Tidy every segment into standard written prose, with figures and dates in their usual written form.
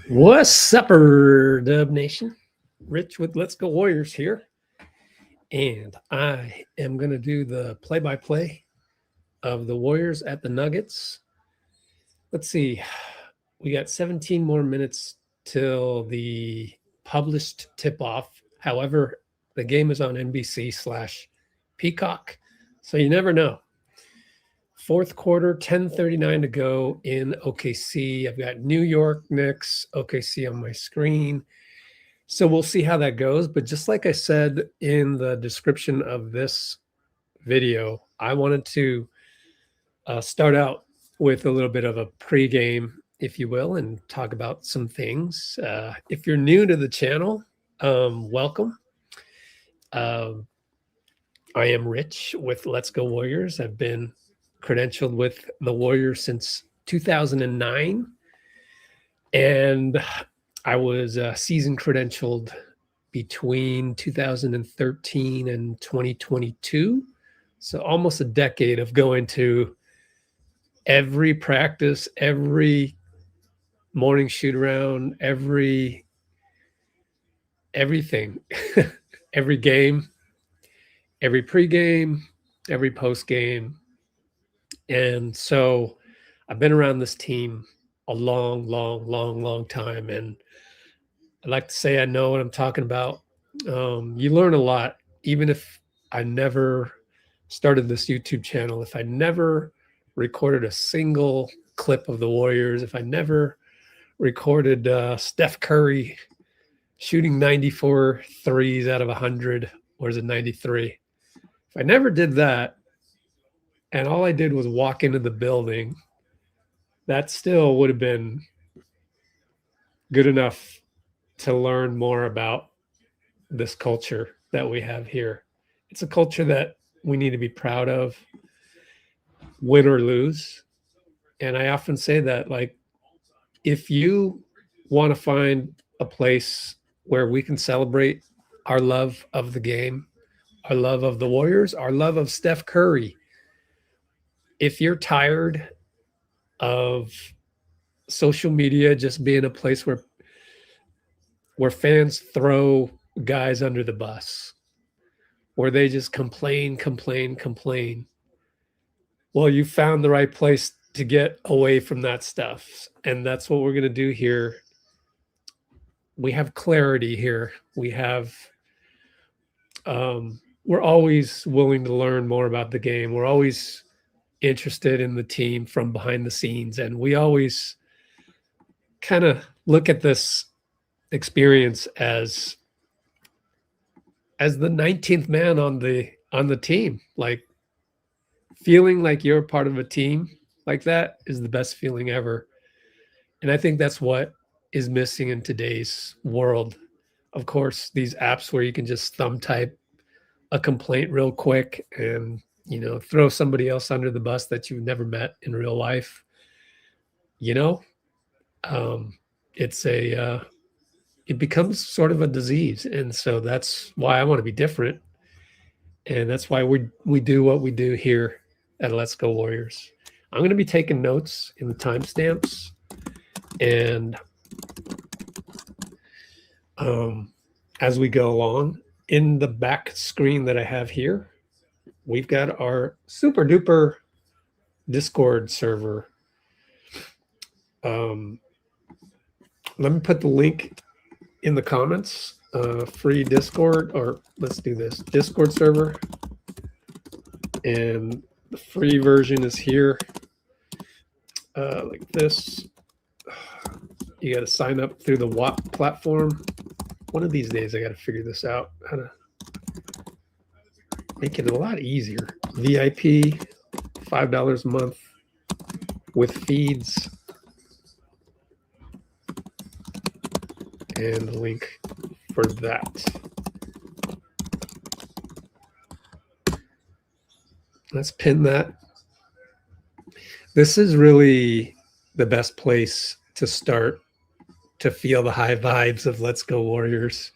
What's upper Dub Nation? Rich with Let's Go Warriors here. And I am going to do the play-by-play of the Warriors at the Nuggets. Let's see. We got 17 more minutes till the published tip-off. However, the game is on NBC/Peacock, so you never know. Fourth quarter, 10:39 to go in OKC. I've got New York Knicks, OKC on my screen. So we'll see how that goes. But just like I said in the description of this video, I wanted to start out with a little bit of a pregame, if you will, and talk about some things. If you're new to the channel, welcome. I am Rich with Let's Go Warriors. I've been credentialed with the Warriors since 2009, and I was season credentialed between 2013 and 2022, so almost a decade of going to every practice, every morning shoot around, everything, every game, every pregame, every postgame. And so I've been around this team a long time. And I like to say I know what I'm talking about. You learn a lot, even if I never started this YouTube channel, if I never recorded a single clip of the Warriors, if I never recorded Steph Curry shooting 94 threes out of 100, or is it 93? If I never did that, and all I did was walk into the building, that still would have been good enough to learn more about this culture that we have here. It's a culture that we need to be proud of, win or lose. And I often say that, like, if you want to find a place where we can celebrate our love of the game, our love of the Warriors, our love of Steph Curry, if you're tired of social media just being a place where fans throw guys under the bus, where they just complain, well, you found the right place to get away from that stuff. And that's what we're going to do here. We have clarity here. We have, we're always willing to learn more about the game. We're always interested in the team from behind the scenes, and we always kind of look at this experience as the 19th man on the team. Like, feeling like you're a part of a team like that is the best feeling ever. And I think that's what is missing in today's world. Of course, these apps where you can just thumb type a complaint real quick and, you know, throw somebody else under the bus that you've never met in real life. You know, it becomes sort of a disease. And so that's why I want to be different. And that's why we do what we do here at Let's Go Warriors. I'm going to be taking notes in the timestamps. And as we go along, in the back screen that I have here, we've got our super duper Discord server. Let me put the link in the comments. Free Discord, or let's do this, Discord server. And the free version is here, like this. You got to sign up through the WAP platform. One of these days, I got to figure this out, how to make it a lot easier. VIP, $5 a month with feeds. And the link for that. Let's pin that. This is really the best place to start to feel the high vibes of Let's Go Warriors,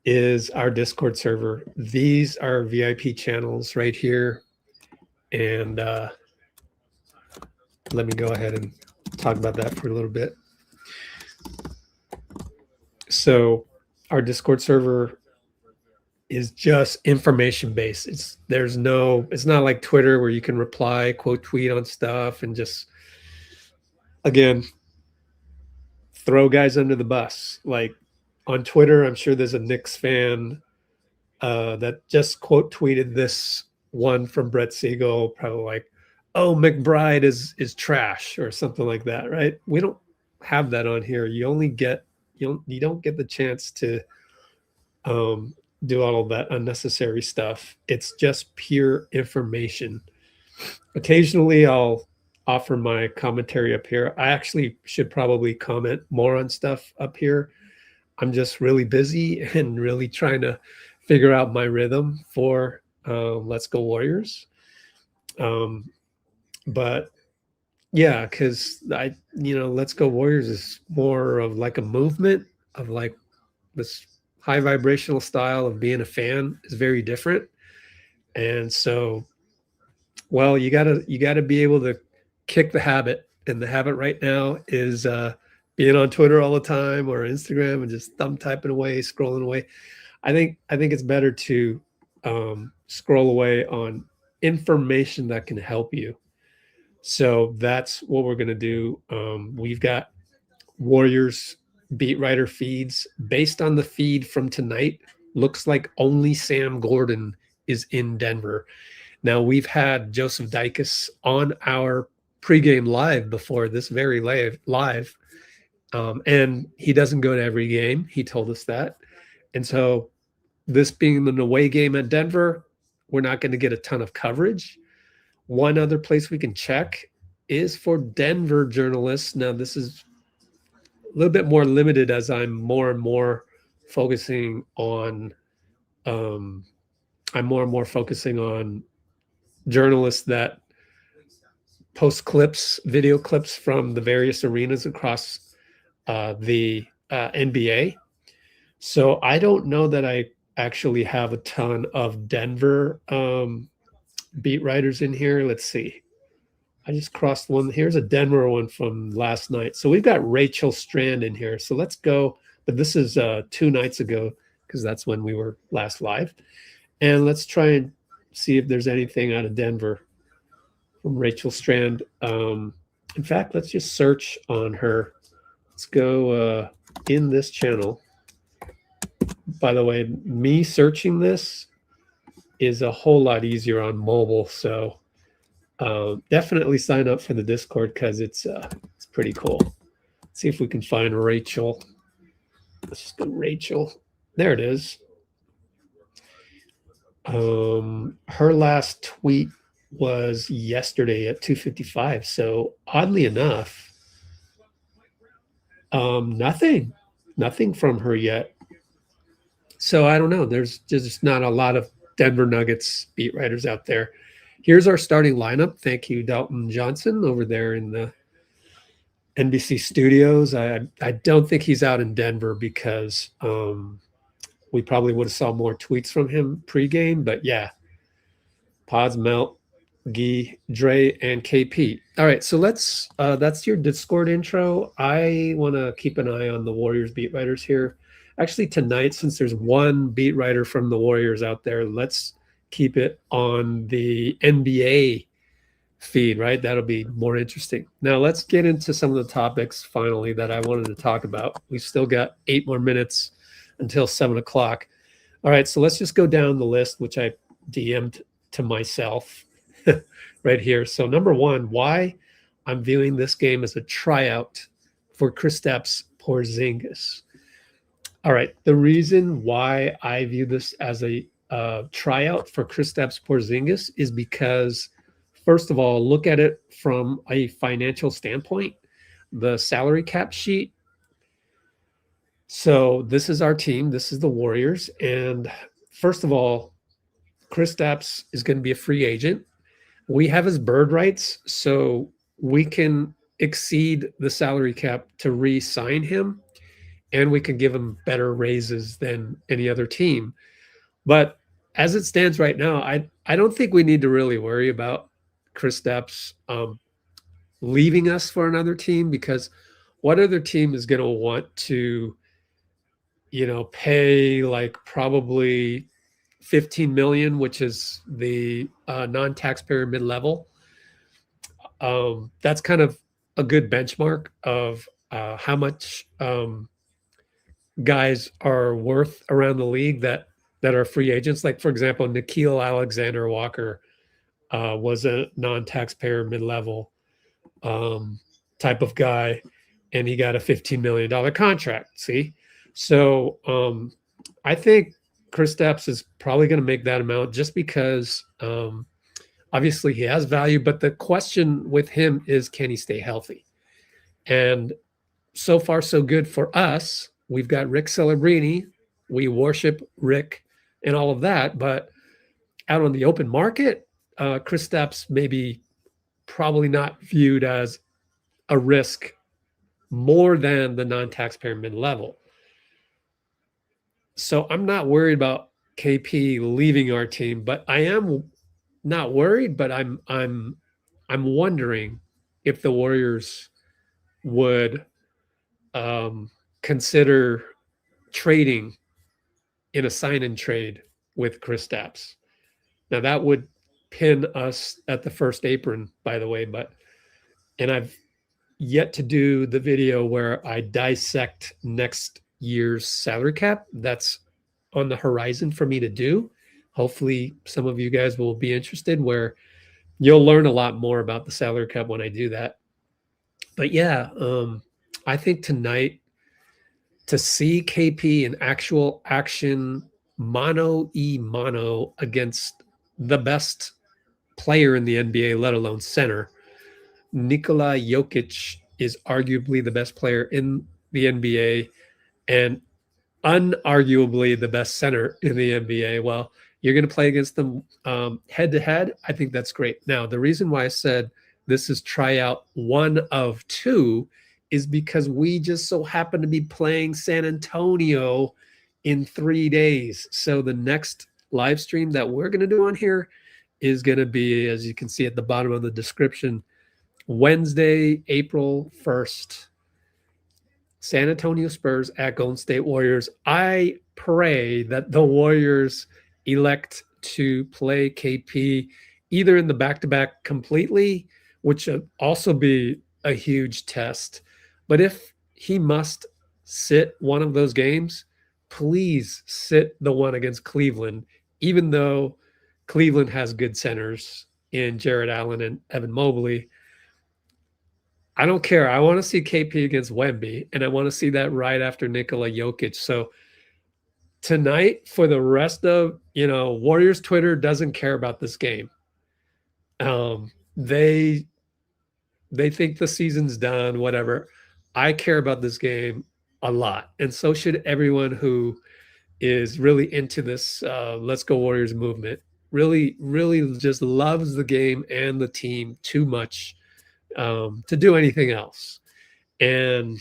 is our Discord server. These are VIP channels right here. And let me go ahead and talk about that for a little bit. So our Discord server is just information based. It's not like Twitter where you can reply, quote tweet on stuff and just again throw guys under the bus. Like on Twitter, I'm sure there's a Knicks fan that just quote tweeted this one from Brett Siegel, probably like, "Oh, McBride is trash" or something like that, right? We don't have that on here. You don't get the chance to do all of that unnecessary stuff. It's just pure information. Occasionally, I'll offer my commentary up here. I actually should probably comment more on stuff up here. I'm just really busy and really trying to figure out my rhythm for Let's Go Warriors. But yeah, because Let's Go Warriors is more of like a movement of like this high vibrational style of being a fan is very different. And so, well, you gotta be able to kick the habit. And the habit right now is being on Twitter all the time or Instagram and just thumb typing away, scrolling away. I think it's better to scroll away on information that can help you. So that's what we're going to do. We've got Warriors beat writer feeds based on the feed from tonight. Looks like only Sam Gordon is in Denver. Now we've had Joseph Dicus on our pregame live before this very live. And he doesn't go to every game. He told us that. And so this being an away game at Denver, we're not going to get a ton of coverage. One other place we can check is for Denver journalists. Now, this is a little bit more limited as I'm more and more focusing on journalists that post clips, video clips from the various arenas across the NBA. So I don't know that I actually have a ton of Denver beat writers in here. Let's see. I just crossed one. Here's a Denver one from last night. So we've got Rachel Strand in here. So let's go. But this is 2 nights ago because that's when we were last live. And let's try and see if there's anything out of Denver from Rachel Strand. In fact, let's just search on her. Let's go in this channel. By the way, me searching this is a whole lot easier on mobile. So definitely sign up for the Discord because it's pretty cool. Let's see if we can find Rachel. Let's just go Rachel. There it is. Her last tweet was yesterday at 2:55. So oddly enough, nothing from her yet. So I don't know. There's just not a lot of Denver Nuggets beat writers out there. Here's our starting lineup. Thank you, Dalton Johnson, over there in the NBC studios. I don't think he's out in Denver because we probably would have saw more tweets from him pregame. But yeah, Podz, Melt, Guy, Dray, and KP. All right, so that's your Discord intro. I want to keep an eye on the Warriors beat writers here. Actually, tonight, since there's one beat writer from the Warriors out there, let's keep it on the NBA feed, right? That'll be more interesting. Now, let's get into some of the topics finally that I wanted to talk about. We've still got 8 more minutes until 7 o'clock. All right, so let's just go down the list, which I DM'd to myself right here. So number one, why I'm viewing this game as a tryout for Kristaps Porzingis. All right, the reason why I view this as a tryout for Kristaps Porzingis is because, first of all, look at it from a financial standpoint, the salary cap sheet. So this is our team. This is the Warriors. And first of all, Kristaps is going to be a free agent. We have his bird rights, so we can exceed the salary cap to re-sign him, and we can give him better raises than any other team. But as it stands right now, I don't think we need to really worry about Kristaps leaving us for another team, because what other team is going to want to pay like probably 15 million, which is the non-taxpayer mid-level. That's kind of a good benchmark of how much guys are worth around the league that are free agents. Like, for example, Nikhil Alexander Walker was a non-taxpayer mid-level type of guy, and he got a $15 million contract. See? So I think Kristaps is probably going to make that amount just because obviously he has value, but the question with him is, can he stay healthy? And so far, so good for us. We've got Rick Celebrini. We worship Rick and all of that, but out on the open market, Kristaps maybe probably not viewed as a risk more than the non-taxpayer mid-level. So I'm not worried about KP leaving our team, but I am not worried, but I'm wondering if the Warriors would consider trading in a sign-and trade with Kristaps. Now that would pin us at the first apron, by the way, and I've yet to do the video where I dissect next year's salary cap. That's on the horizon for me to do. Hopefully some of you guys will be interested, where you'll learn a lot more about the salary cap when I do that. But yeah, I think tonight, to see KP in actual action, mano against the best player in the NBA, let alone center, Nikola Jokic is arguably the best player in the NBA and unarguably the best center in the NBA. Well, you're going to play against them head to head. I think that's great. Now, the reason why I said this is tryout 1 of 2 is because we just so happen to be playing San Antonio in 3 days. So the next live stream that we're going to do on here is going to be, as you can see at the bottom of the description, Wednesday, April 1st. San Antonio Spurs at Golden State Warriors. I pray that the Warriors elect to play KP either in the back-to-back completely, which would also be a huge test. But if he must sit one of those games, please sit the one against Cleveland, even though Cleveland has good centers in Jared Allen and Evan Mobley. I don't care. I want to see KP against Wemby, and I want to see that right after Nikola Jokic. So tonight, for the rest of, Warriors Twitter doesn't care about this game. They think the season's done, whatever. I care about this game a lot, and so should everyone who is really into this Let's Go Warriors movement. Really, really just loves the game and the team too much to do anything else. And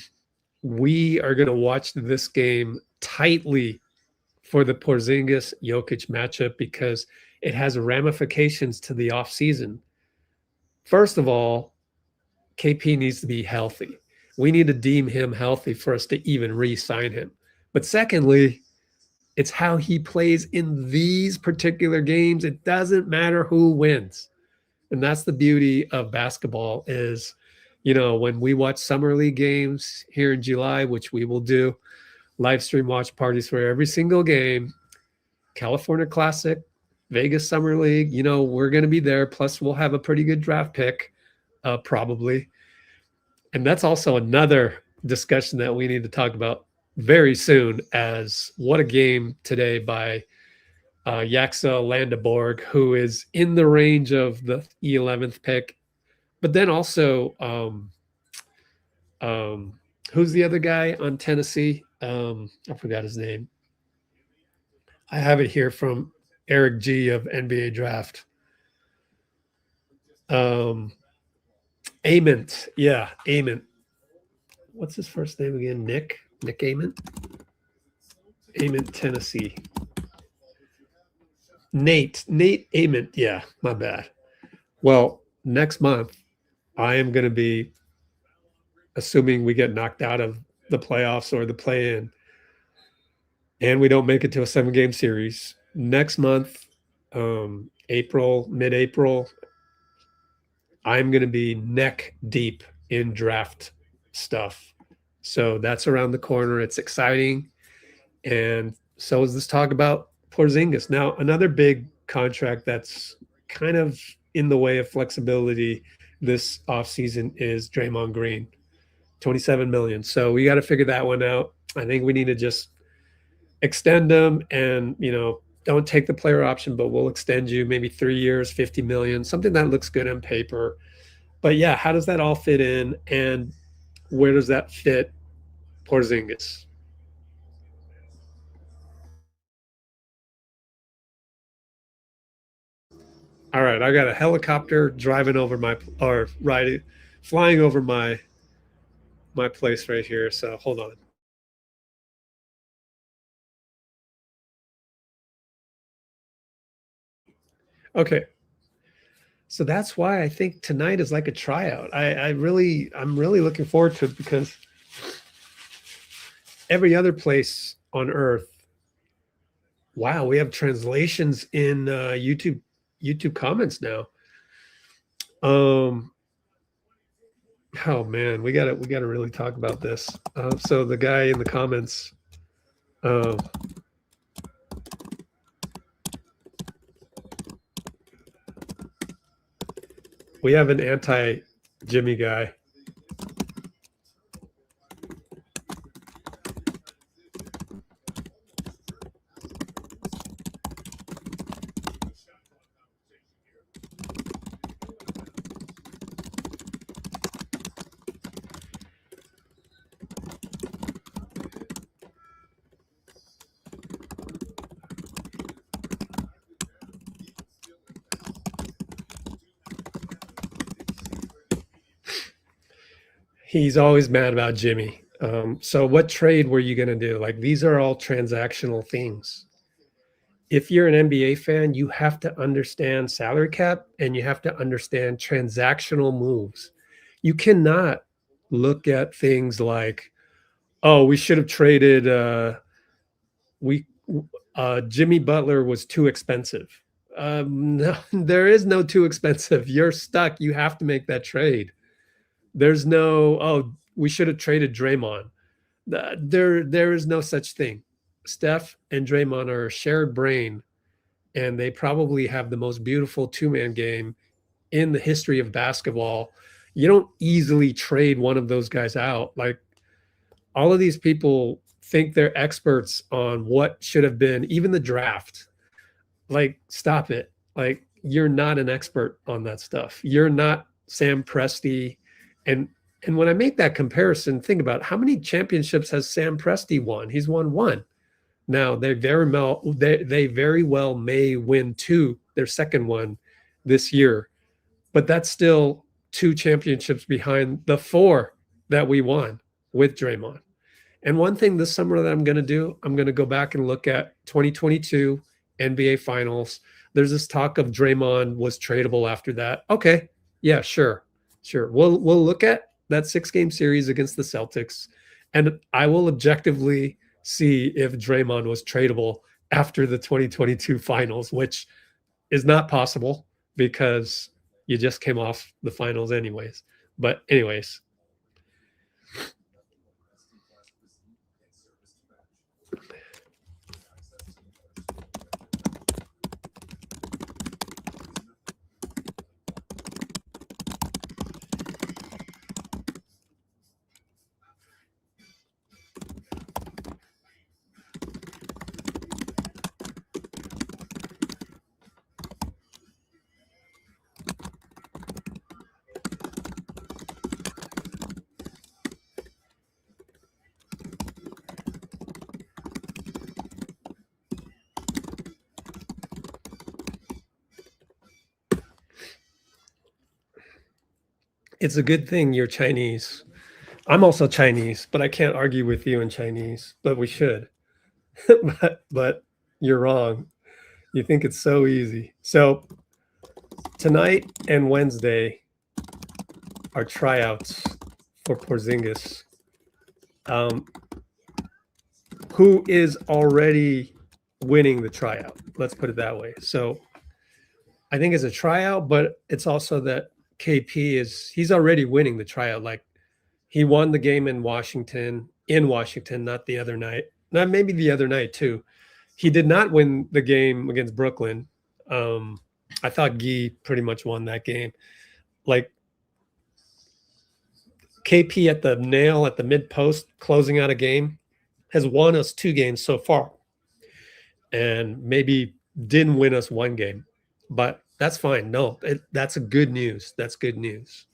we are going to watch this game tightly for the Porzingis Jokic matchup because it has ramifications to the offseason. First of all, KP needs to be healthy. We need to deem him healthy for us to even re-sign him. But secondly, it's how he plays in these particular games. It doesn't matter who wins. And that's the beauty of basketball is, when we watch summer league games here in July, which we will do, live stream watch parties for every single game, California Classic, Vegas Summer League, we're going to be there. Plus we'll have a pretty good draft pick, probably. And that's also another discussion that we need to talk about very soon, as what a game today by Yaxa Landeborg, who is in the range of the 11th pick. But then also, who's the other guy on Tennessee? I forgot his name. I have it here from Eric G of NBA Draft. Ament. Yeah, Ament. What's his first name again? Nick Ament? Ament, Tennessee. Nate Ament. Yeah, my bad. Well, next month, I am going to be, assuming we get knocked out of the playoffs or the play-in, and we don't make it to a 7-game series next month, mid-April, I'm going to be neck deep in draft stuff. So that's around the corner. It's exciting. And so is this talk about Porzingis. Now, another big contract that's kind of in the way of flexibility this offseason is Draymond Green, 27 million. So we got to figure that one out. I think we need to just extend them and, don't take the player option, but we'll extend you maybe 3 years, 50 million, something that looks good on paper. But yeah, how does that all fit in? And where does that fit Porzingis? All right, I got a helicopter driving over flying over my place right here. So hold on. Okay. So that's why I think tonight is like a tryout. I'm really looking forward to it because every other place on earth, wow, we have translations in YouTube comments now. Oh man, we gotta really talk about this. So the guy in the comments, uh, we have an anti-Jimmy guy. He's always mad about Jimmy. So what trade were you going to do? Like, these are all transactional things. If you're an NBA fan, you have to understand salary cap and you have to understand transactional moves. You cannot look at things like, oh, we should have traded we Jimmy Butler was too expensive. No, there is no too expensive. You're stuck. You have to make that trade. There's no, oh, we should have traded Draymond. There is no such thing. Steph and Draymond are a shared brain, and they probably have the most beautiful two-man game in the history of basketball. You don't easily trade one of those guys out. Like, all of these people think they're experts on what should have been, even the draft. Like, stop it. Like, you're not an expert on that stuff. You're not Sam Presti. And when I make that comparison, think about how many championships has Sam Presti won? He's won one. Now they very well may win two, their second one this year, but that's still two championships behind the four that we won with Draymond. And one thing this summer that I'm going to do, I'm going to go back and look at 2022 NBA Finals. There's this talk of Draymond was tradable after that. Okay, yeah, sure. We'll look at that 6-game series against the Celtics, and I will objectively see if Draymond was tradable after the 2022 Finals, which is not possible because you just came off the finals anyways. But anyways. It's a good thing you're Chinese. I'm also Chinese, but I can't argue with you in Chinese, but we should. but you're wrong. You think it's so easy. So tonight and Wednesday are tryouts for Porzingis. who is already winning the tryout. Let's put it that way. So I think it's a tryout, but it's also that he's already winning the tryout. Like he won the game in Washington, not the other night. Not maybe the other night too. He did not win the game against Brooklyn. I thought Guy pretty much won that game. Like KP at the nail at the mid post, closing out a game, has won us 2 games so far, and maybe didn't win us 1 game, but that's fine. No, that's a good news. That's good news.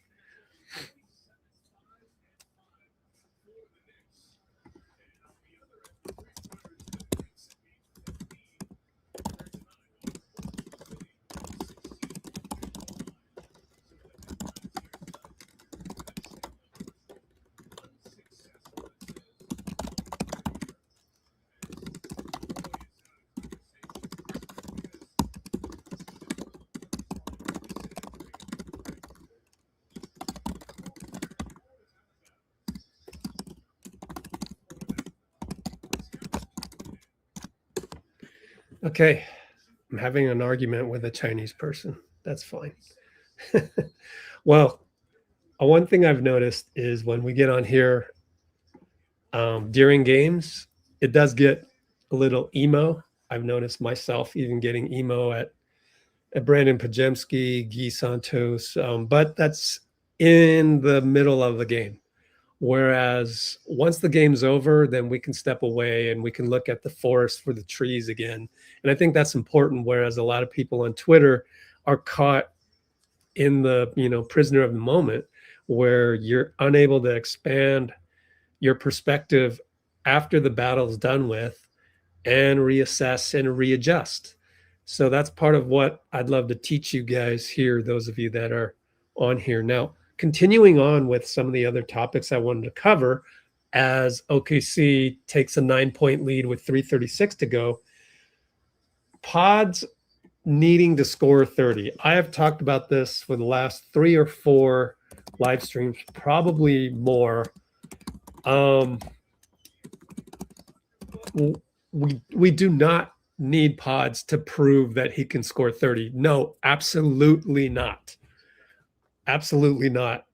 Okay, I'm having an argument with a Chinese person. That's fine. Well, one thing I've noticed is when we get on here during games, it does get a little emo. I've noticed myself even getting emo at Brandin Podziemski, Guy Santos, but that's in the middle of the game. Whereas once the game's over, then we can step away and we can look at the forest for the trees again. And I think that's important. Whereas a lot of people on Twitter are caught in the, prisoner of the moment, where you're unable to expand your perspective after the battle's done with and reassess and readjust. So that's part of what I'd love to teach you guys here, those of you that are on here. Now, continuing on with some of the other topics I wanted to cover, as OKC takes a 9-point lead with 3:36 to go, Pods needing to score 30. I have talked about this for the last 3 or 4 live streams, probably more. We do not need Pods to prove that he can score 30. No, absolutely not. Absolutely not.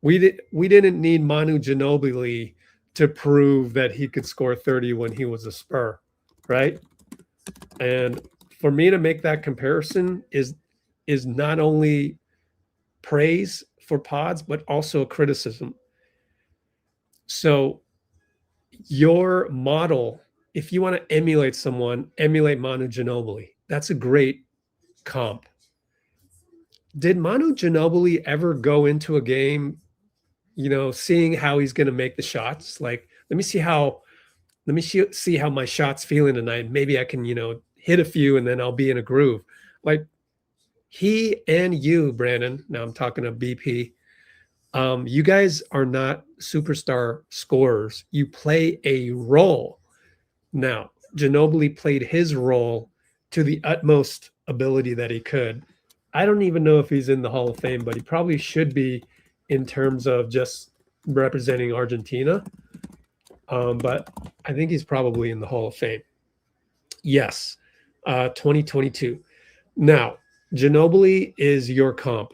We didn't need Manu Ginobili to prove that he could score 30 when he was a Spur, right? And for me to make that comparison is not only praise for Pods, but also a criticism. So your model, if you want to emulate someone, emulate Manu Ginobili. That's a great comp. Did Manu Ginobili ever go into a game, seeing how he's going to make the shots? Like, let me see how my shots feeling tonight. Maybe I can, hit a few and then I'll be in a groove. Like he and you, Brandon, now I'm talking to BP. You guys are not superstar scorers. You play a role. Now, Ginobili played his role to the utmost ability that he could. I don't even know if he's in the Hall of Fame, but he probably should be in terms of just representing Argentina. But I think he's probably in the Hall of Fame. Yes, 2022. Now, Ginobili is your comp.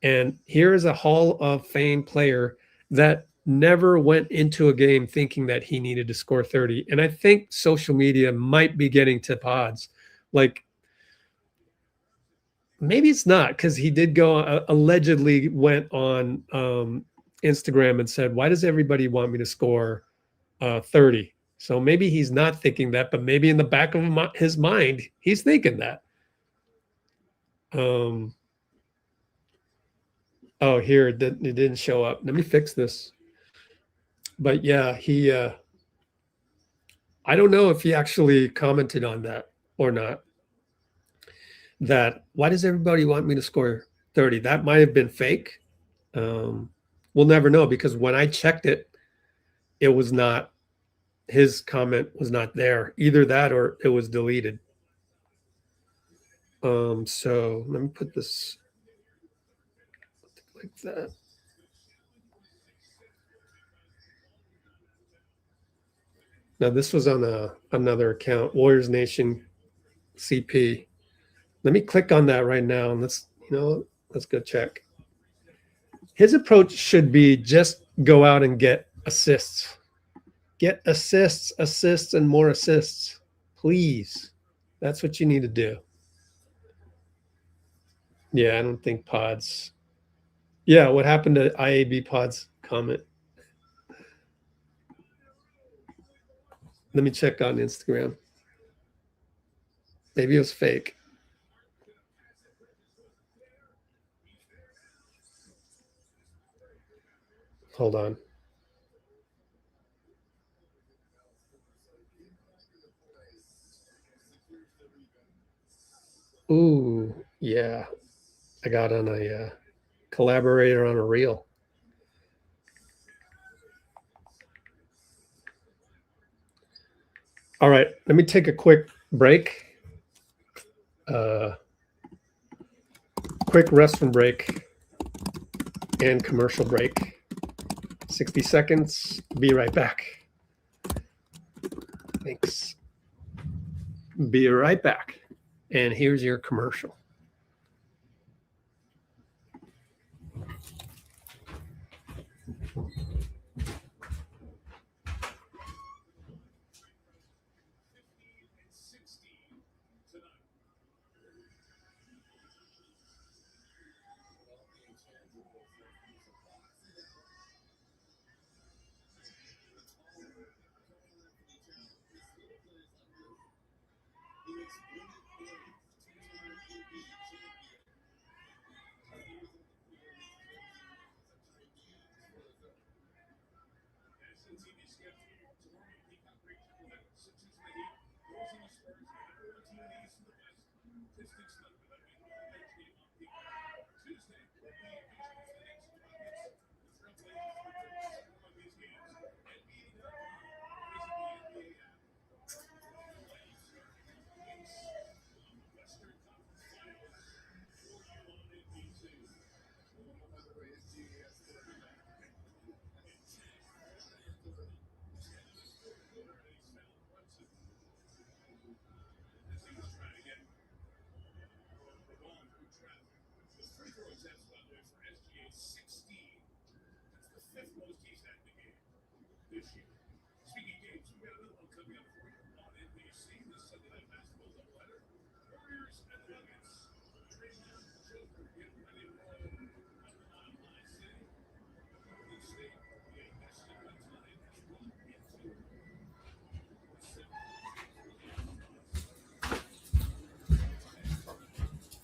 And here is a Hall of Fame player that never went into a game thinking that he needed to score 30. And I think social media might be getting to Pods. Like, maybe it's not, because he did go, allegedly went on Instagram and said, why does everybody want me to score 30? So maybe he's not thinking that, but maybe in the back of his mind, he's thinking that. Oh, here, it didn't show up. Let me fix this. But yeah, he, I don't know if he actually commented on that or not. That, why does everybody want me to score 30? That might have been fake. We'll never know, because when I checked it, it was not, his comment was not there. Either that or it was deleted. So let me put this like that. Now this was on another account, Warriors Nation CP. Let me click on that right now and let's go check. His approach should be just go out and get assists. Get assists, and more assists. Please. That's what you need to do. Yeah, I don't think Pods. Yeah, what happened to IAB Pods comment? Let me check on Instagram. Maybe it was fake. Hold on. Ooh, yeah. I got on a collaborator on a reel. All right, let me take a quick break. Quick restroom break and commercial break. 60 seconds. Be right back. Thanks. Be right back. And here's your commercial.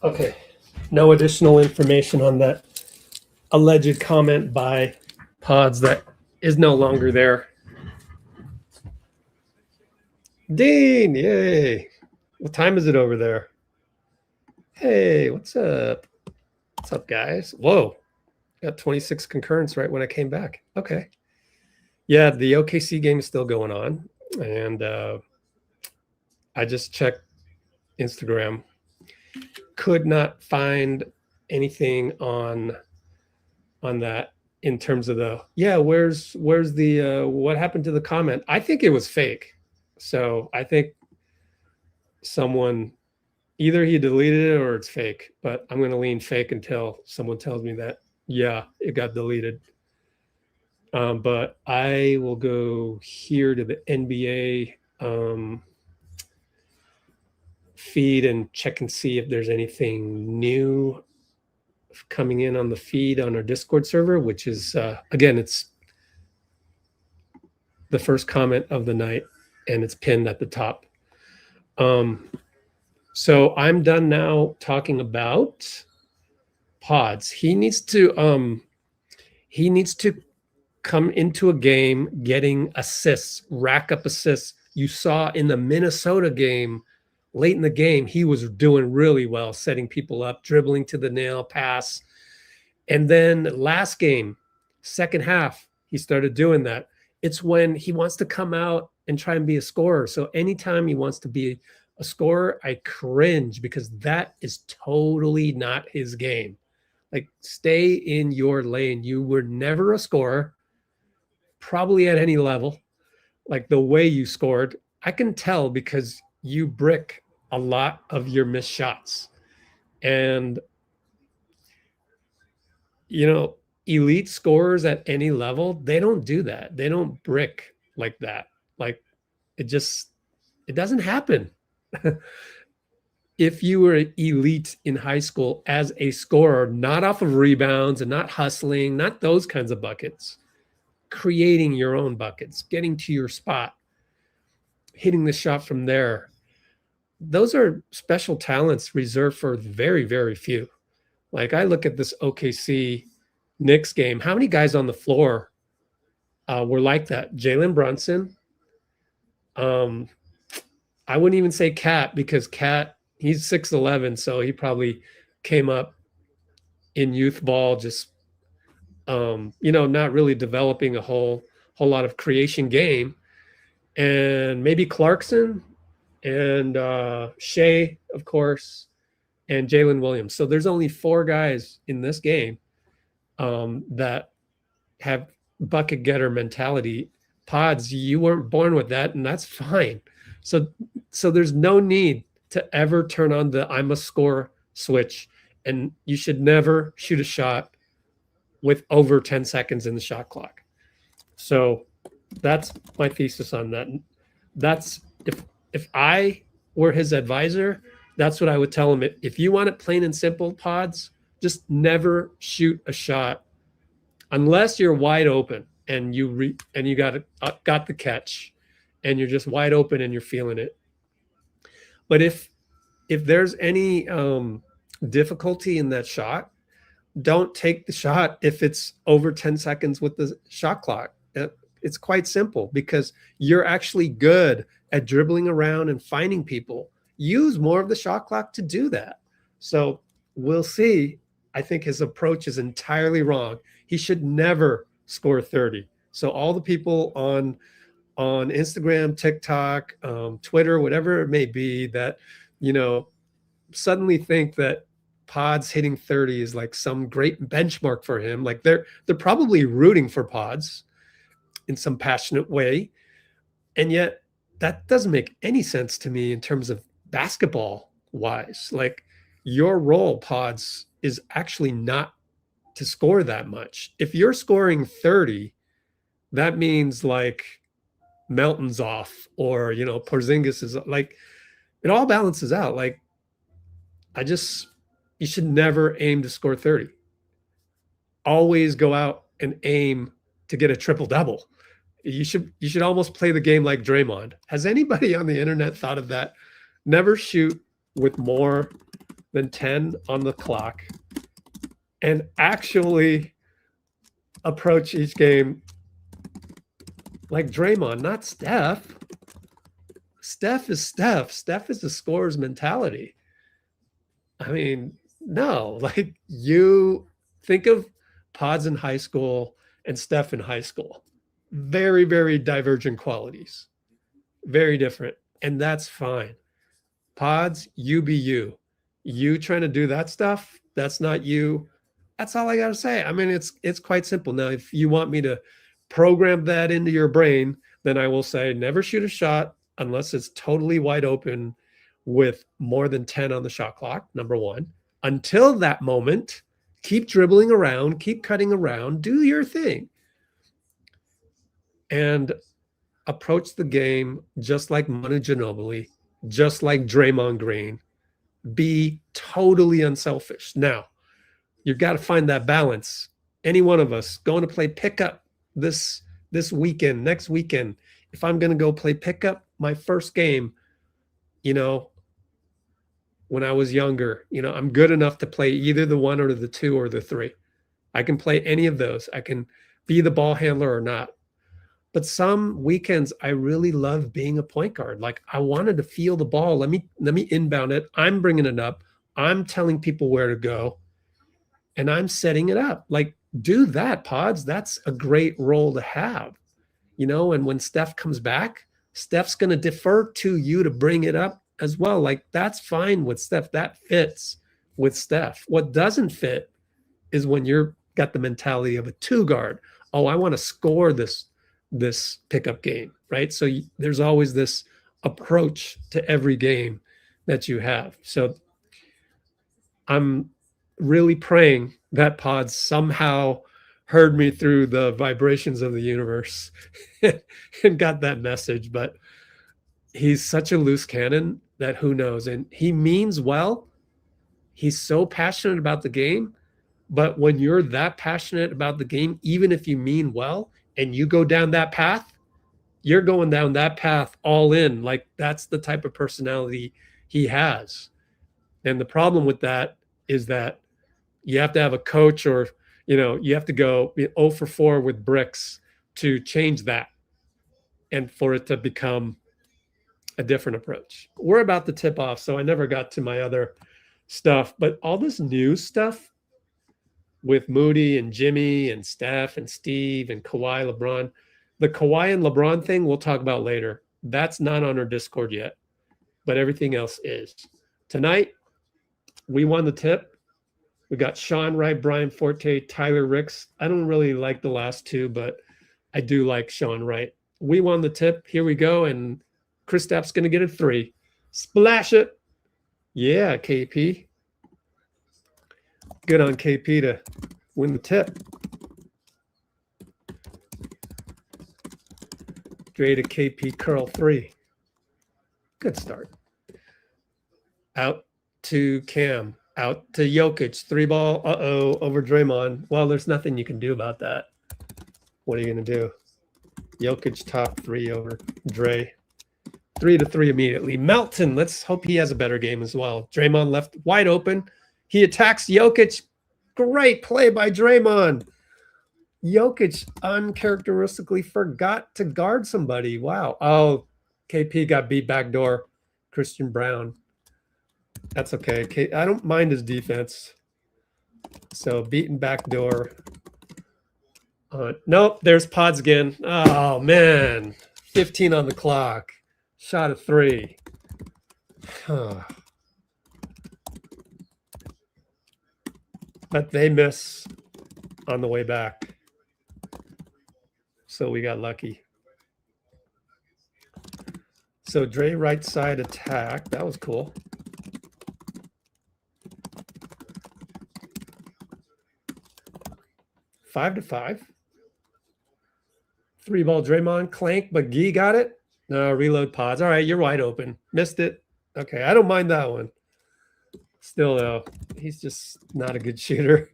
Okay, no additional information on that alleged comment by Pods that is no longer there. Dean, yay. What time is it over there? Hey, what's up? What's up, guys? Whoa, got 26 concurrence right when I came back. Okay. Yeah, the OKC game is still going on. And I just checked Instagram. Could not find anything on that in terms of where's the what happened to the comment? I think it was fake. So I think someone either he deleted it or it's fake, but I'm going to lean fake until someone tells me that it got deleted. But I will go here to the NBA feed and check and see if there's anything new coming in on the feed on our Discord server, which is again, it's the first comment of the night and it's pinned at the top. So I'm done now talking about Pods. He needs to come into a game getting assists, rack up assists. You saw in the Minnesota game, late in the game, he was doing really well, setting people up, dribbling to the nail, pass. And then last game, second half, he started doing that. It's when he wants to come out and try and be a scorer. So anytime he wants to be a scorer, I cringe because that is totally not his game. Like, stay in your lane. You were never a scorer, probably at any level. like the way you scored, I can tell because you brick a lot of your missed shots. And, you know, elite scorers at any level, they don't do that. They don't brick like that. Like it just, it doesn't happen. If you were elite in high school as a scorer, not off of rebounds and not hustling, not those kinds of buckets, creating your own buckets, getting to your spot, hitting the shot from there, those are special talents reserved for very, very few. Like I look at this OKC Knicks game, how many guys on the floor were like that? Jalen Brunson. I wouldn't even say Cat because Cat, he's 6'11", so he probably came up in youth ball, just not really developing a whole lot of creation game. And maybe Clarkson and Shea, of course, and Jalen Williams. So there's only 4 guys in this game that have bucket getter mentality. Pods, you weren't born with that, and that's fine. So there's no need to ever turn on the I'm a score switch, and you should never shoot a shot with over 10 seconds in the shot clock. So that's my thesis on that. That's if I were his advisor, that's what I would tell him. If you want it plain and simple, Pods, just never shoot a shot unless you're wide open and you got the catch and you're just wide open and you're feeling it. But if there's any difficulty in that shot, don't take the shot if it's over 10 seconds with the shot clock. It's quite simple because you're actually good at dribbling around and finding people. Use more of the shot clock to do that. So we'll see. I think his approach is entirely wrong. He should never score 30. So all the people on Instagram, TikTok, Twitter, whatever it may be, that, suddenly think that Pods hitting 30 is like some great benchmark for him. Like they're probably rooting for Pods in some passionate way. And yet that doesn't make any sense to me in terms of basketball wise. Like your role, Pods, is actually not to score that much. If you're scoring 30, that means like Melton's off or, Porzingis is like, it all balances out. Like you should never aim to score 30. Always go out and aim to get a triple double. You should almost play the game like Draymond. Has anybody on the internet thought of that? Never shoot with more than 10 on the clock and actually approach each game like Draymond, not Steph. Steph is Steph. Steph is the scorer's mentality. I mean, no, like you think of Pods in high school and Steph in high school. Very, very divergent qualities. Very different. And that's fine. Pods, you be you. You trying to do that stuff, that's not you. That's all I got to say. I mean, it's quite simple. Now, if you want me to program that into your brain, then I will say never shoot a shot unless it's totally wide open with more than 10 on the shot clock, number one. Until that moment, keep dribbling around, keep cutting around, do your thing. And approach the game just like Manu Ginobili, just like Draymond Green. Be totally unselfish. Now, you've got to find that balance. Any one of us going to play pickup this weekend, next weekend, if I'm going to go play pickup, my first game, when I was younger, I'm good enough to play either the 1 or the 2 or the 3. I can play any of those. I can be the ball handler or not. But some weekends, I really love being a point guard. Like I wanted to feel the ball. Let me inbound it. I'm bringing it up. I'm telling people where to go, and I'm setting it up. Like do that, Pods. That's a great role to have, And when Steph comes back, Steph's going to defer to you to bring it up as well. Like that's fine with Steph. That fits with Steph. What doesn't fit is when you're got the mentality of a 2 guard. Oh, I want to score this this pickup game, right? So there's always this approach to every game that you have. So I'm really praying that Podz somehow heard me through the vibrations of the universe and got that message. But he's such a loose cannon that who knows? And he means well. He's so passionate about the game. But when you're that passionate about the game, even if you mean well and you go down that path, you're going down that path all in. Like that's the type of personality he has. And the problem with that is that you have to have a coach, or, you have to go 0 for 4 with bricks to change that and for it to become a different approach. We're about to tip off, so I never got to my other stuff, but all this new stuff with Moody and Jimmy and Steph and Steve and Kawhi, LeBron, the Kawhi and LeBron thing we'll talk about later. That's not on our Discord yet, but everything else is. Tonight, we won the tip. We got Sean Wright, Brian Forte, Tyler Ricks. I don't really like the last two, but I do like Sean Wright. We won the tip. Here we go. And Kristaps going to get a 3. Splash it. Yeah, KP. Good on KP to win the tip. Dray to KP curl 3. Good start. Out to Cam. Out to Jokic. 3-ball. Over Draymond. Well, there's nothing you can do about that. What are you going to do? Jokic top 3 over Dray. 3 to 3 immediately. Melton. Let's hope he has a better game as well. Draymond left wide open. He attacks Jokic. Great play by Draymond. Jokic uncharacteristically forgot to guard somebody. Wow. Oh, KP got beat backdoor. Christian Brown. That's okay. I don't mind his defense. So beaten backdoor. Nope, there's Podz again. Oh, man. 15 on the clock. Shot of 3. But they miss on the way back. So we got lucky. So Dray right side attack. That was cool. Five to 5. 3-ball Draymond clank, but Gee got it. No, reload Podz. All right, you're wide open. Missed it. Okay, I don't mind that one. Still, though, he's just not a good shooter.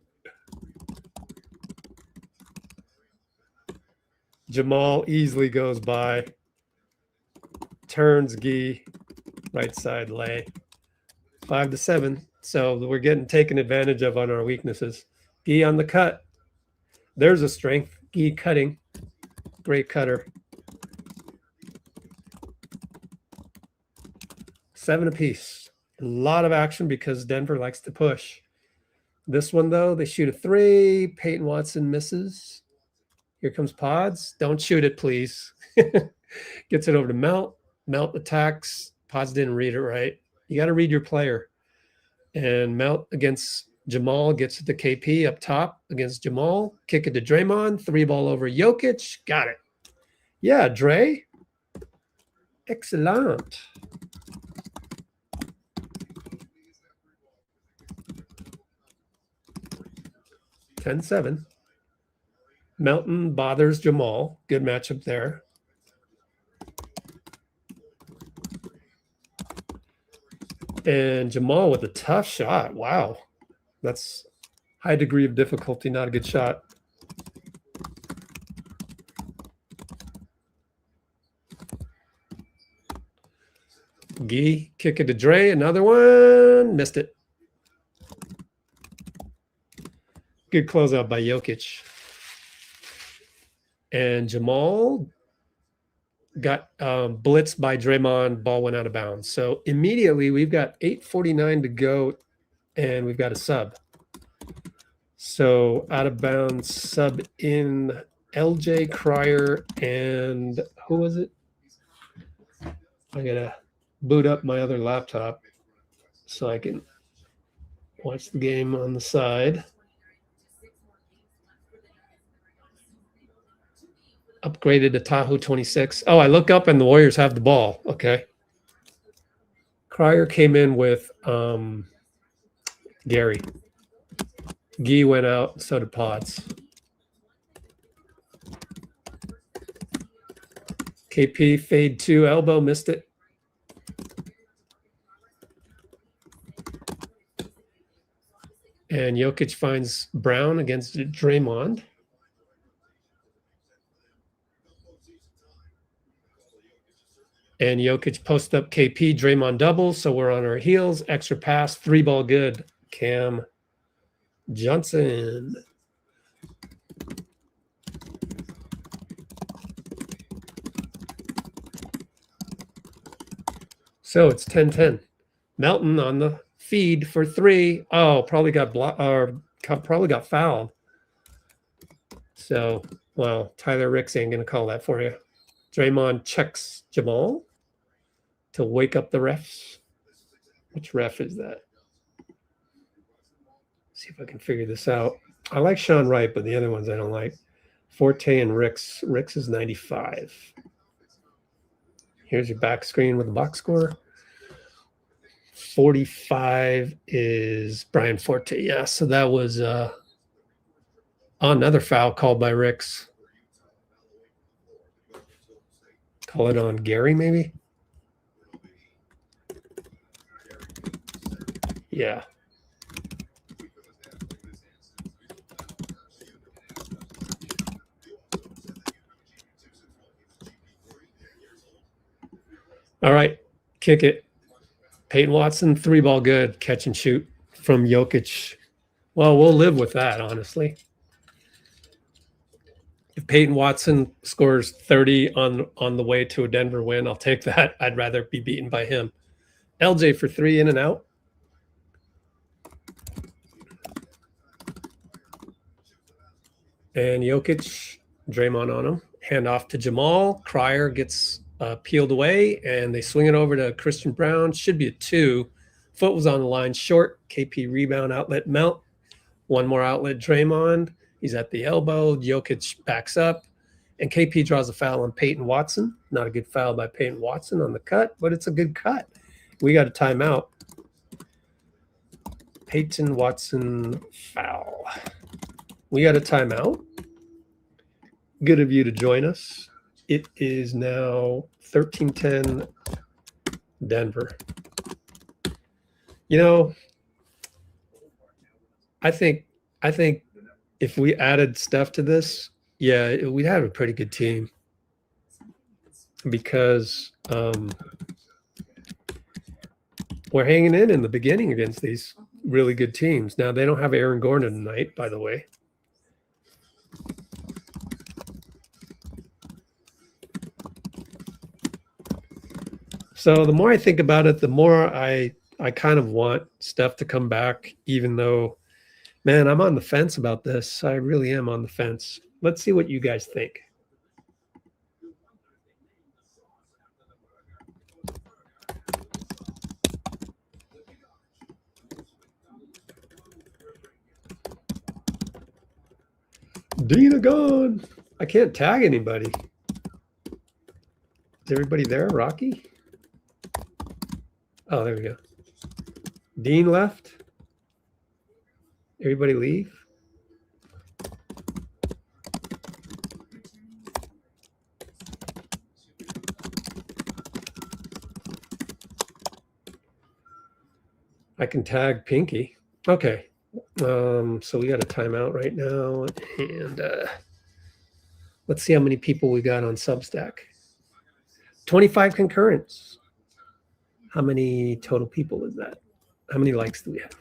Jamal easily goes by. Turns Gee. Right side lay. 5 to 7. So we're getting taken advantage of on our weaknesses. Gee on the cut. There's a strength. Gee cutting. Great cutter. 7 apiece. A lot of action because Denver likes to push. This one, though, they shoot a 3. Peyton Watson misses. Here comes Podz. Don't shoot it, please. Gets it over to Melt. Melt attacks. Podz didn't read it right. You got to read your player. And Melt against Jamal gets it to KP up top against Jamal. Kick it to Draymond. 3-ball over Jokic. Got it. Yeah, Dray. Excellent. (10-7). Melton bothers Jamal. Good matchup there. And Jamal with a tough shot. Wow. That's high degree of difficulty, not a good shot. Gee, kick it to Dray. Another one. Missed it. Good closeout by Jokic. And Jamal got blitzed by Draymond. Ball went out of bounds. So immediately we've got 8:49 to go, and we've got a sub. So out of bounds sub in LJ Cryer, and who was it? I gotta boot up my other laptop so I can watch the game on the side. upgraded to Tahoe 26. Oh, I look up and the Warriors have the ball. Okay. Cryer came in with Gary. Gee went out, so did Podz. KP fade 2 elbow, missed it. And Jokic finds Brown against Draymond. And Jokic post up KP, Draymond double, so we're on our heels. Extra pass, 3-ball good. Cam Johnson. So it's 10-10. Melton on the feed for 3. Oh, probably got fouled. So, well, Tyler Ricks ain't going to call that for you. Draymond checks Jamal to wake up the refs. Which ref is that? See if I can figure this out. I like Sean Wright, but the other ones I don't like. Forte and Ricks. Ricks is 95. Here's your back screen with the box score. 45 is Brian Forte. Yeah, so that was another foul called by Ricks. Call it on Gary, maybe? Yeah. All right, kick it. Peyton Watson, 3-ball good, catch and shoot from Jokic. Well, we'll live with that, honestly. If Peyton Watson scores 30 on the way to a Denver win, I'll take that. I'd rather be beaten by him. LJ for 3 in and out. And Jokic, Draymond on him. Hand off to Jamal. Cryer gets peeled away, and they swing it over to Christian Brown. Should be a 2. Foot was on the line short. KP rebound, outlet Melt. One more outlet, Draymond. He's at the elbow. Jokic backs up, and KP draws a foul on Peyton Watson. Not a good foul by Peyton Watson on the cut, but it's a good cut. We got a timeout. Peyton Watson foul. We got a timeout. Good of you to join us. It is now 13-10 Denver. You know, I think if we added Steph to this, yeah, we'd have a pretty good team because we're hanging in the beginning against these really good teams. Now, they don't have Aaron Gordon tonight, by the way. So the more I think about it, the more I kind of want Steph to come back, even though, man, I'm on the fence about this. I really am on the fence. Let's see what you guys think. Dina gone. I can't tag anybody. Is everybody there, Rocky? Oh, there we go. Dean left. Everybody leave. I can tag Pinky. Okay. So we got a timeout right now, and let's see how many people we got on Substack. 25 concurrents. How many total people is that? How many likes do we have?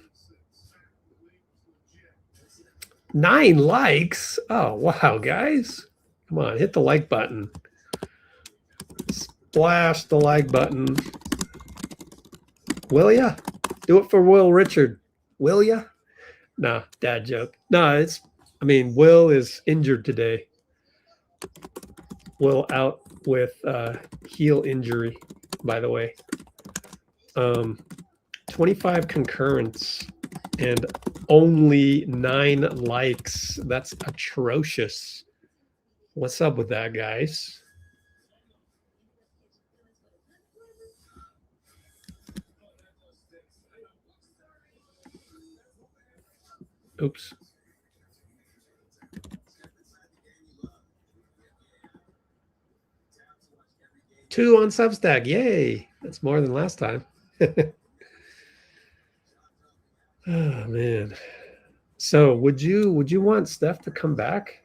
9 likes. Oh, wow, guys. Come on, hit the like button. Splash the like button. Will ya? Do it for Will Richard. Will ya? Nah, dad joke. No, Will is injured today. Will out with heel injury, by the way. 25 concurrents and only 9 likes. That's atrocious. What's up with that, guys? Oops. Two on Substack. Yay. That's more than last time. Oh man. So would you want Steph to come back?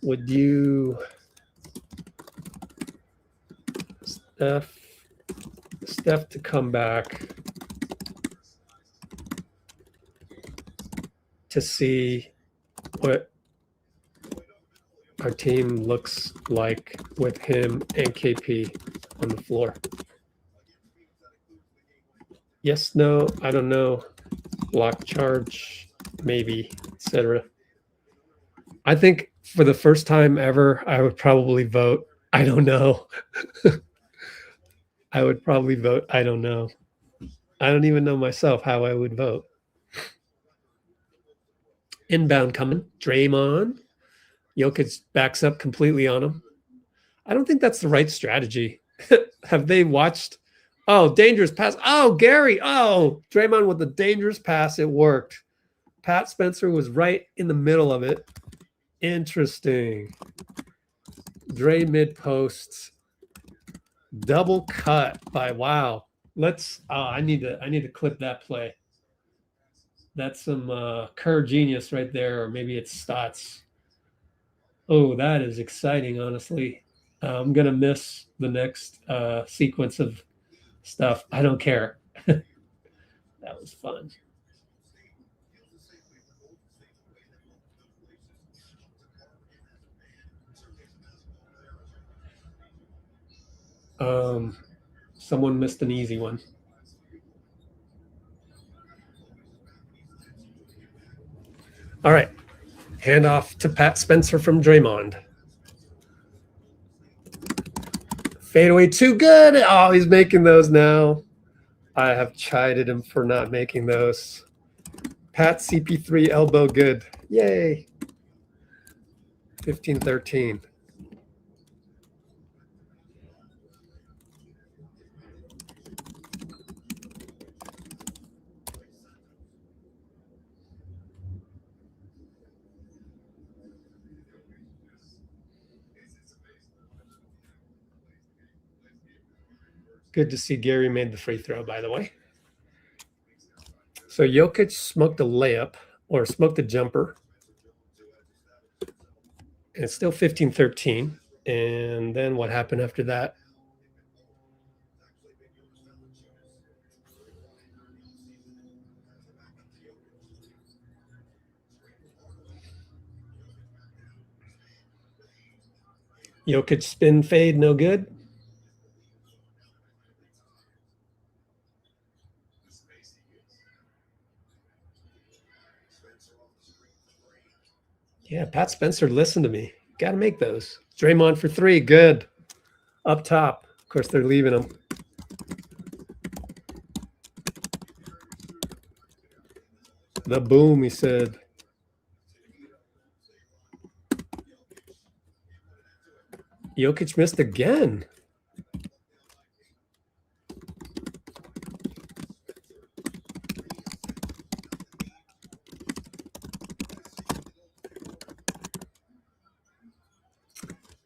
Would you Steph to come back to see what our team looks like with him and KP on the floor? Yes, no, I don't know. Block charge, maybe, etc. I think for the first time ever, I would probably vote, I don't know. I would probably vote, I don't know. I don't even know myself how I would vote. Inbound coming. Draymond. Jokic backs up completely on him. I don't think that's the right strategy. Have they watched? Oh, dangerous pass. Oh, Gary. Oh, Draymond with the dangerous pass. It worked. Pat Spencer was right in the middle of it. Interesting. Dray mid posts. Double cut by wow. Let's. I need to clip that play. That's some Kerr genius right there, or maybe it's Stotts. Oh, that is exciting. Honestly, I'm gonna miss the next sequence of stuff. I don't care. That was fun. Someone missed an easy one. All right. Hand off to Pat Spencer from Draymond. Fadeaway too good. Oh, he's making those now. I have chided him for not making those. Pat CP3 elbow good. Yay. 15-13. Good to see Gary made the free throw, by the way. So Jokic smoked a layup or smoked a jumper. And it's still 15-13. And then what happened after that? Jokic spin fade, no good. Yeah, Pat Spencer, listen to me. Got to make those. Draymond for three, good. Up top. Of course, they're leaving him. The boom, he said. Jokic missed again.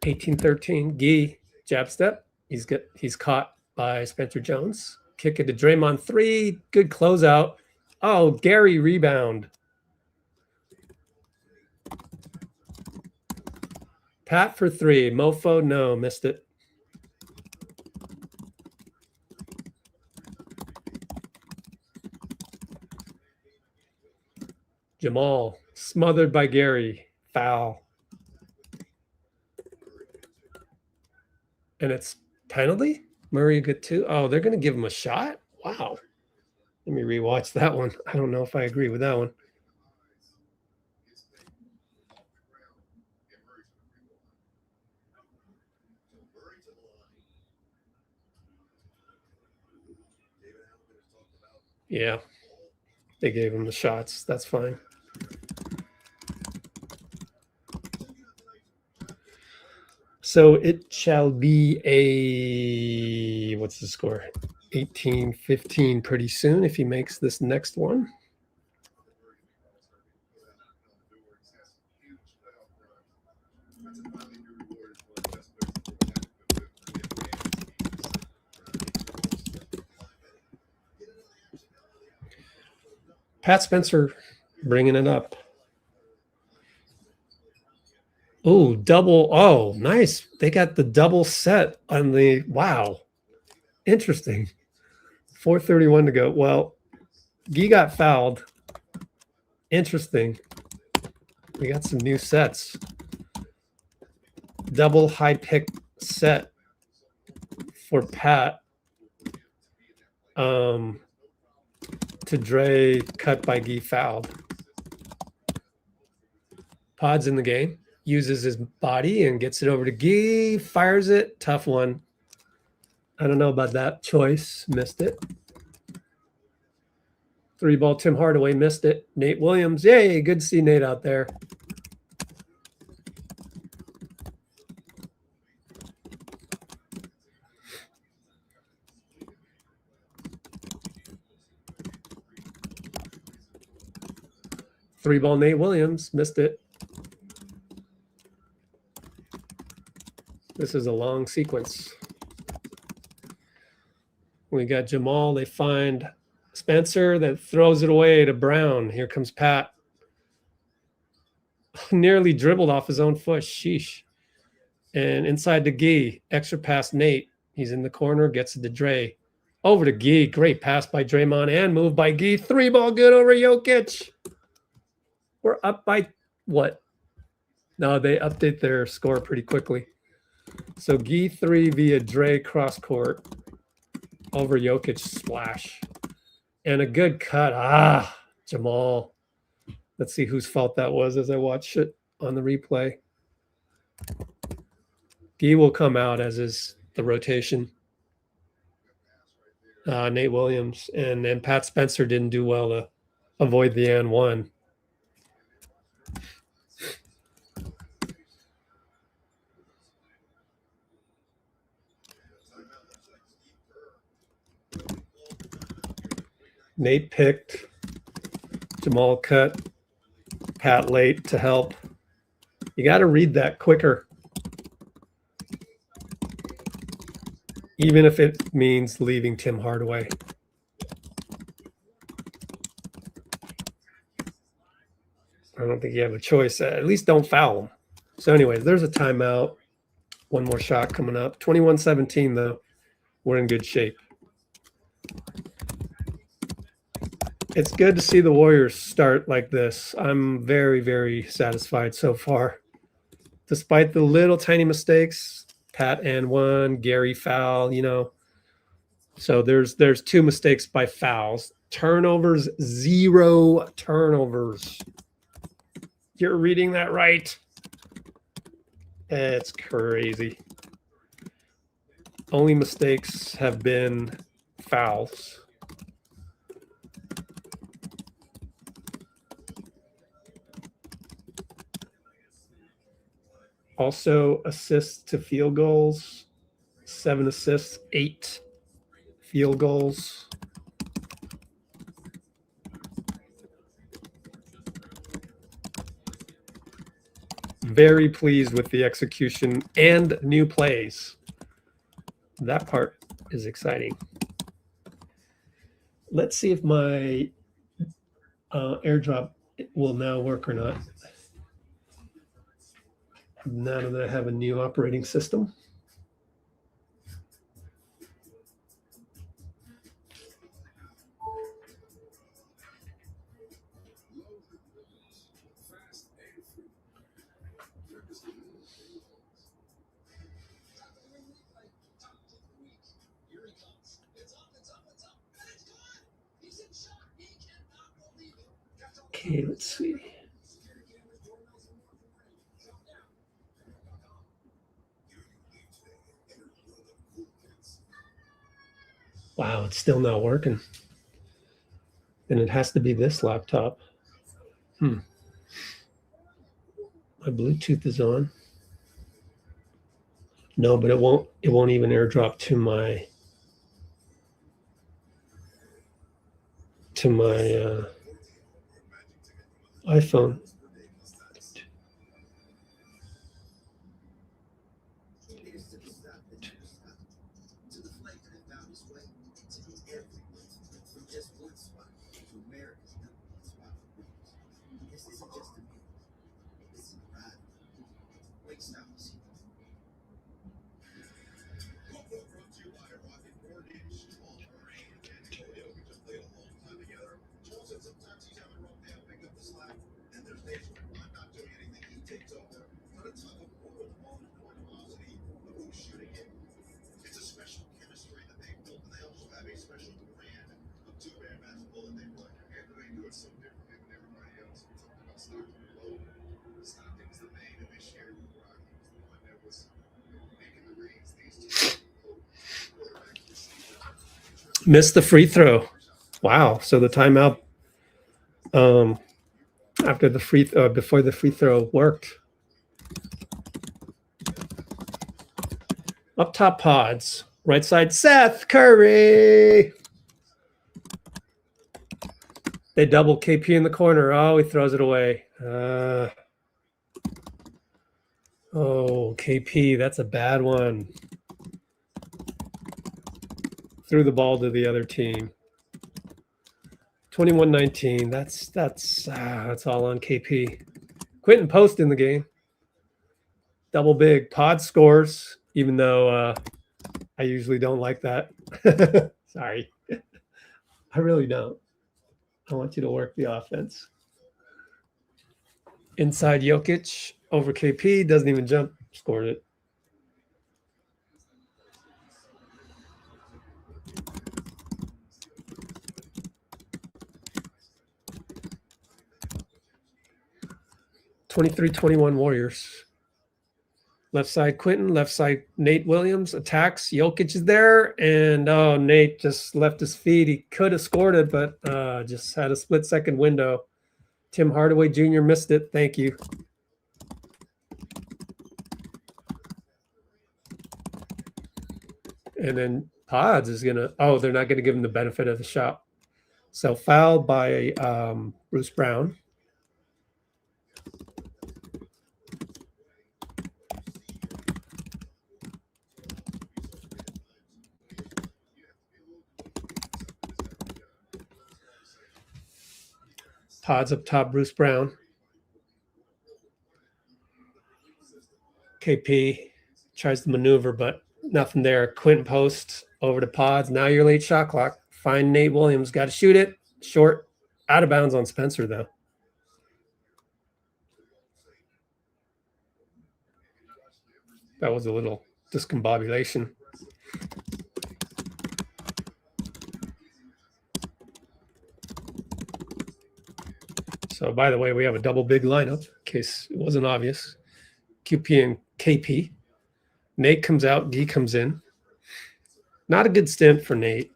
(18-13). Gee, jab step. He's caught by Spencer Jones. Kick it to Draymond, three. Good closeout. Oh, Gary rebound. Pat for three. Mofo, no, missed it. Jamal, smothered by Gary. Foul. And it's penalty? Murray good too. Oh, they're going to give him a shot? Wow. Let me rewatch that one. I don't know if I agree with that one. Yeah. They gave him the shots. That's fine. So it shall be a, what's the score? 18-15 pretty soon if he makes this next one. Pat Spencer bringing it up. Oh, double. Oh, nice. They got the double set on the, wow. Interesting. 4:31 to go. Well, Guy got fouled. Interesting. We got some new sets. Double high pick set for Pat. To Dray, cut by Guy, fouled. Pod's in the game. Uses his body and gets it over to Guy. Fires it. Tough one. I don't know about that choice. Missed it. 3-ball, Tim Hardaway missed it. Nate Williams. Yay, good to see Nate out there. Three-ball, Nate Williams missed it. This is a long sequence. We got Jamal. They find Spencer that throws it away to Brown. Here comes Pat. Nearly dribbled off his own foot. Sheesh. And inside to Guy. Extra pass Nate. He's in the corner. Gets it to Dray. Over to Guy. Great pass by Draymond and move by Guy. 3-ball good over Jokic. We're up by what? No, they update their score pretty quickly. So Guy 3 via Dray cross court over Jokic splash. And a good cut. Jamal. Let's see whose fault that was as I watch it on the replay. Guy will come out as is the rotation. Nate Williams. And then Pat Spencer didn't do well to avoid the and one. Nate picked. Jamal cut. Pat late to help. You got to read that quicker. Even if it means leaving Tim Hardaway. I don't think you have a choice. At least don't foul him. So anyways, there's a timeout. One more shot coming up. 21-17 though. We're in good shape. It's good to see the Warriors start like this. I'm very, very satisfied so far. Despite the little tiny mistakes, Pat and one, Gary foul, you know. So there's 2 mistakes by fouls. Turnovers, 0 turnovers. You're reading that right. It's crazy. Only mistakes have been fouls. Also, assists to field goals, 7 assists, 8 field goals. Very pleased with the execution and new plays. That part is exciting. Let's see if my airdrop will now work or not. Now that I have a new operating system. Okay, let's see. Wow, it's still not working. And it has to be this laptop. My Bluetooth is on. No, but it won't even airdrop to my iPhone. Missed the free throw. Wow. So the timeout after the before the free throw worked. Up top Pods. Right side Seth Curry. They double KP in the corner. Oh, he throws it away. Oh, KP, that's a bad one. Threw the ball to the other team. 21-19. That's all on KP. Quentin Post in the game. Double big. Pod scores, even though I usually don't like that. Sorry. I really don't. I want you to work the offense. Inside Jokic over KP. Doesn't even jump. Scored it. (23-21) Warriors. Left side Quentin, left side Nate Williams attacks. Jokic is there, and oh, Nate just left his feet. He could have scored it, but just had a split-second window. Tim Hardaway Jr. missed it. Thank you. And then Pods is going to – oh, they're not going to give him the benefit of the shot. So fouled by Bruce Brown. Pods up top, Bruce Brown. KP tries to maneuver, but nothing there. Quentin Post over to Pods. Now you're late shot clock. Find Nate Williams. Got to shoot it. Short. Out of bounds on Spencer, though. That was a little discombobulation. So, by the way, we have a double big lineup, in case it wasn't obvious. QP and KP. Nate comes out, D comes in. Not a good stint for Nate.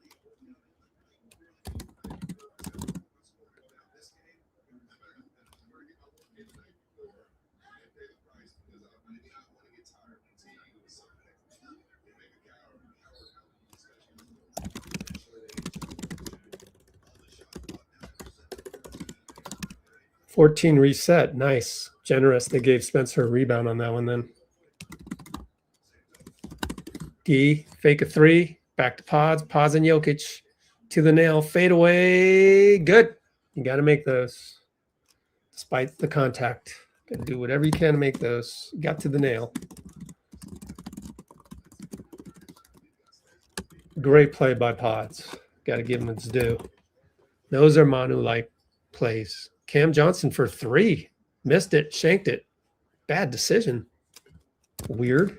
(14) reset. Nice. Generous. They gave Spencer a rebound on that one then. D, fake a three. Back to Pods. Pods and Jokic. To the nail. Fade away. Good. You got to make those. Despite the contact. Got to do whatever you can to make those. Got to the nail. Great play by Pods. Got to give him its due. Those are Manu-like plays. Cam Johnson for three. Missed it. Shanked it. Bad decision. Weird.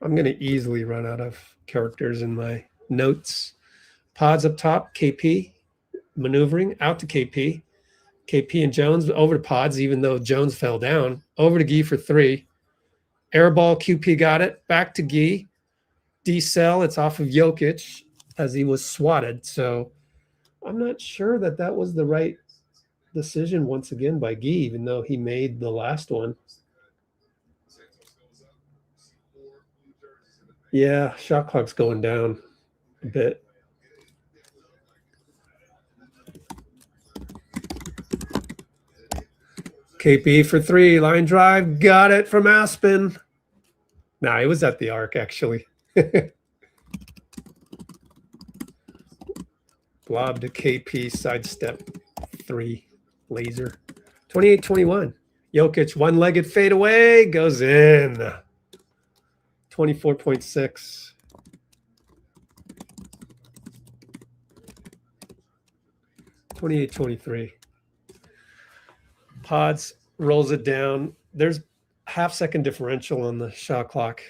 I'm going to easily run out of characters in my notes. Pods up top. KP. Maneuvering. Out to KP. KP and Jones over to Pods, even though Jones fell down. Over to Gee for three. Air ball. QP got it. Back to Gee. D-cell, it's off of Jokic as he was swatted. So I'm not sure that was the right decision once again by Guy, even though he made the last one. Yeah, shot clock's going down a bit. KP for 3, line drive, got it from Aspen. Nah, he was at the arc, actually. Blob to KP, sidestep 3, laser. 28-21. Jokic, one-legged fadeaway, goes in. 24.6. (28-23). Podz rolls it down. There's half-second differential on the shot clock.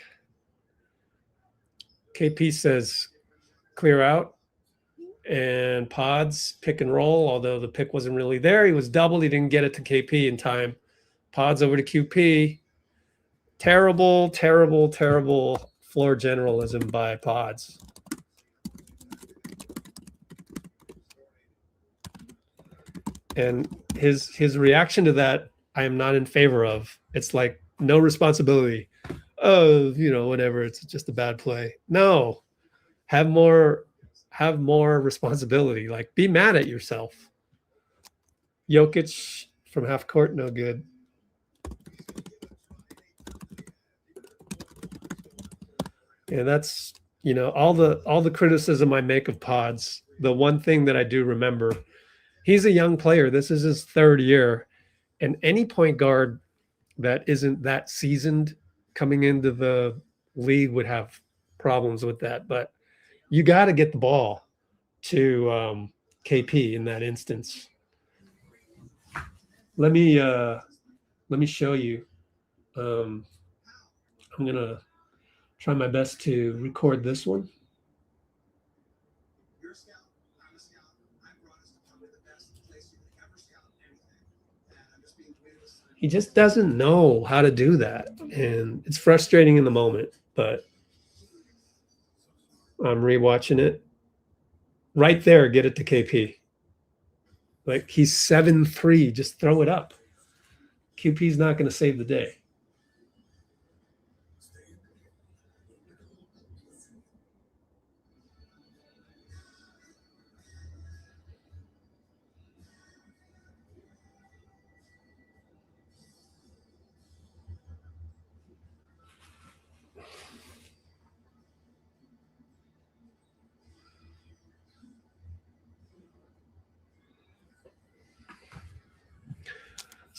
KP says clear out, and Podz pick and roll, although the pick wasn't really there. He was doubled. He didn't get it to KP in time. Podz over to QP. Terrible, terrible, terrible floor generalism by Podz. And his reaction to that, I am not in favor of. It's like, no responsibility. Oh, whatever. It's just a bad play. No, have more responsibility. Like, be mad at yourself. Jokic from half court, no good. Yeah, that's all the criticism I make of Podz. The one thing that I do remember, he's a young player. This is his 3rd year, and any point guard that isn't that seasoned coming into the league would have problems with that. But you got to get the ball to KP in that instance. Let me show you. I'm gonna try my best to record this one. He just doesn't know how to do that, and it's frustrating in the moment, but I'm rewatching it. Right there, get it to KP. Like, he's 7-3, just throw it up. QP's not going to save the day.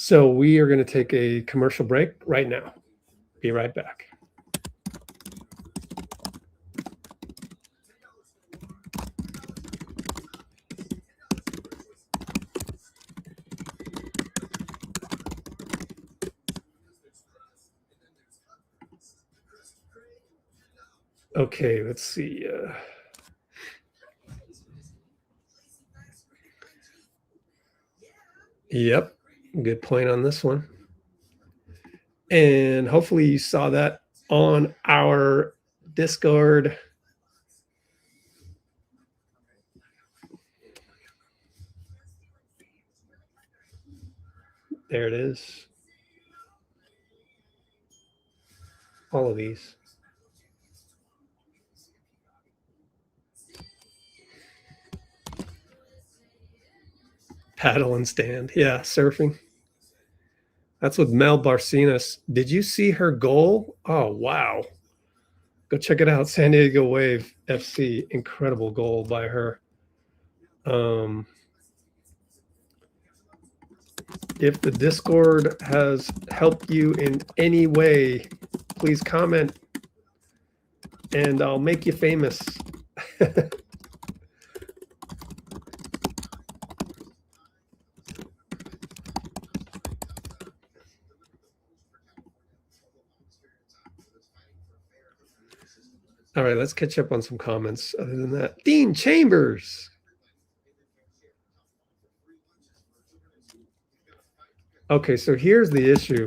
So we are going to take a commercial break right now. Be right back. Okay, let's see. Yep, good point on this one. And hopefully you saw that on our Discord. There it is. All of these. Paddle and stand. Yeah, surfing. That's with Mel Barcenas. Did you see her goal? Oh, wow. Go check it out. San Diego Wave FC. Incredible goal by her. If the Discord has helped you in any way, please comment and I'll make you famous. All right, let's catch up on some comments. Other than that, Dean Chambers. Okay, so here's the issue.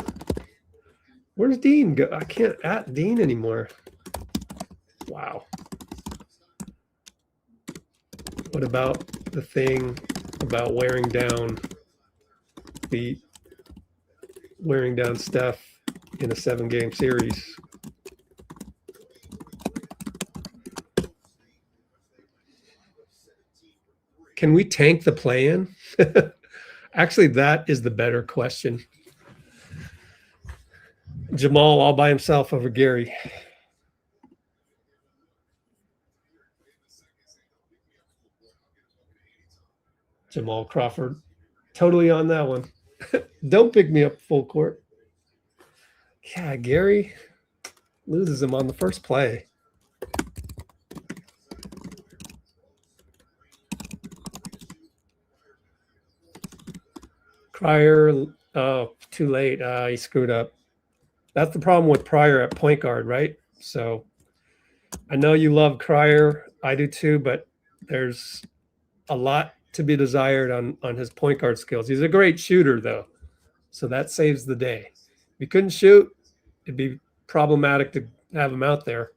Where's Dean go? I can't at Dean anymore. Wow. What about the thing about wearing down be wearing down Steph in a 7-game series. Can we tank the play-in? Actually, that is the better question. Jamal all by himself over Gary. Jamal Crawford, totally on that one. Don't pick me up full court. Yeah, Gary loses him on the first play. Pryor, oh, too late. He screwed up. That's the problem with Pryor at point guard, right? So I know you love Cryer. I do too, but there's a lot to be desired on his point guard skills. He's a great shooter, though, so that saves the day. If he couldn't shoot, it'd be problematic to have him out there.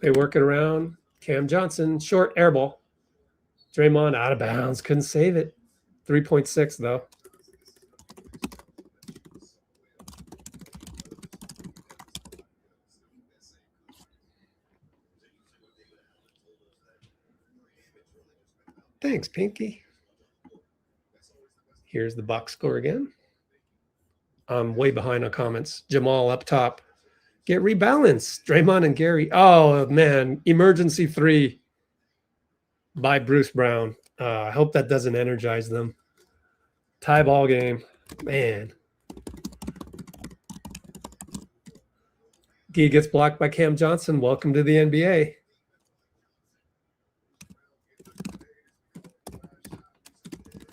They work it around. Cam Johnson, short air ball. Draymond out of bounds, couldn't save it. 3.6 though. Thanks, Pinky. Here's the box score again. I'm way behind on comments. Jamal up top. Get rebalanced. Draymond and Gary. Oh, man. Emergency 3 by Bruce Brown. I hope that doesn't energize them. Tie ball game. Man. Gee gets blocked by Cam Johnson. Welcome to the NBA.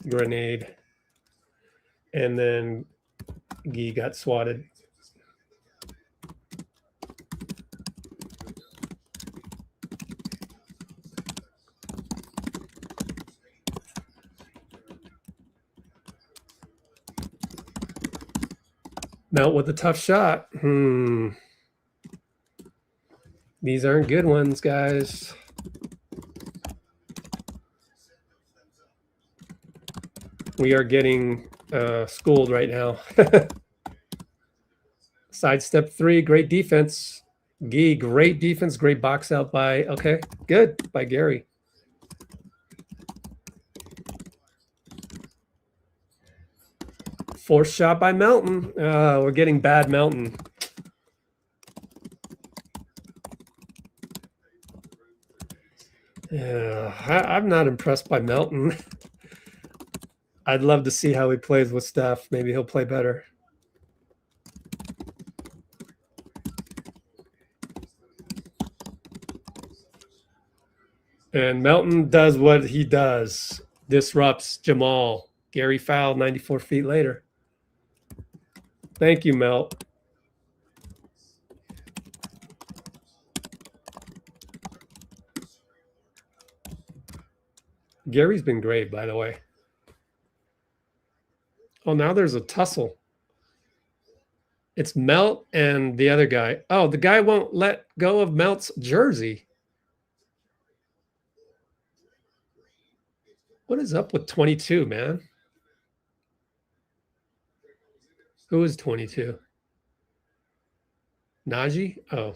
Grenade. And then Gee got swatted. Melt with a tough shot. These aren't good ones, guys. We are getting schooled right now. Sidestep 3, great defense. Gee, great defense, great box out by, okay, good, by Gary. Forced shot by Melton. We're getting bad Melton. I'm not impressed by Melton. I'd love to see how he plays with Steph. Maybe he'll play better. And Melton does what he does. Disrupts Jamal. Gary fouled 94 feet later. Thank you, Melt. Gary's been great, by the way. Oh, now there's a tussle. It's Melt and the other guy. Oh, the guy won't let go of Melt's jersey. What is up with 22, man? Who is 22? Najee? Oh.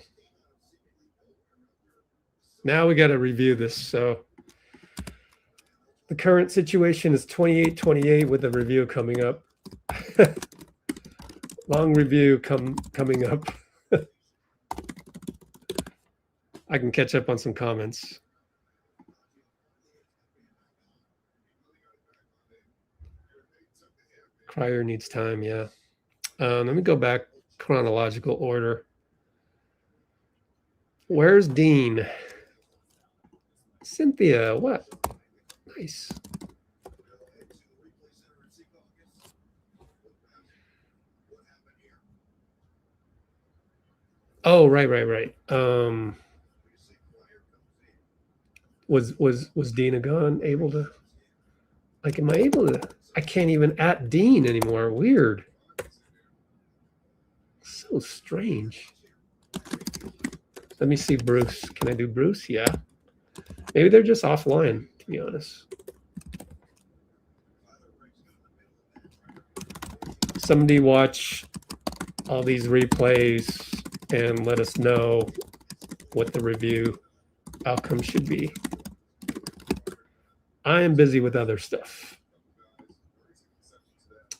Now we got to review this. So the current situation is 28-28 with the review coming up. Long review coming up. I can catch up on some comments. Cryer needs time, yeah. Let me go back chronological order. Where's Dean? Cynthia, what? Nice. Oh, right. Was Dean Agon able to? Like, am I able to? I can't even at Dean anymore. Weird. So strange. Let me see Bruce. Can I do Bruce? Yeah. Maybe they're just offline, to be honest. Somebody watch all these replays and let us know what the review outcome should be. I am busy with other stuff.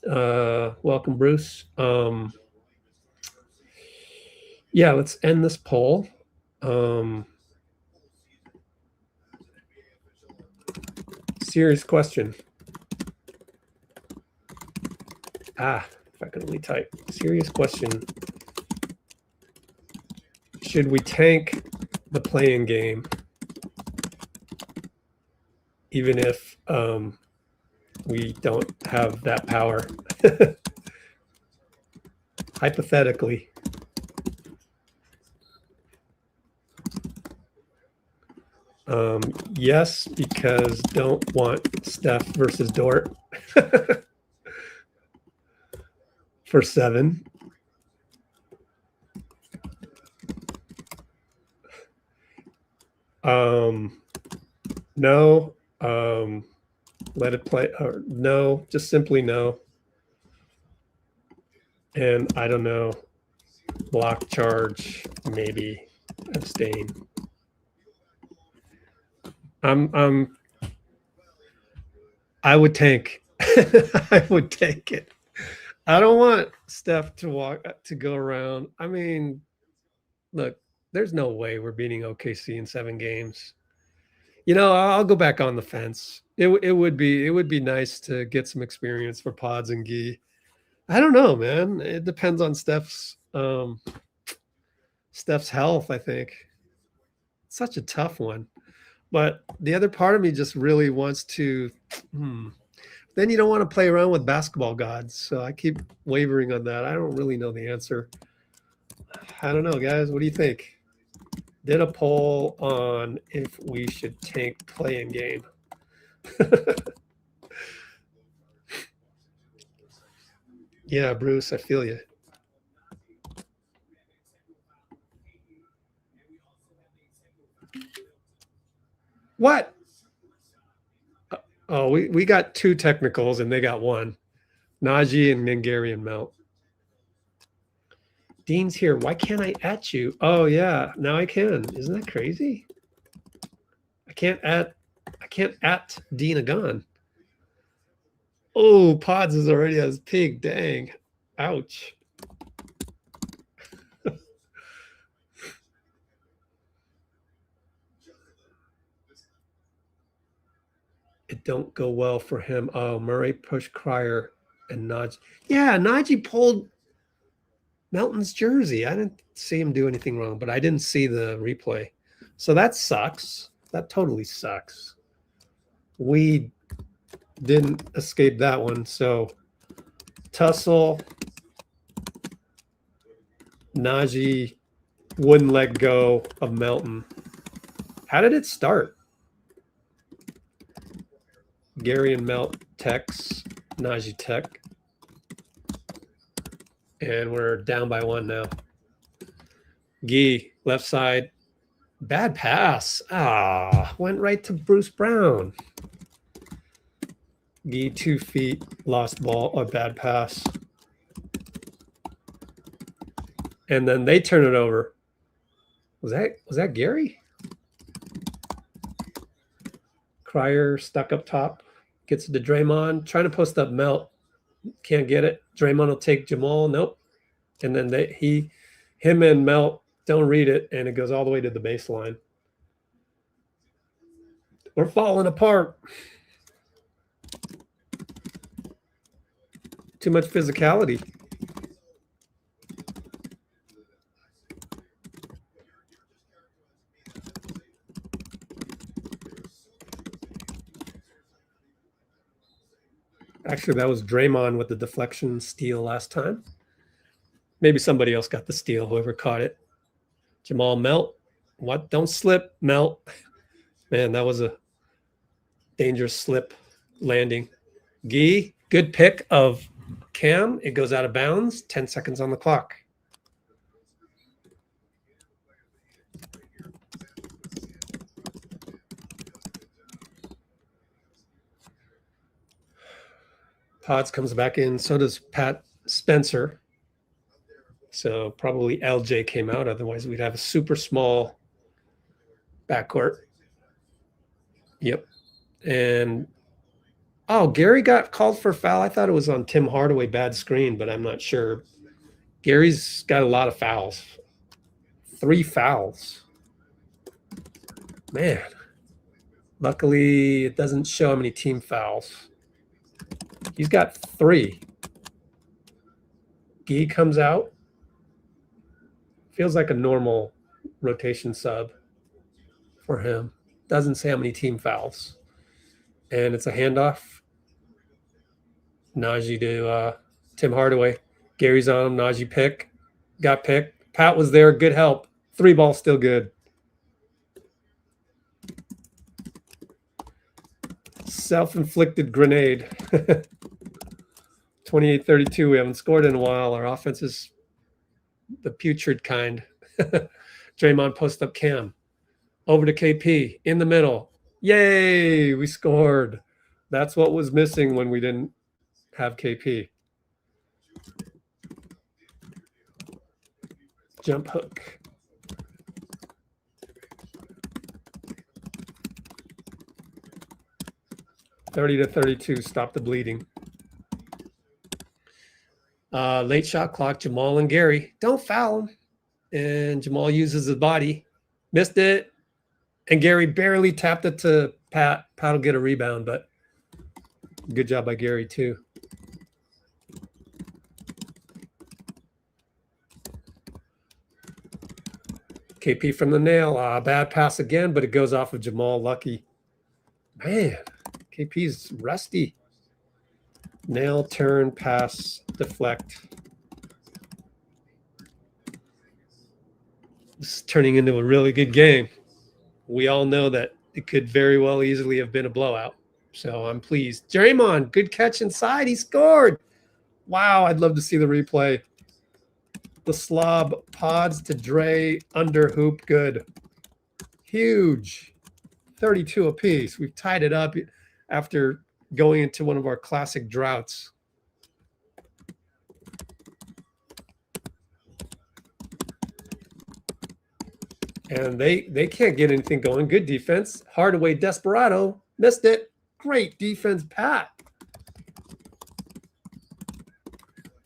Welcome, Bruce. Yeah, let's end this poll. Serious question. If I could only type. Serious question. Should we tank the playing game even if we don't have that power? Hypothetically. Yes, because don't want Steph versus Dort for 7. No. Let it play. Or no, just simply no. And I don't know. Block, charge, maybe abstain. I would tank. I would take it. I don't want Steph to go around. I mean, look, there's no way we're beating OKC in 7 games. You know, I'll go back on the fence. It would be nice to get some experience for Podz and Gee. I don't know, man. It depends on Steph's health, I think. It's such a tough one. But the other part of me just really wants to Then you don't want to play around with basketball gods. So I keep wavering on that. I don't really know the answer. I don't know, guys. What do you think? Did a poll on if we should tank playing game. Yeah, Bruce, I feel you. What? Oh, we got 2 technicals and they got 1. Najee and Mingary and Melt. Dean's here. Why can't I at you? Oh yeah, now I can. Isn't that crazy? I can't at Dean Agon. Oh, Podz is already at his peak. Dang. Ouch. It don't go well for him. Oh, Murray pushed Cryer and Najee. Yeah, Najee pulled Melton's jersey. I didn't see him do anything wrong, but I didn't see the replay. So that sucks. That totally sucks. We didn't escape that one. So tussle. Najee wouldn't let go of Melton. How did it start? Gary and Melt techs, Najee tech. And we're down by 1 now. Gee, left side. Bad pass. Went right to Bruce Brown. Gee, 2 feet, lost ball, or bad pass. And then they turn it over. Was that Gary? Cryer stuck up top. Gets it to Draymond. Trying to post up Melt. Can't get it. Draymond will take Jamal. Nope. And then him and Melt don't read it, and it goes all the way to the baseline. We're falling apart. Too much physicality. Actually, that was Draymond with the deflection steal last time. Maybe somebody else got the steal, whoever caught it. Jamal Melt. What? Don't slip, Melt. Man, that was a dangerous slip landing. Gee, good pick of Cam. It goes out of bounds. 10 seconds on the clock. Podz comes back in. So does Pat Spencer. So probably LJ came out. Otherwise, we'd have a super small backcourt. Yep. And oh, Gary got called for foul. I thought it was on Tim Hardaway, bad screen, but I'm not sure. Gary's got a lot of fouls. 3 fouls. Man. Luckily, it doesn't show how many team fouls. He's got 3. Gee comes out. Feels like a normal rotation sub for him. Doesn't say how many team fouls. And it's a handoff. Najee to Tim Hardaway. Gary's on him. Najee pick. Got picked. Pat was there. Good help. 3 ball still good. Self-inflicted grenade. 28-32. We haven't scored in a while. Our offense is the putrid kind. Draymond post up Cam. Over to KP. In the middle. Yay! We scored. That's what was missing when we didn't have KP. Jump hook. (30-32). Stop the bleeding. Late shot clock. Jamal and Gary. Don't foul him. And Jamal uses his body. Missed it. And Gary barely tapped it to Pat. Pat will get a rebound, but good job by Gary, too. KP from the nail. Bad pass again, but it goes off of Jamal. Lucky. Man, KP's rusty. Nail, turn, pass, deflect. This is turning into a really good game. We all know that it could very well easily have been a blowout. So I'm pleased. Draymond, good catch inside. He scored. Wow, I'd love to see the replay. The slob, Podz to Dray, under hoop, good. Huge. 32 apiece. We've tied it up after going into one of our classic droughts. And they can't get anything going. Good defense. Hardaway, Desperado. Missed it. Great defense, Pat.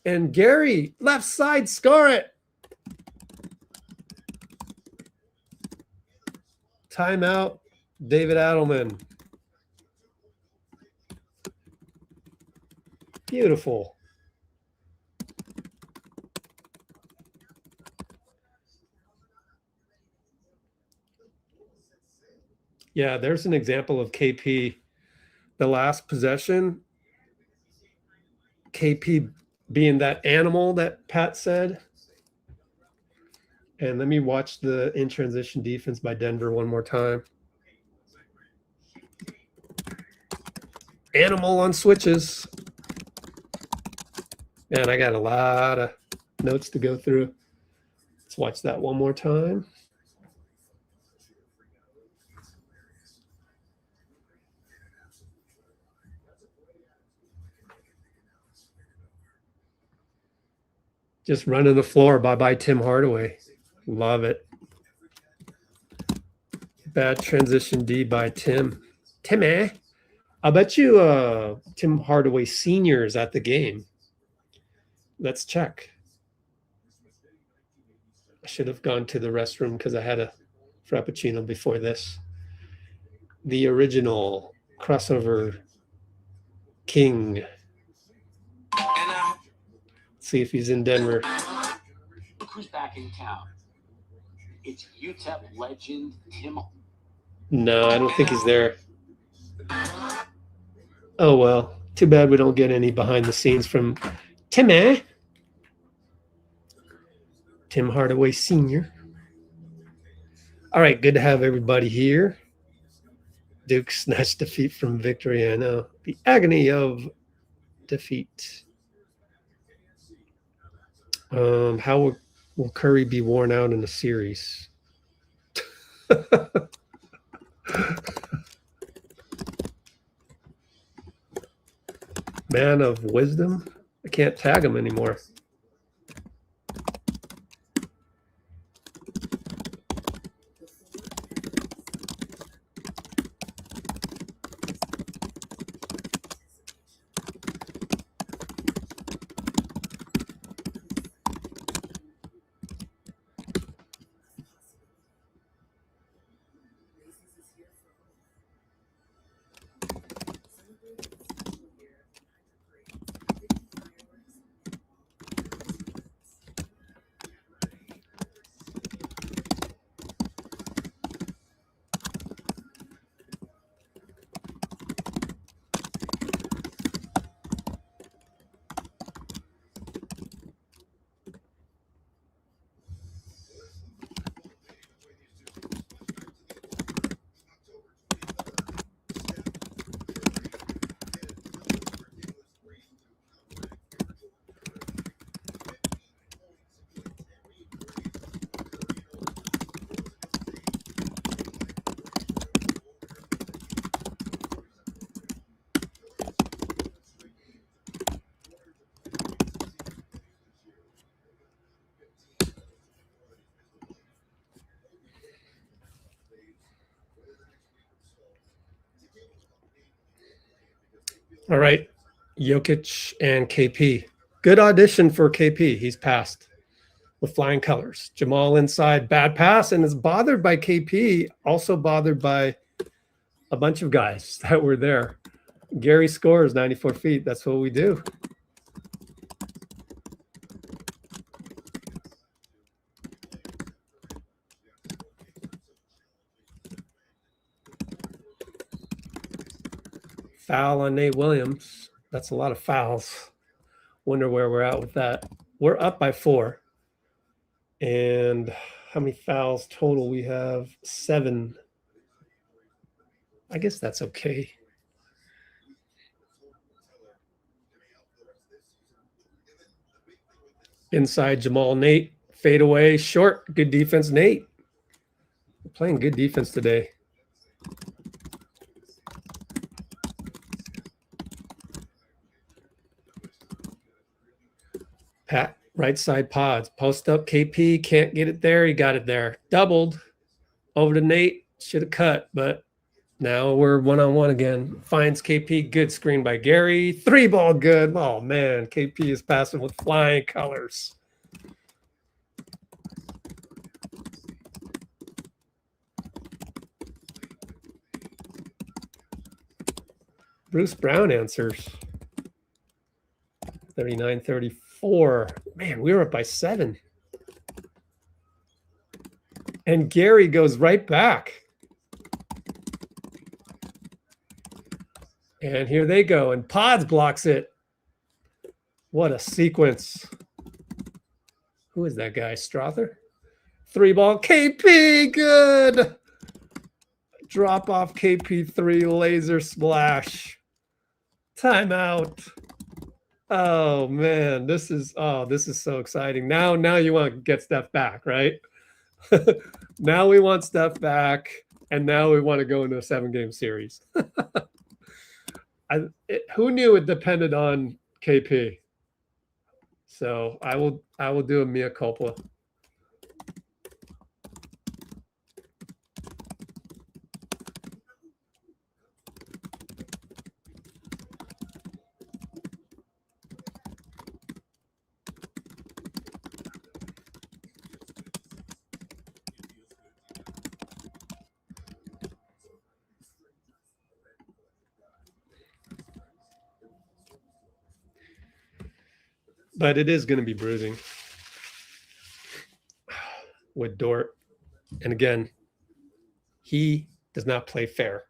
And Gary, left side, score it. Timeout, David Adelman. Beautiful. Yeah, there's an example of KP. The last possession, KP being that animal that Pat said. And let me watch the in transition defense by Denver one more time. Animal on switches. Man, I got a lot of notes to go through. Let's watch that one more time. Just running the floor. Bye-bye, Tim Hardaway. Love it. Bad transition D by Tim. Timmy. I'll bet you Tim Hardaway Sr. is at the game. Let's check. I should have gone to the restroom because I had a Frappuccino before this. The original crossover king. See if he's in Denver. Look who's back in town. It's UTEP legend Tim. No, I don't think he's there. Oh, well. Too bad we don't get any behind the scenes from Timmy. Tim Hardaway Sr. All right, good to have everybody here. Duke snatched defeat from victory. I know. The agony of defeat. How will Curry be worn out in the series? Man of wisdom. I can't tag him anymore. All right, Jokic and KP. Good audition for KP. He's passed with flying colors. Jamal inside, bad pass, and is bothered by KP, also bothered by a bunch of guys that were there. Gary scores 94 feet. That's what we do. Foul on Nate Williams. That's a lot of fouls. Wonder where we're at with that. We're up by 4. And how many fouls total? We have 7. I guess that's okay. Inside Jamal, Nate. Fade away, short. Good defense, Nate. We're playing good defense today. Pat, right side Pods. Post up KP. Can't get it there. He got it there. Doubled. Over to Nate. Should have cut, but now we're one-on-one again. Finds KP. Good screen by Gary. 3-ball good. Oh, man. KP is passing with flying colors. Bruce Brown answers. 39-34. Man, we were up by 7. And Gary goes right back. And here they go. And Pods blocks it. What a sequence. Who is that guy? Strother? 3-ball. KP, good. Drop off KP3, laser splash. Timeout. Oh man, this is so exciting. Now you want to get Steph back, right? Now we want Steph back, and now we want to go into a 7-game series. Who knew it depended on KP? So I will do a mea culpa. But it is going to be bruising with Dort. And again, he does not play fair.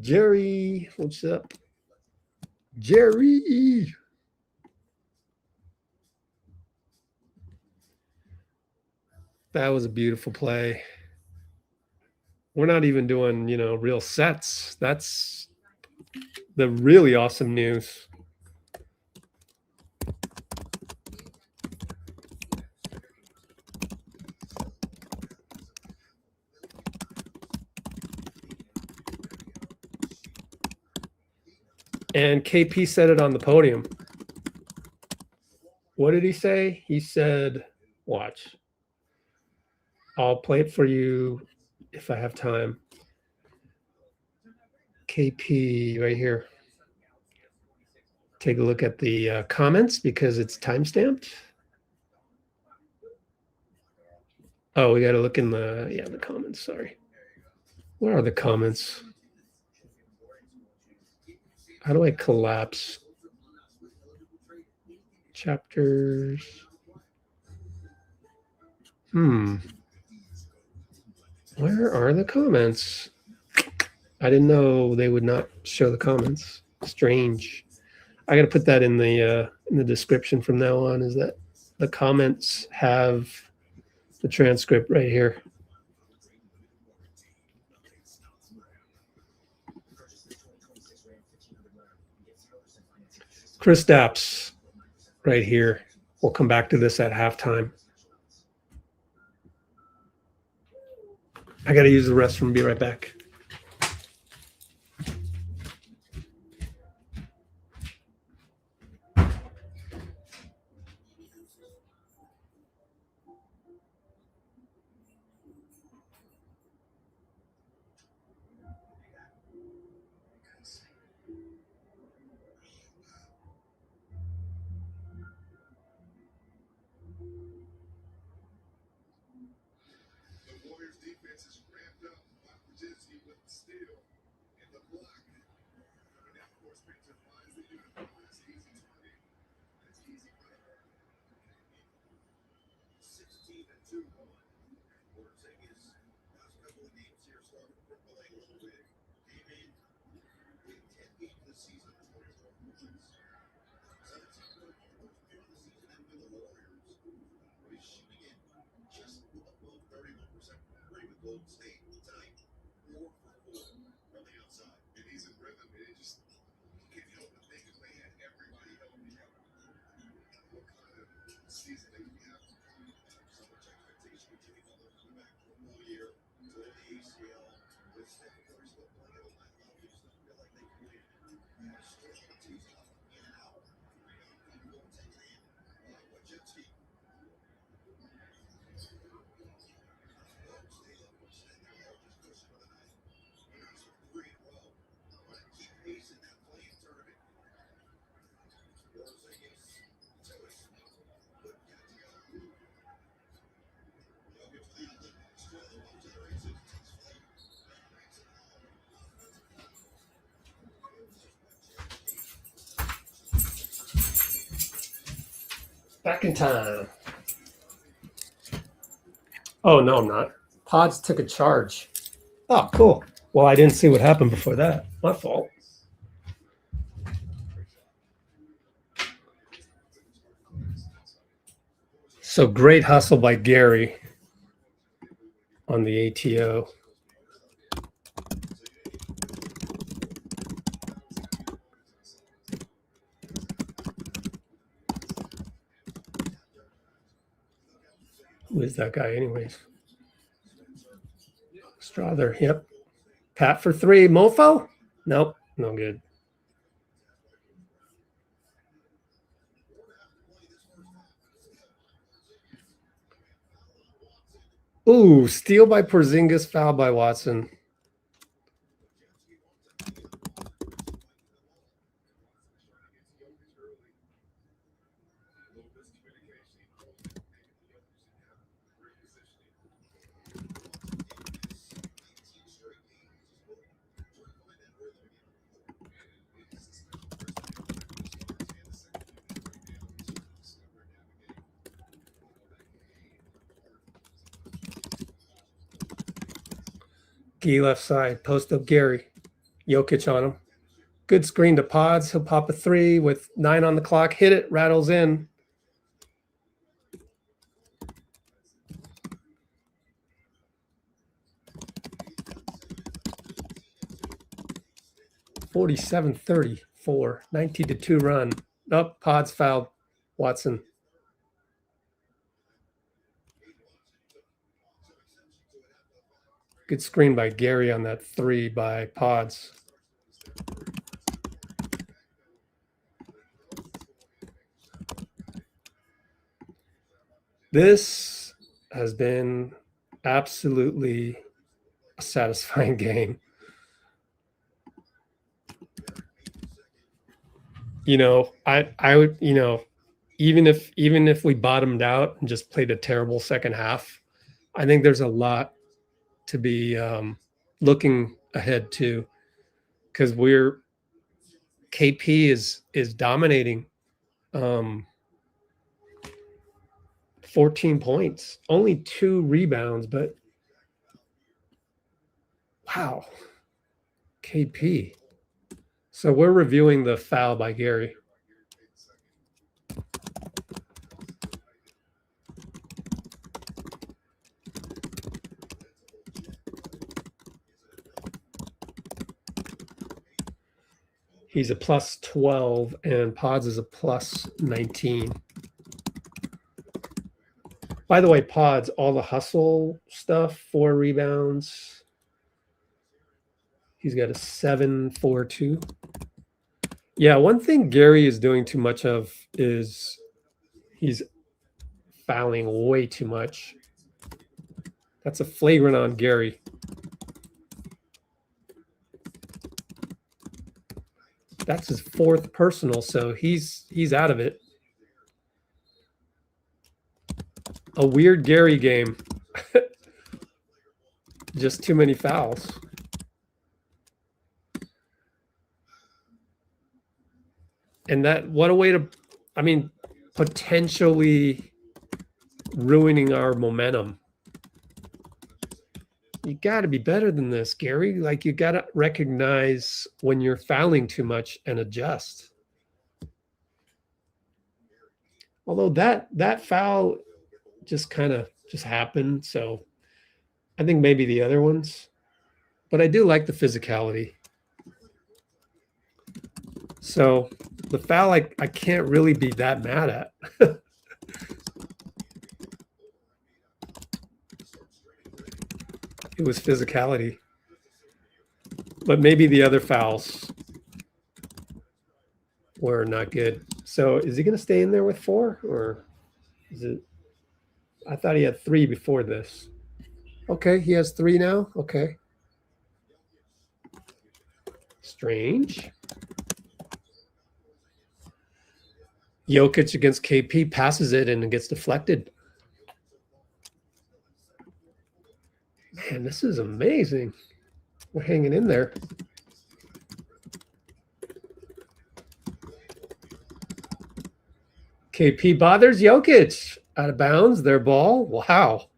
Jerry, what's up? Jerry. That was a beautiful play. We're not even doing, real sets. That's the really awesome news. And KP said it on the podium. What did he say? He said, watch. I'll play it for you if I have time. KP right here. Take a look at the comments because it's timestamped. Oh, we got to look in the comments. Sorry. Where are the comments? How do I collapse? Chapters. Where are the comments? I didn't know they would not show the comments. Strange. I got to put that in the description from now on. Is that the comments have the transcript right here? Kristaps right here. We'll come back to this at halftime. I got to use the restroom. Be right back. Back in time. Oh, no, I'm not. Pods took a charge. Oh, cool. Well, I didn't see what happened before that. My fault. So great hustle by Gary on the ATO. Who is that guy anyways? Strother, yep. Pat for three. Mofo? Nope, no good. Ooh, steal by Porzingis, foul by Watson. Gee left side, post up Gary. Jokic on him. Good screen to Pods. He'll pop a three with 9 on the clock. Hit it, rattles in. (47-34), 19-2 run. Up, Pods fouled Watson. Good screen by Gary on that three by Pods. This has been absolutely a satisfying game. I would, even if we bottomed out and just played a terrible second half, I think there's a lot to be looking ahead to, because KP is dominating. 14 points, only 2 rebounds, but wow, KP. So we're reviewing the foul by Gary. He's a plus 12 and Podz is a plus 19. By the way, Podz, all the hustle stuff, 4 rebounds. He's got a 7.42. Yeah, one thing Gary is doing too much of is he's fouling way too much. That's a flagrant on Gary. That's his 4th personal, so he's out of it. A weird Gary game. Just too many fouls. And what a way to, potentially ruining our momentum. You got to be better than this, Gary. Like, you got to recognize when you're fouling too much and adjust. Although that foul just happened, so I think maybe the other ones. But I do like the physicality. So the foul I can't really be that mad at. It was physicality. But maybe the other fouls were not good. So is he going to stay in there with 4? Or is it? I thought he had 3 before this. Okay, he has 3 now? Okay. Strange. Jokic against KP passes it and it gets deflected. Man, this is amazing. We're hanging in there. KP bothers Jokic. Out of bounds, their ball. Wow.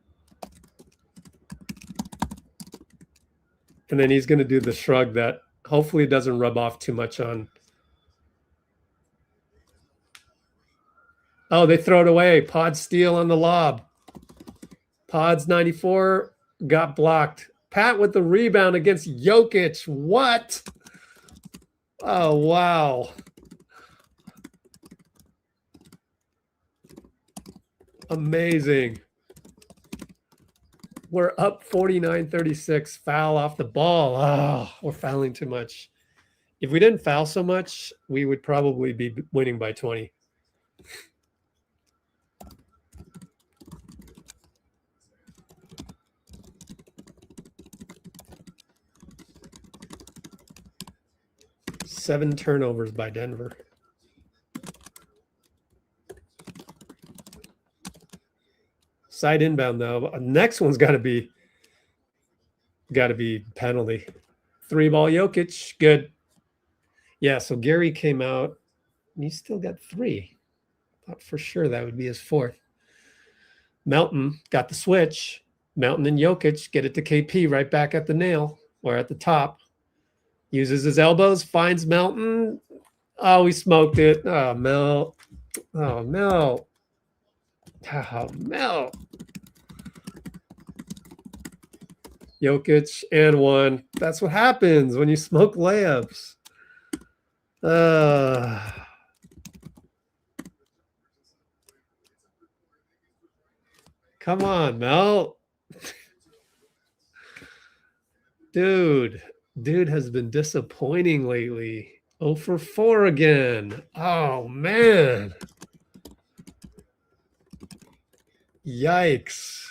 And then he's going to do the shrug that hopefully doesn't rub off too much on. Oh, they throw it away. Podz steal on the lob. Podz 94 got blocked. Pat with the rebound against Jokic. What? Oh, wow. Amazing. We're up 49-36. Foul off the ball. Oh, we're fouling too much. If we didn't foul so much, we would probably be winning by 20. Seven turnovers by Denver. Side inbound though. Next one's got to be penalty. 3-ball Jokic, good. Yeah, so Gary came out and he still got 3. Thought for sure that would be his 4th. Melton got the switch. Melton and Jokic get it to KP right back at the nail or at the top. Uses his elbows, finds Melton. Oh, he smoked it. Oh, Mel. Oh, Mel. Oh, Mel. Jokic and 1. That's what happens when you smoke layups. Come on, Mel. Dude has been disappointing lately. 0 for 4 again. Oh, man. Yikes.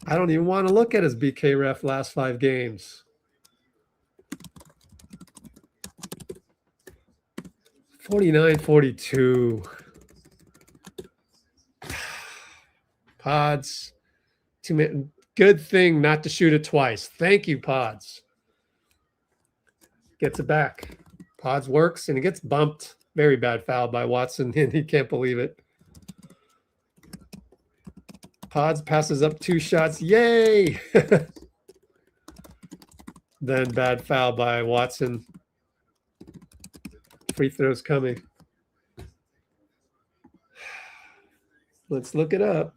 I don't even want to look at his BK ref last 5 games. 49-42. Pods. Good thing not to shoot it twice. Thank you, Pods. Gets it back. Pods works, and he gets bumped. Very bad foul by Watson, and he can't believe it. Pods passes up 2 shots. Yay! Then bad foul by Watson. Free throws coming. Let's look it up.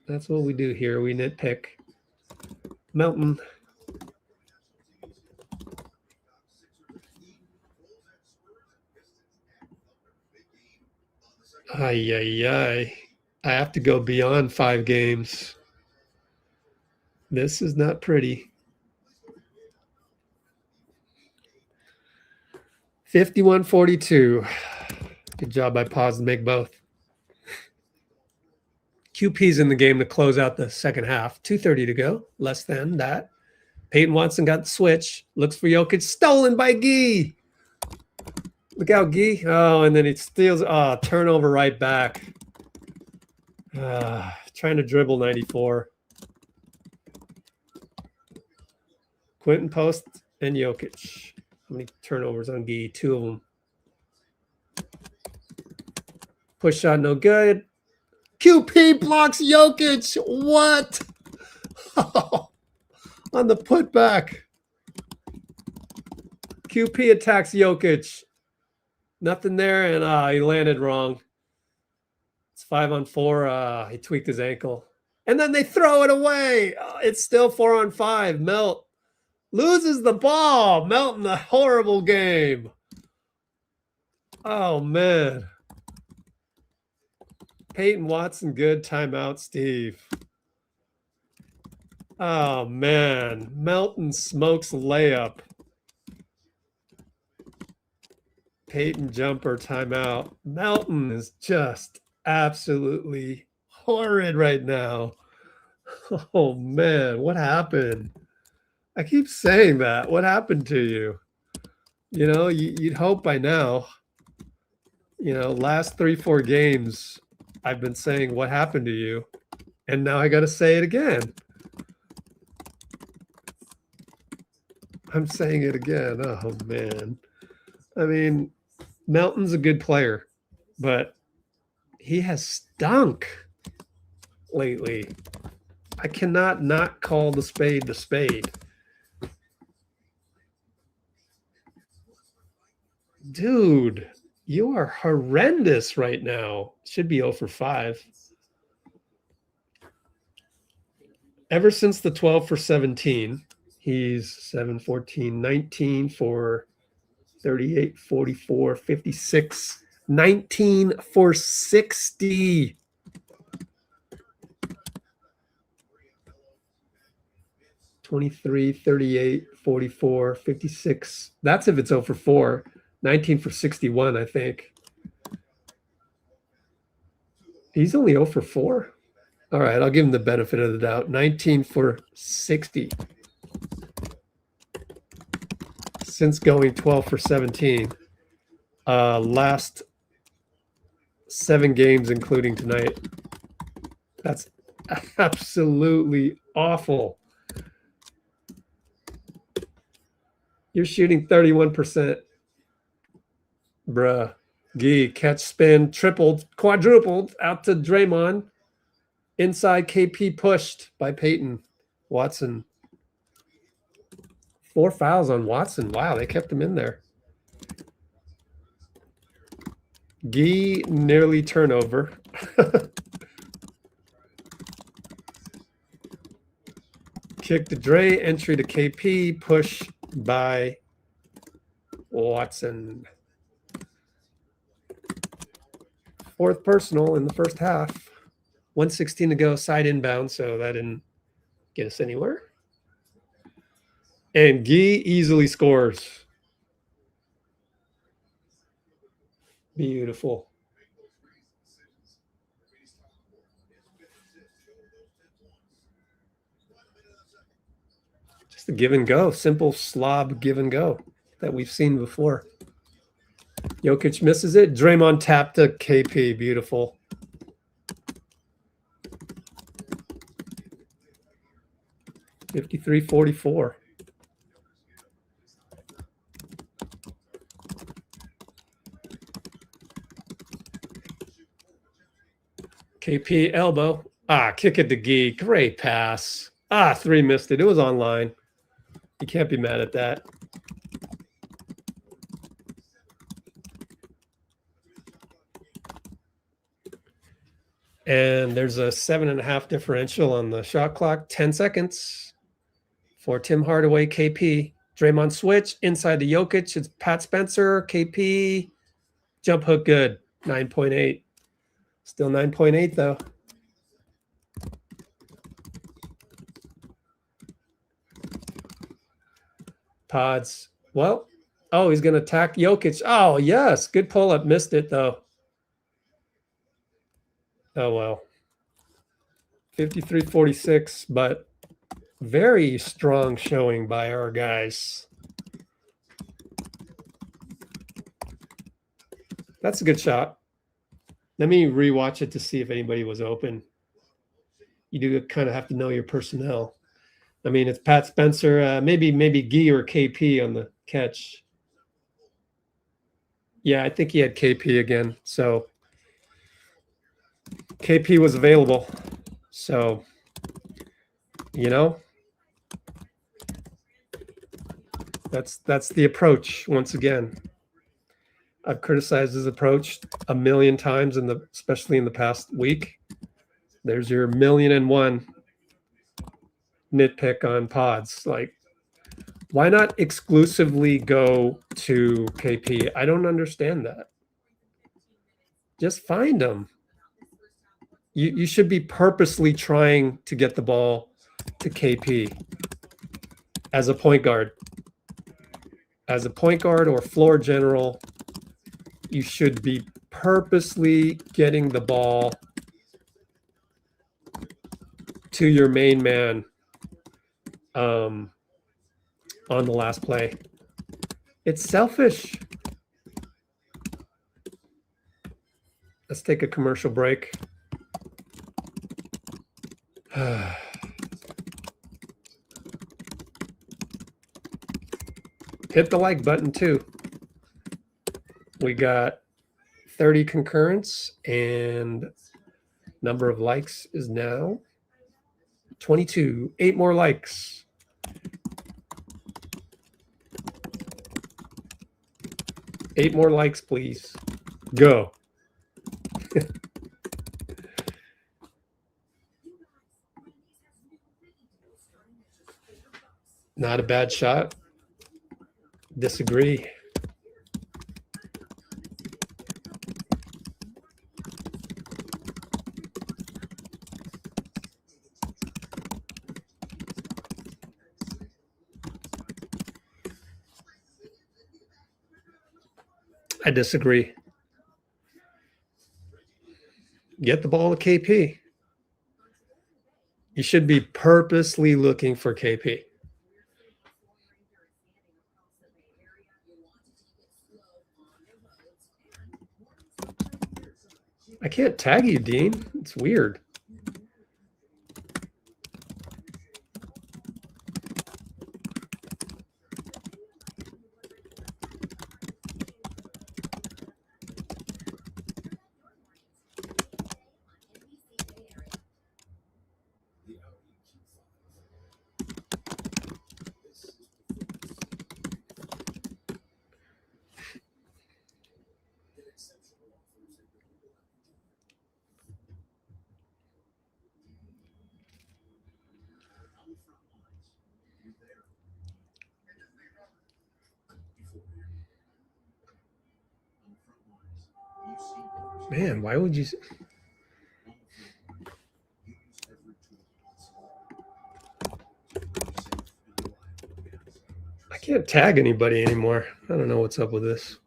That's what we do here. We nitpick. Melton. Ay, ay, ay. I have to go beyond 5 games. This is not pretty. 51-42. Good job by Pods to make both. QP's in the game to close out the second half. 2:30 to go. Less than that. Peyton Watson got the switch. Looks for Jokic. Stolen by Gee. Look out, Gee. Oh, and then he steals. Oh, turnover right back. Trying to dribble 94. Quentin Post and Jokic. How many turnovers on Gee? 2 of them. Push shot, no good. QP blocks Jokic. What? On the putback. QP attacks Jokic. Nothing there, and he landed wrong. It's 5-on-4. He tweaked his ankle. And then they throw it away. It's still 4-on-5. Melt loses the ball. Melton, a horrible game. Oh, man. Peyton Watson, good timeout, Steve. Oh, man. Melton smokes layup. Peyton jumper, timeout. Melton is just absolutely horrid right now. Oh, man. What happened? I keep saying that. What happened to you? You know, you'd hope by now. You know, last 3-4 games, I've been saying what happened to you. And now I got to say it again. I'm saying it again. Oh, man. I mean, Melton's a good player, but he has stunk lately. I cannot not call the spade the spade. Dude, you are horrendous right now. Should be 0 for 5. Ever since the 12 for 17, he's 7, 14, 19 for 38, 44, 56, 19 for 60. (23, 38, 44, 56). That's if it's 0 for 4. 19 for 61, I think. He's only 0 for 4. All right, I'll give him the benefit of the doubt. 19 for 60. Since going 12 for 17. Last 7 games, including tonight. That's absolutely awful. You're shooting 31%. Bruh. Gee, catch, spin, tripled, quadrupled, out to Draymond. Inside, KP pushed by Peyton. Watson. 4 fouls on Watson. Wow, they kept him in there. Gee, nearly turnover. Kick to Dray, entry to KP, push by Watson. 4th personal in the first half. 1:16 to go, side inbound, so that didn't get us anywhere. And Gee easily scores. Beautiful. Just a give and go, simple slob give and go that we've seen before. Jokic misses it. Draymond tapped to KP. Beautiful. $53-44. KP elbow. Kick it to Gee. Great pass. 3 missed it. It was online. You can't be mad at that. And there's a 7.5 differential on the shot clock. 10 seconds for Tim Hardaway, KP. Draymond switch inside to Jokic. It's Pat Spencer, KP. Jump hook good. 9.8. Still 9.8 though. Pods. Well, he's going to attack Jokic. Oh, yes. Good pull up. Missed it though. Oh, well. 53-46, but very strong showing by our guys. That's a good shot. Let me rewatch it to see if anybody was open. You do kind of have to know your personnel. I mean, it's Pat Spencer, maybe Gee or KP on the catch. Yeah, I think he had KP again. So KP was available. So, that's the approach once again. I've criticized his approach a million times, especially in the past week. There's your 1,000,001 nitpick on Pods. Like, why not exclusively go to KP? I don't understand that. Just find him. You should be purposely trying to get the ball to KP as a point guard. As a point guard or floor general, you should be purposely getting the ball to your main man on the last play. It's selfish. Let's take a commercial break. Hit the like button too. We got 30 concurrents and number of likes is now 22. 8 more likes. Eight more likes, please. Go. Not a bad shot. Disagree. I disagree. Get the ball to KP. You should be purposely looking for KP. I can't tag you, Dean. It's weird. Man, why would you? I can't tag anybody anymore. I don't know what's up with this.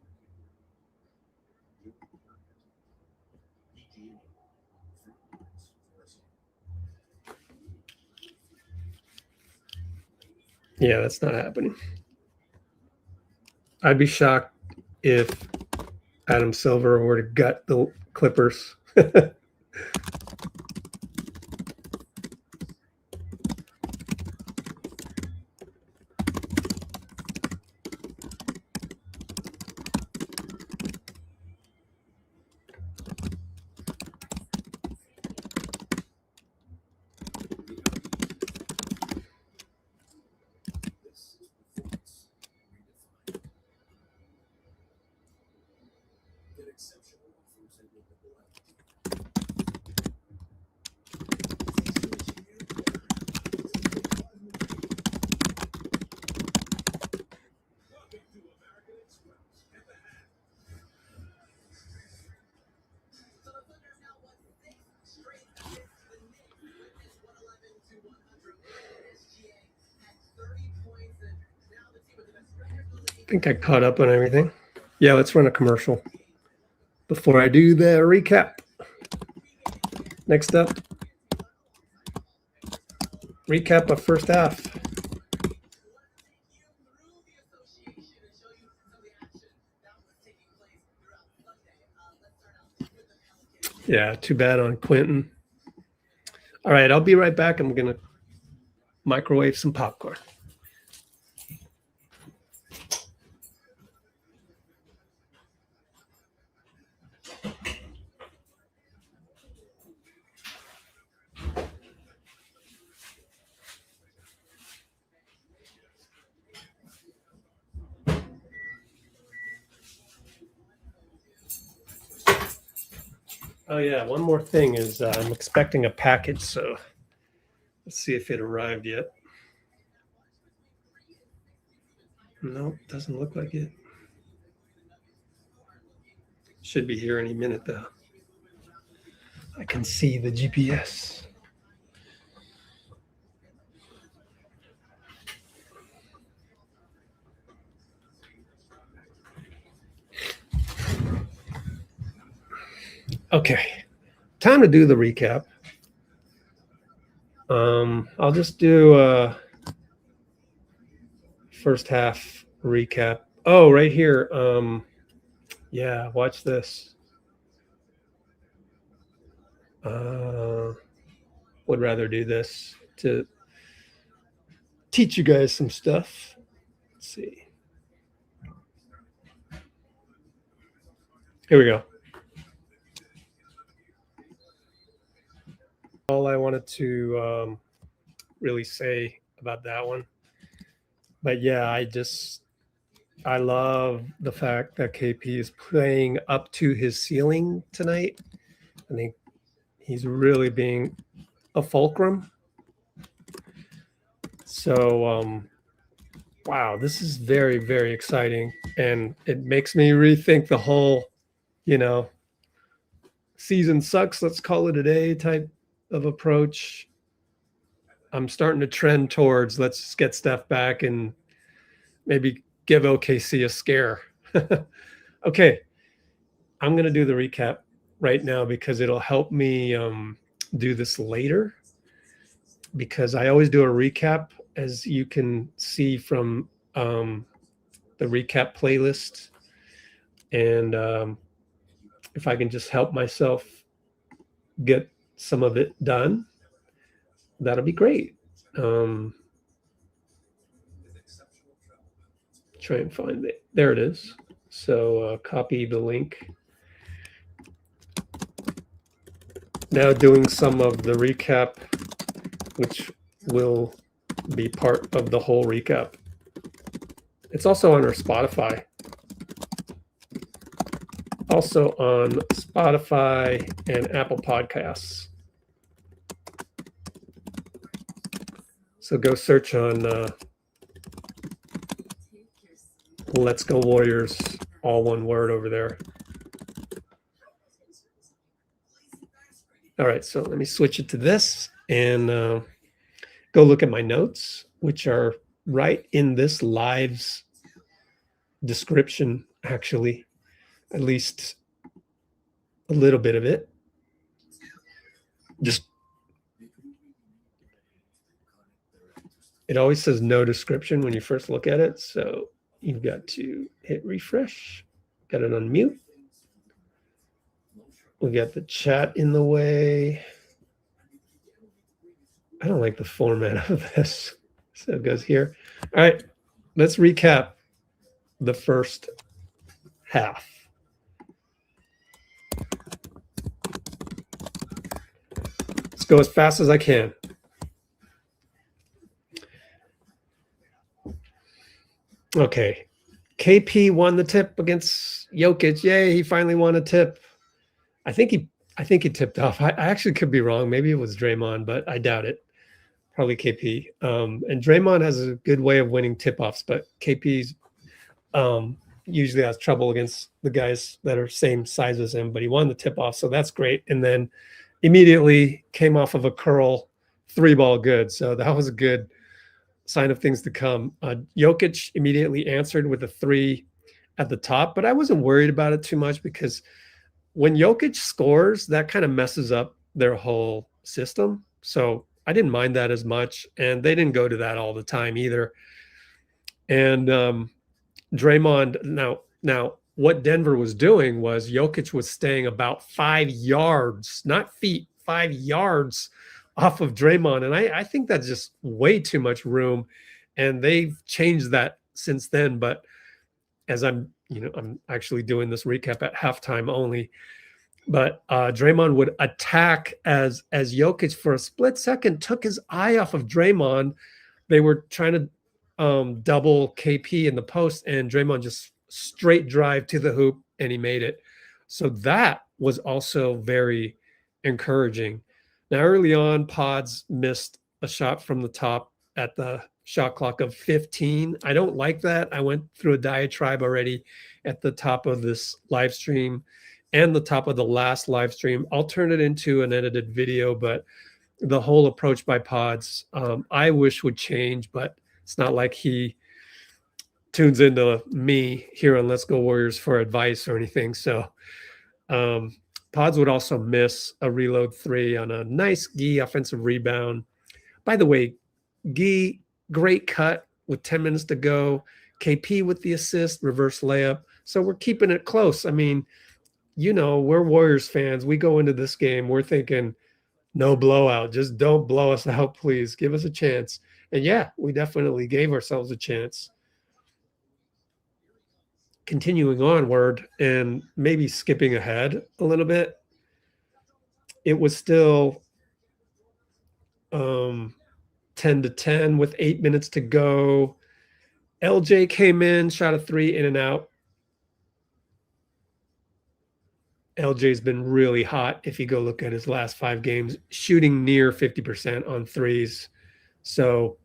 Yeah, that's not happening. I'd be shocked if Adam Silver were to gut the Clippers. I think I caught up on everything. Yeah, let's run a commercial before I do the recap. Next up, recap of first half. Yeah, too bad on Quentin. All right, I'll be right back. I'm going to microwave some popcorn. Oh, yeah, one more thing is I'm expecting a package, so let's see if it arrived yet. No, doesn't look like it. Should be here any minute, though. I can see the GPS. Okay, time to do the recap. I'll just do a first half recap. Oh, right here. Yeah, watch this. Would rather do this to teach you guys some stuff. Let's see. Here we go. All I wanted to really say about that one. But yeah, I love the fact that KP is playing up to his ceiling tonight. I think he's really being a fulcrum. So, wow, this is very, very exciting. And it makes me rethink the whole, season sucks, let's call it a day type of approach. I'm starting to trend towards let's get Steph back and maybe give OKC a scare. Okay, I'm going to do the recap right now because it'll help me do this later, because I always do a recap, as you can see from the recap playlist. And if I can just help myself get some of it done, that'll be great. Try and find it. There it is. So copy the link. Now doing some of the recap, which will be part of the whole recap. It's also on our Spotify. Also on Spotify and Apple Podcasts. So go search on Let's Go Warriors, all one word over there. All right, so let me switch it to this and go look at my notes, which are right in this live's description, actually, at least a little bit of it. Just it always says no description when you first look at it. So you've got to hit refresh, got it on mute. We got the chat in the way. I don't like the format of this. So it goes here. All right, let's recap the first half. Let's go as fast as I can. Okay. KP won the tip against Jokic. Yay, he finally won a tip. I think he tipped off. I actually could be wrong. Maybe it was Draymond, but I doubt it. Probably KP. And Draymond has a good way of winning tip-offs, but KP's usually has trouble against the guys that are same size as him, but he won the tip-off, so that's great. And then immediately came off of a curl 3-ball good. So that was a good sign of things to come. Jokic immediately answered with a 3 at the top, but I wasn't worried about it too much because when Jokic scores, that kind of messes up their whole system. So I didn't mind that as much, and they didn't go to that all the time either. And Draymond, now what Denver was doing was Jokic was staying about 5 yards, not feet, 5 yards off of Draymond. And I think that's just way too much room. And they've changed that since then. But as I'm actually doing this recap at halftime only. But Draymond would attack as Jokic for a split second took his eye off of Draymond. They were trying to double KP in the post, and Draymond just straight drive to the hoop, and he made it. So that was also very encouraging. Now, early on, Pods missed a shot from the top at the shot clock of 15. I don't like that. I went through a diatribe already at the top of this live stream and the top of the last live stream. I'll turn it into an edited video, but the whole approach by Pods, I wish would change, but it's not like he tunes into me here on Let's Go Warriors for advice or anything. So Pods would also miss a reload 3 on a nice Gee offensive rebound. By the way, Gee, great cut with 10 minutes to go. KP with the assist, reverse layup. So we're keeping it close. I mean, we're Warriors fans. We go into this game, we're thinking no blowout. Just don't blow us out, please. Give us a chance. And yeah, we definitely gave ourselves a chance. Continuing onward and maybe skipping ahead a little bit, it was still 10-10 with 8 minutes to go. LJ came in, shot a 3 in and out. LJ's been really hot if you go look at his last 5 games, shooting near 50% on threes. So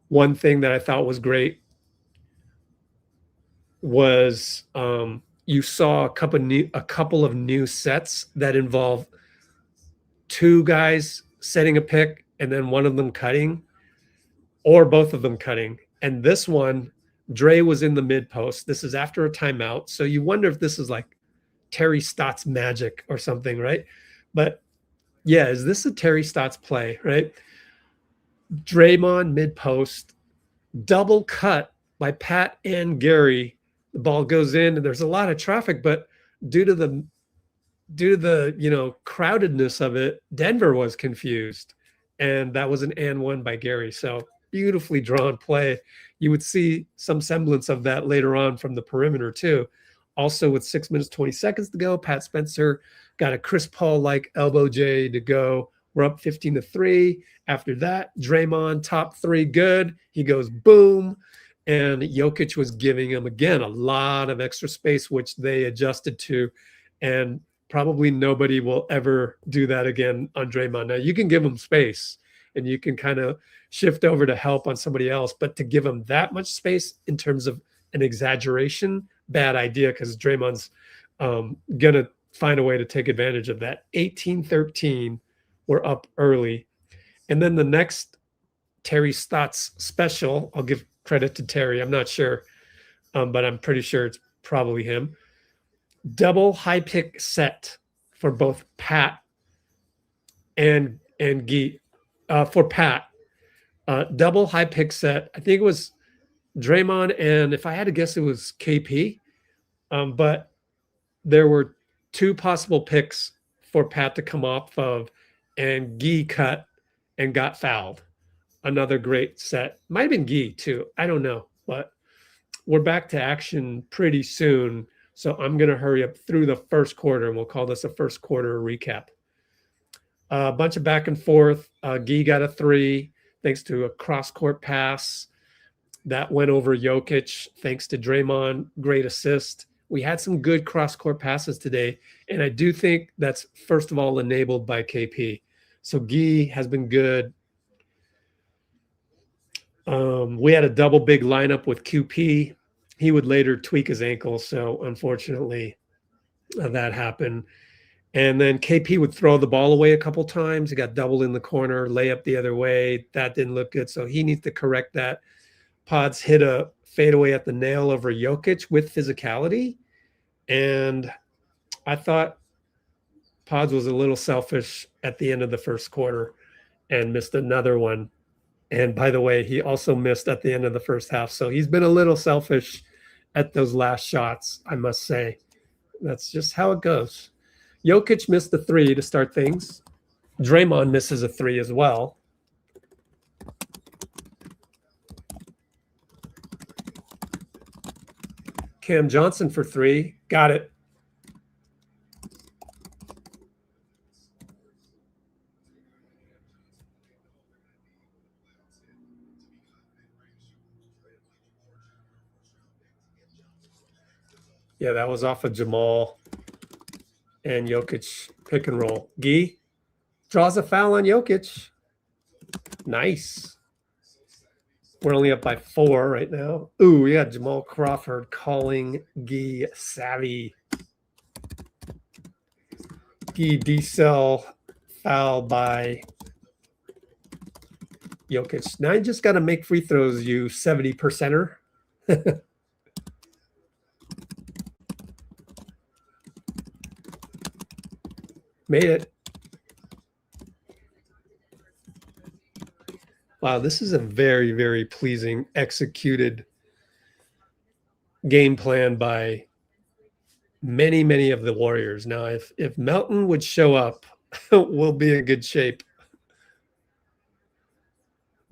one thing that I thought was great was you saw a couple of new sets that involve 2 guys setting a pick and then one of them cutting, or both of them cutting. And this one, Dray was in the mid post. This is after a timeout. So you wonder if this is like Terry Stotts magic or something, right? But yeah, is this a Terry Stotts play, right? Draymond mid post, double cut by Pat and Gary. The ball goes in and there's a lot of traffic, but due to the crowdedness of it, Denver was confused. And that was an and one by Gary. So beautifully drawn play. You would see some semblance of that later on from the perimeter too. Also with 6 minutes, 20 seconds to go, Pat Spencer got a Chris Paul-like elbow J to go. We're up 15-3. After that, Draymond, top 3, good. He goes boom. And Jokic was giving him, again, a lot of extra space, which they adjusted to. And probably nobody will ever do that again on Draymond. Now, you can give him space, and you can kind of shift over to help on somebody else. But to give him that much space in terms of an exaggeration, bad idea, because Draymond's going to find a way to take advantage of that. 18-13, we're up early. And then the next Terry Stotts special, I'll give credit to Terry. I'm not sure, but I'm pretty sure it's probably him. Double high pick set for both Pat and Gee. for Pat. Double high pick set. I think it was Draymond, and if I had to guess, it was KP. But there were two possible picks for Pat to come off of, and Gee cut and got fouled. Another great set. Might have been Gee too. I don't know, but we're back to action pretty soon. So I'm going to hurry up through the first quarter, and we'll call this a first quarter recap. A bunch of back and forth. Gee got a three thanks to a cross-court pass that went over Jokic thanks to Draymond. Great assist. We had some good cross-court passes today, and I do think that's, first of all, enabled by KP. So Gee has been good. We had a double big lineup with QP. He would later tweak his ankle, so unfortunately that happened. And then KP would throw the ball away a couple times. He got doubled in the corner, layup the other way. That didn't look good, so he needs to correct that. Podz hit a fadeaway at the nail over Jokic with physicality, and I thought Podz was a little selfish at the end of the first quarter and missed another one. And by the way, he also missed at the end of the first half, so he's been a little selfish at those last shots, I must say. That's just how it goes. Jokic missed the three to start things. Draymond misses a three as well. Cam Johnson for three. Got it. Yeah, that was off of Jamal and Jokic pick and roll. Gee draws a foul on Jokic. Nice. We're only up by 4 right now. Ooh, yeah, Jamal Crawford calling Gee savvy. Gee decel foul by Jokic. Now you just got to make free throws, you 70%er. Made it. Wow, this is a very, very pleasing executed game plan by many, many of the Warriors. Now, if Melton would show up, we'll be in good shape.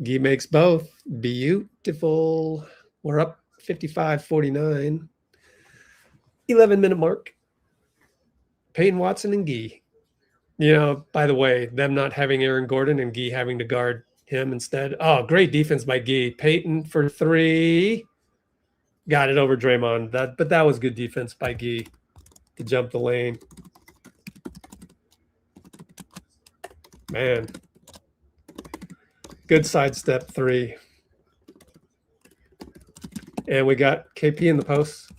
Gee makes both. Beautiful. We're up 55-49. 11-minute mark. Peyton Watson and Gee. You know, by the way, them not having Aaron Gordon and Gee having to guard him instead. Oh, great defense by Gee. Peyton for three. Got it over Draymond. But that was good defense by Gee to jump the lane. Man. Good sidestep three. And we got KP in the post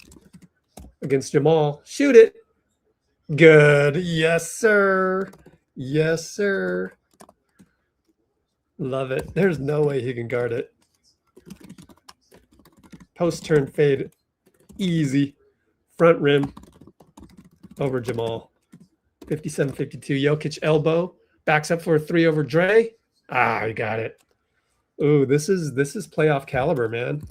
against Jamal. Shoot it. Good. Yes, sir. Yes, sir. Love it. There's no way he can guard it. Post turn fade. Easy. Front rim over Jamal. 57-52. Jokic elbow. Backs up for a three over Dray. Ah, he got it. Ooh, this is playoff caliber, man.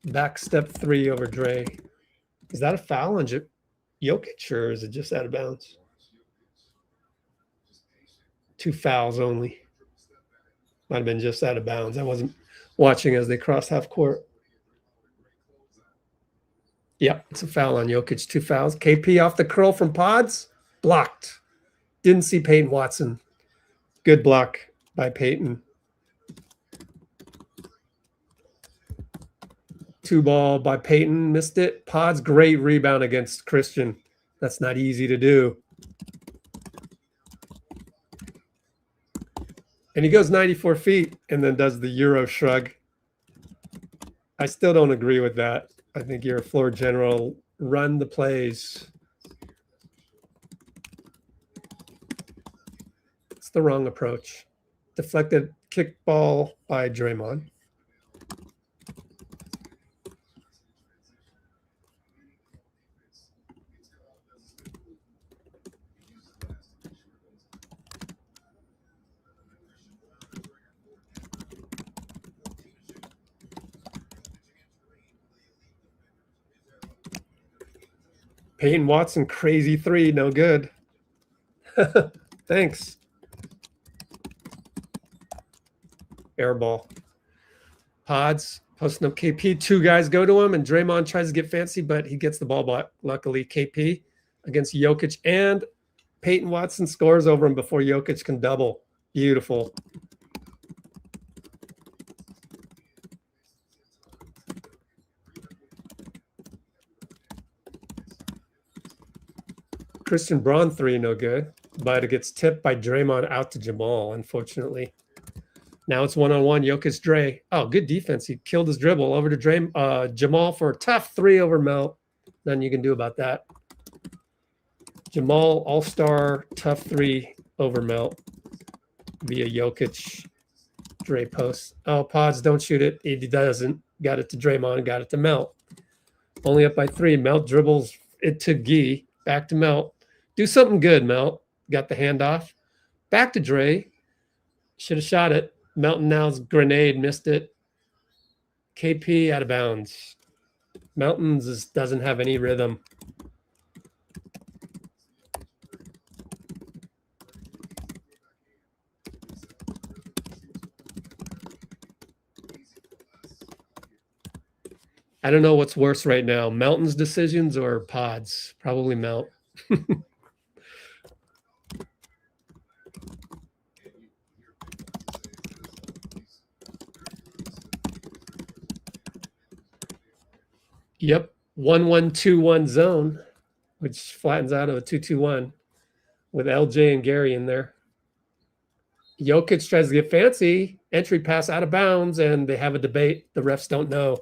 Back step three over Dray. Is that a foul on Jokic, or is it just out of bounds? 2 fouls only. Might have been just out of bounds. I wasn't watching as they crossed half court. Yep, it's a foul on Jokic. 2 fouls. KP off the curl from Podz. Blocked. Didn't see Peyton Watson. Good block by Peyton. 2 ball by Peyton. Missed it. Podz, great rebound against Christian. That's not easy to do. And he goes 94 feet and then does the Euro shrug. I still don't agree with that. I think you're a floor general. Run the plays. It's the wrong approach. Deflected kick ball by Draymond. Peyton Watson, crazy 3, no good. Thanks. Airball. Pods, posting up KP. 2 guys go to him, and Draymond tries to get fancy, but he gets the ball back. Luckily, KP against Jokic, and Peyton Watson scores over him before Jokic can double. Beautiful. Christian Braun 3, no good. But it gets tipped by Draymond out to Jamal, unfortunately. Now it's 1-on-1, Jokic, Dray. Oh, good defense. He killed his dribble over to Jamal for a tough 3 over Melt. Nothing you can do about that. Jamal, all-star, tough 3 over Melt via Jokic, Dray post. Oh, Pods, don't shoot it. He doesn't. Got it to Draymond, got it to Melt. Only up by 3. Melt dribbles it to Gee. Back to Melt. Do something good, Melt. Got the handoff. Back to Dray. Should have shot it. Melton now's grenade, missed it. KP out of bounds. Melton's doesn't have any rhythm. I don't know what's worse right now, Melton's decisions or Pods. Probably Melt. Yep, 1-1-2-1 zone, which flattens out of a 2-2-1 with LJ and Gary in there. Jokic tries to get fancy, entry pass out of bounds, and they have a debate. The refs don't know.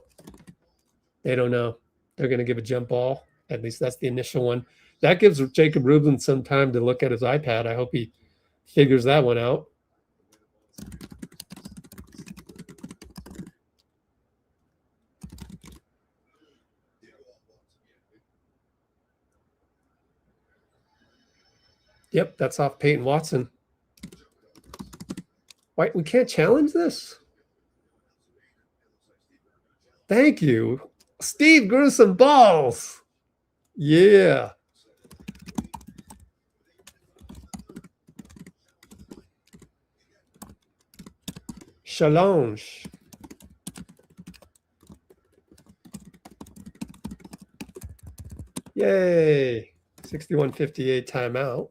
They don't know. They're going to give a jump ball. At least that's the initial one. That gives Jacob Rubin some time to look at his iPad. I hope he figures that one out. Yep, that's off Peyton Watson. Why, we can't challenge this? Thank you. Steve grew some balls. Yeah. Challenge. Yay. 61-58 timeout.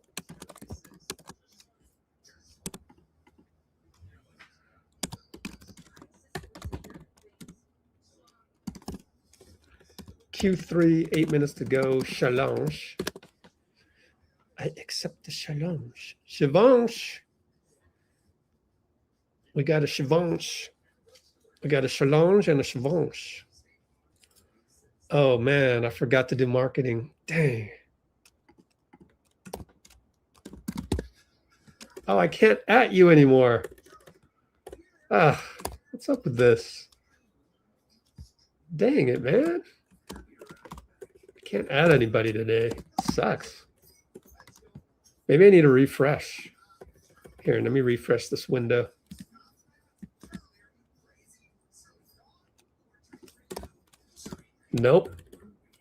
Q3, 8 minutes to go. Challenge. I accept the challenge. Challenge. We got a challenge. We got a challenge and a challenge. Oh man, I forgot to do marketing. Dang. Oh, I can't at you anymore. Ah, what's up with this? Dang it, man. I can't add anybody today. Sucks. Maybe I need a refresh. Here, let me refresh this window. Nope.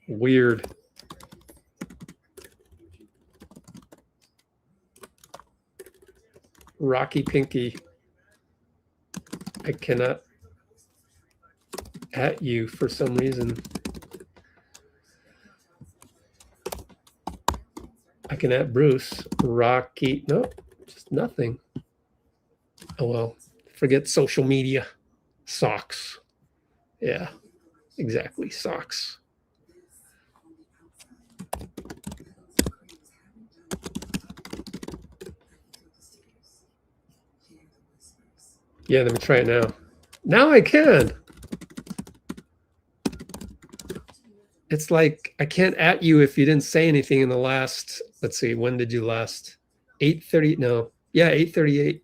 Weird. Rocky Pinky. I cannot at you for some reason. I can at Bruce. Rocky. Nope. Just nothing. Oh well. Forget social media. Socks. Yeah. Exactly. Socks. Yeah, let me try it now. Now I can. It's like I can't at you if you didn't say anything in the last, let's see, when did you last? 8:30, no. Yeah, 8:38.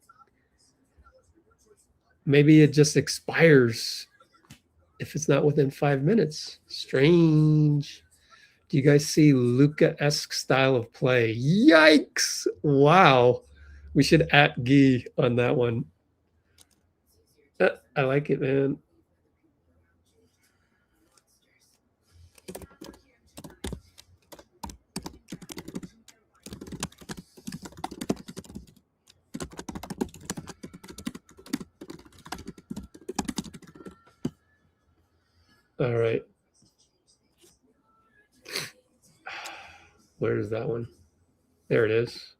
Maybe it just expires if it's not within 5 minutes. Strange. Do you guys see Luka-esque style of play? Yikes. Wow. We should at Guy on that one. I like it, man. All right. Where is that one? There it is.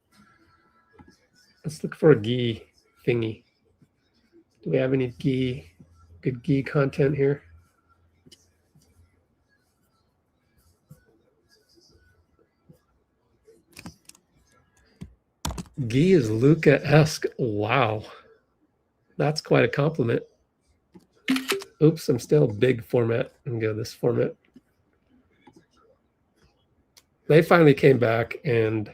Let's look for a gi thingy. Do we have any good gi content here? Gi is Luca-esque. Wow. That's quite a compliment. Oops, I'm still big format. I'm going to go this format. They finally came back, and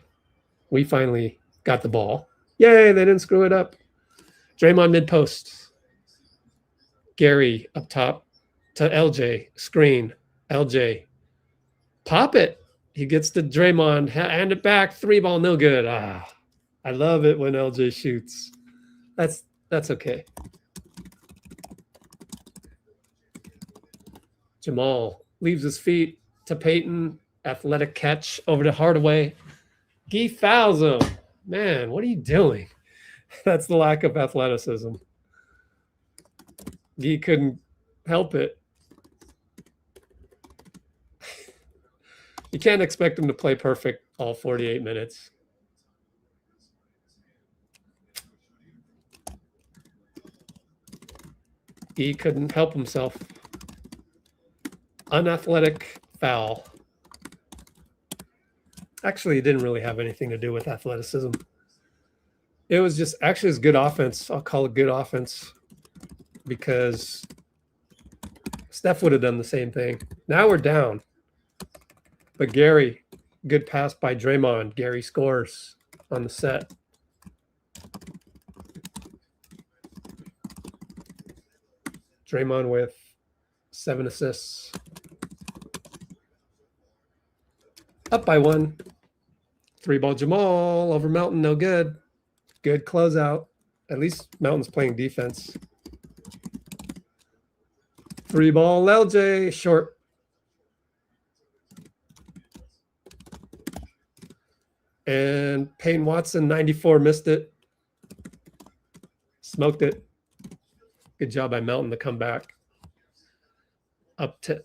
we finally got the ball. Yay, they didn't screw it up. Draymond mid-post. Gary up top to LJ. Screen. LJ. Pop it. He gets to Draymond. Hand it back. 3-ball, no good. I love it when LJ shoots. That's okay. Jamal leaves his feet to Peyton. Athletic catch over to Hardaway. He fouls him. Man, what are you doing? That's the lack of athleticism. He couldn't help it. You can't expect him to play perfect all 48 minutes. He couldn't help himself. Unathletic foul. Actually, it didn't really have anything to do with athleticism. It was just actually it's good offense. I'll call it good offense because Steph would have done the same thing. Now we're down. But Gary, good pass by Draymond. Gary scores on the set. Draymond with 7 assists. Up by 1. 3-ball Jamal over Melton. No good. Good closeout. At least Melton's playing defense. 3-ball LJ. Short. And Payne Watson, 94, missed it. Smoked it. Good job by Melton to come back. Up to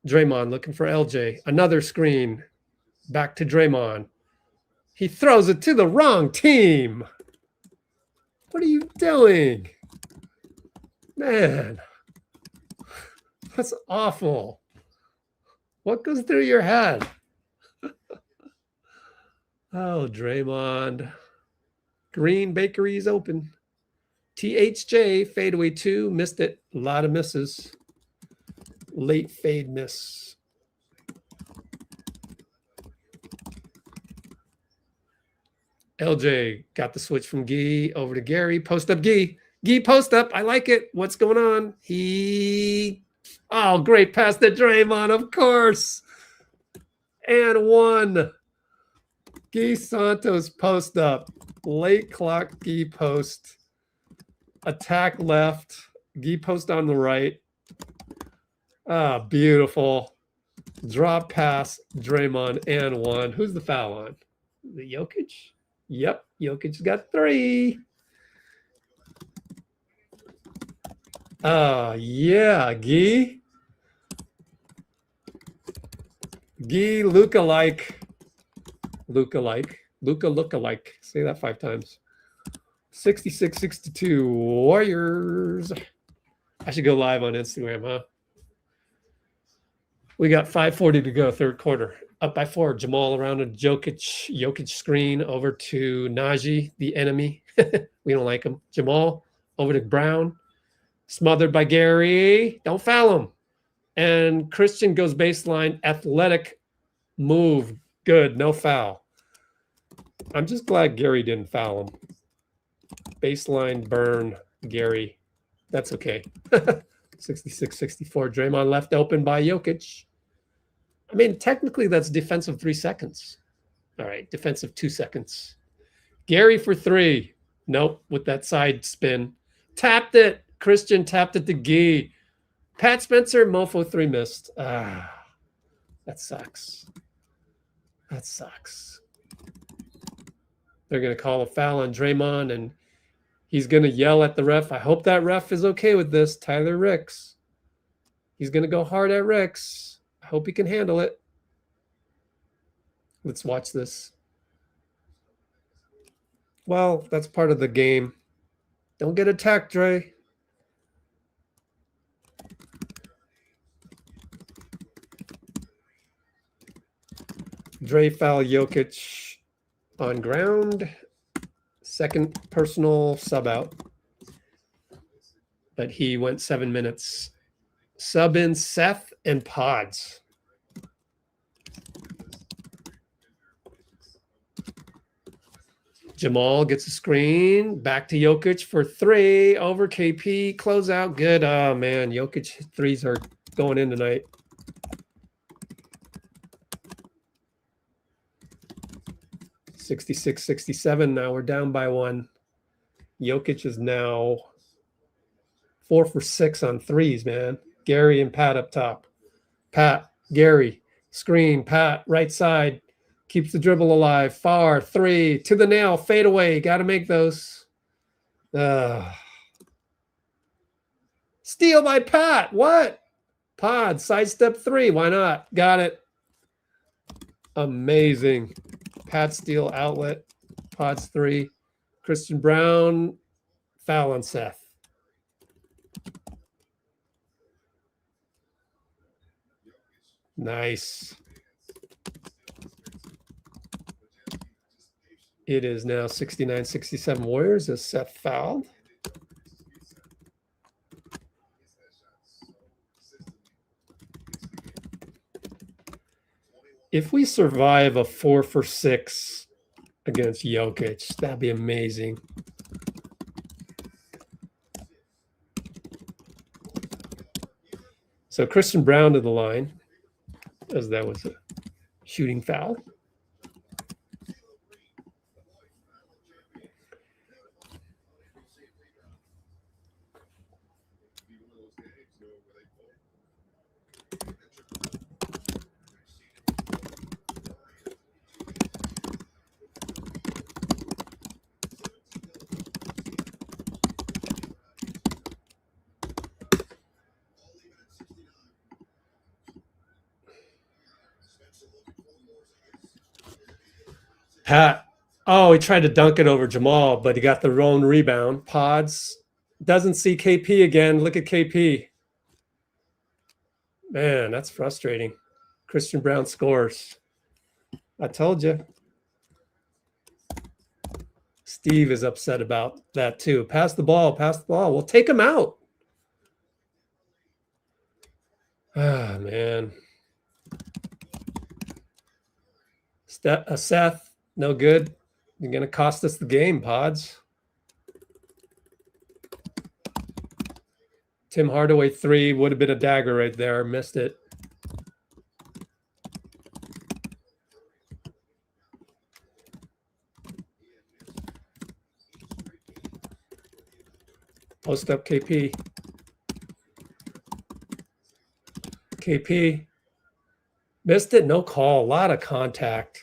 Draymond looking for LJ. Another screen. Back to Draymond. He throws it to the wrong team. What are you doing? Man, that's awful. What goes through your head? Oh, Draymond. Green Bakery's open. THJ, fadeaway 2, missed it. A lot of misses. Late fade miss. LJ got the switch from Gee over to Gary. Post up Gee. Gee post up. I like it. What's going on? Great pass to Draymond, of course. And 1. Gee Santos post up. Late clock Gee post. Attack left. Gee post on the right. Beautiful. Drop pass, Draymond, and 1. Who's the foul on? The Jokic? Yep, Jokic's got 3. Yeah, Gee. Gee, Luca-like. Luca-like. Luca look-alike. Say that 5 times. 66-62 Warriors. I should go live on Instagram, huh? We got 5:40 to go, third quarter. Up by 4. Jamal around a Jokic screen over to Najee, the enemy. We don't like him. Jamal over to Brown. Smothered by Gary. Don't foul him. And Christian goes baseline. Athletic move. Good. No foul. I'm just glad Gary didn't foul him. Baseline burn, Gary. That's okay. 66-64. Draymond left open by Jokic. I mean, technically, that's defensive 3 seconds. All right, defensive 2 seconds. Gary for 3. Nope, with that side spin. Tapped it. Christian tapped it to Gee. Pat Spencer, Mofo 3 missed. That sucks. That sucks. They're going to call a foul on Draymond, and he's going to yell at the ref. I hope that ref is okay with this. Tyler Ricks. He's going to go hard at Rex. I hope he can handle it. Let's watch this. Well, that's part of the game. Don't get attacked, Dray. Dray foul Jokic on ground. Second personal sub out. But he went 7 minutes. Sub in Seth and Podz. Jamal gets a screen. Back to Jokic for 3 over KP. Closeout. Good. Oh, man. Jokic threes are going in tonight. $66-67. Now we're down by 1. Jokic is now 4 for 6 on threes, man. Gary and Pat up top. Pat, Gary, screen, Pat, right side. Keeps the dribble alive. Far, 3, to the nail, fade away. Got to make those. Steal by Pat. What? Pod, sidestep 3. Why not? Got it. Amazing. Pat steal outlet. Pod's 3. Christian Brown, foul on Seth. Nice. It is now 69-67 Warriors as Seth fouled. If we survive a 4 for 6 against Jokic, that'd be amazing. So Christian Brown to the line, as that was a shooting foul. Pat, oh, he tried to dunk it over Jamal, but he got the wrong rebound. Podz doesn't see KP again. Look at KP. Man, that's frustrating. Christian Brown scores. I told you. Steve is upset about that too. Pass the ball, pass the ball. Well, take him out. Ah, man. Seth. No good. You're going to cost us the game, Podz. Tim Hardaway 3 would have been a dagger right there. Missed it. Post up KP. KP. Missed it. No call. A lot of contact.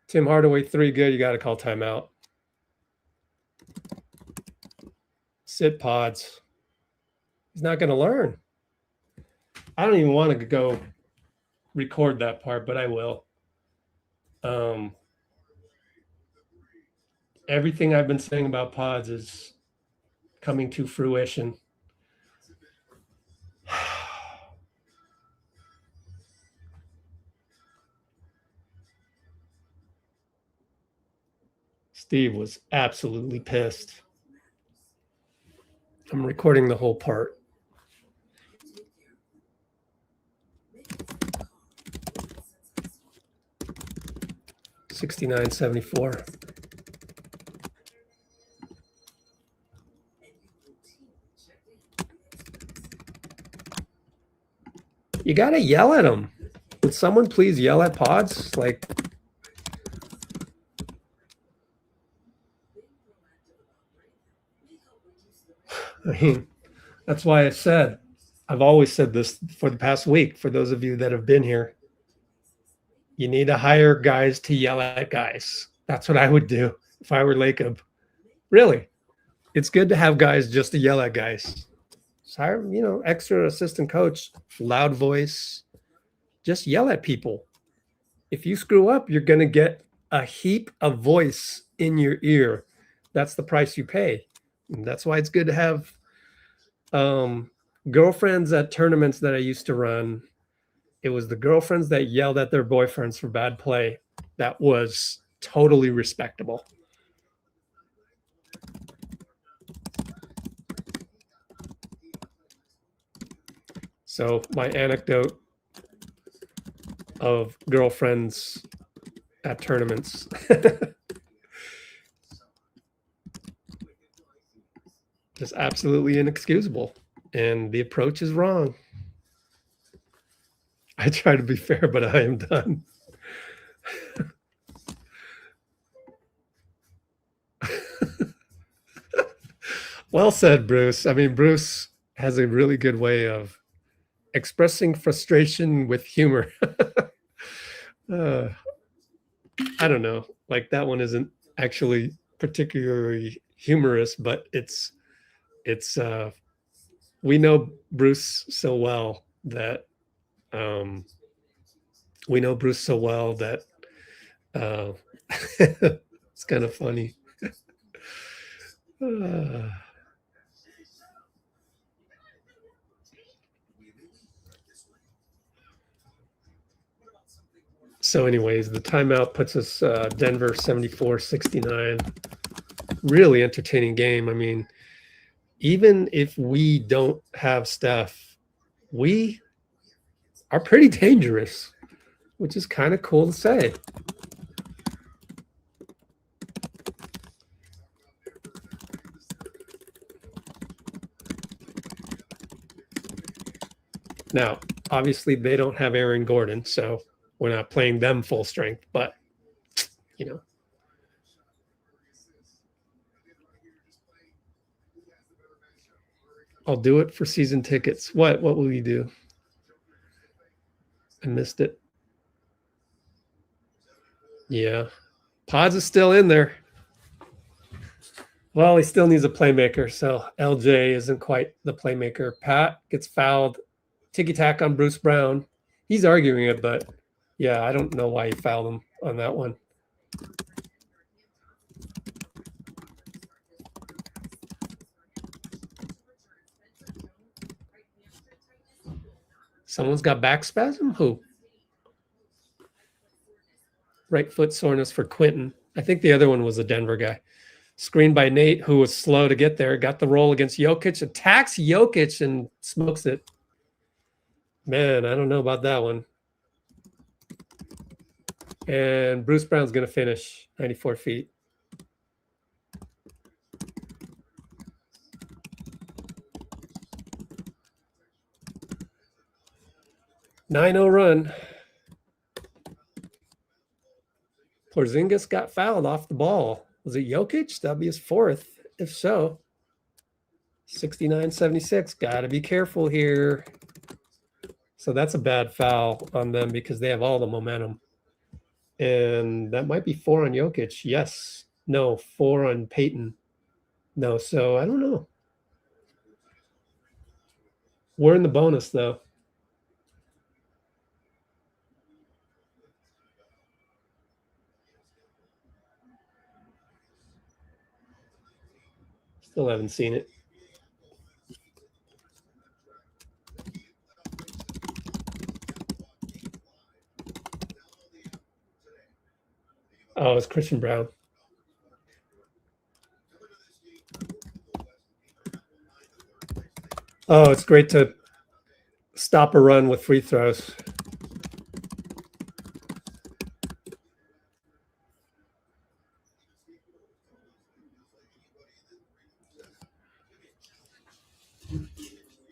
Tim Hardaway 3 good. You got to call timeout. Sit Podz. He's not going to learn. I don't even want to go record that part, but I will. Everything I've been saying about Podz is coming to fruition. Steve was absolutely pissed. I'm recording the whole part. $69-74. You got to yell at him. Would someone please yell at Podz? Like, I mean, that's why I said, I've always said this for the past week, for those of you that have been here, you need to hire guys to yell at guys. That's what I would do if I were Lacob. Really. it's good to have guys just to yell at guys. So hire, extra assistant coach, loud voice, just yell at people. If you screw up, you're going to get a heap of voice in your ear. That's the price you pay. And that's why it's good to have girlfriends at tournaments that I used to run. It was the girlfriends that yelled at their boyfriends for bad play. That was totally respectable. So my anecdote of girlfriends at tournaments. Just absolutely inexcusable. And the approach is wrong. I try to be fair, but I am done. Well said, Bruce. I mean, Bruce has a really good way of expressing frustration with humor. I don't know. Like that one isn't actually particularly humorous, but it's we know Bruce so well that it's kind of funny. So anyways, the timeout puts us Denver 74-69. Really entertaining game. I mean, even if we don't have Steph, we are pretty dangerous, which is kind of cool to say. Now, obviously, they don't have Aaron Gordon, so we're not playing them full strength, but, I'll do it for season tickets. What will you do? I missed it. Yeah. Podz is still in there. Well, he still needs a playmaker, so LJ isn't quite the playmaker. Pat gets fouled. Ticky-tack on Bruce Brown. He's arguing it, but yeah, I don't know why he fouled him on that one. Someone's got back spasm? Who? Right foot soreness for Quentin. I think the other one was a Denver guy. Screened by Nate, who was slow to get there. Got the roll against Jokic. Attacks Jokic and smokes it. Man, I don't know about that one. And Bruce Brown's going to finish 94 feet. Nine-0 run. Porzingis got fouled off the ball. Was it Jokic? That'd be his fourth. If so, 69-76. Got to be careful here. So that's a bad foul on them because they have all the momentum. And that might be 4 on Jokic. Yes. No, 4 on Peyton. No, so I don't know. We're in the bonus, though. Still haven't seen it. Oh, it's Christian Brown. Oh, it's great to stop a run with free throws.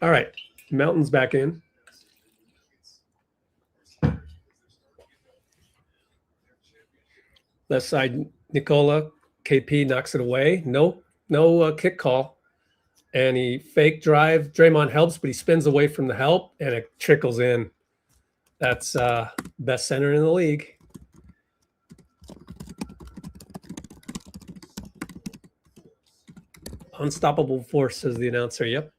All right, Melton's back in. Left side, Nikola, KP knocks it away. No kick call. And he fake drive. Draymond helps, but he spins away from the help, and it trickles in. That's best center in the league. Unstoppable force, says the announcer. Yep.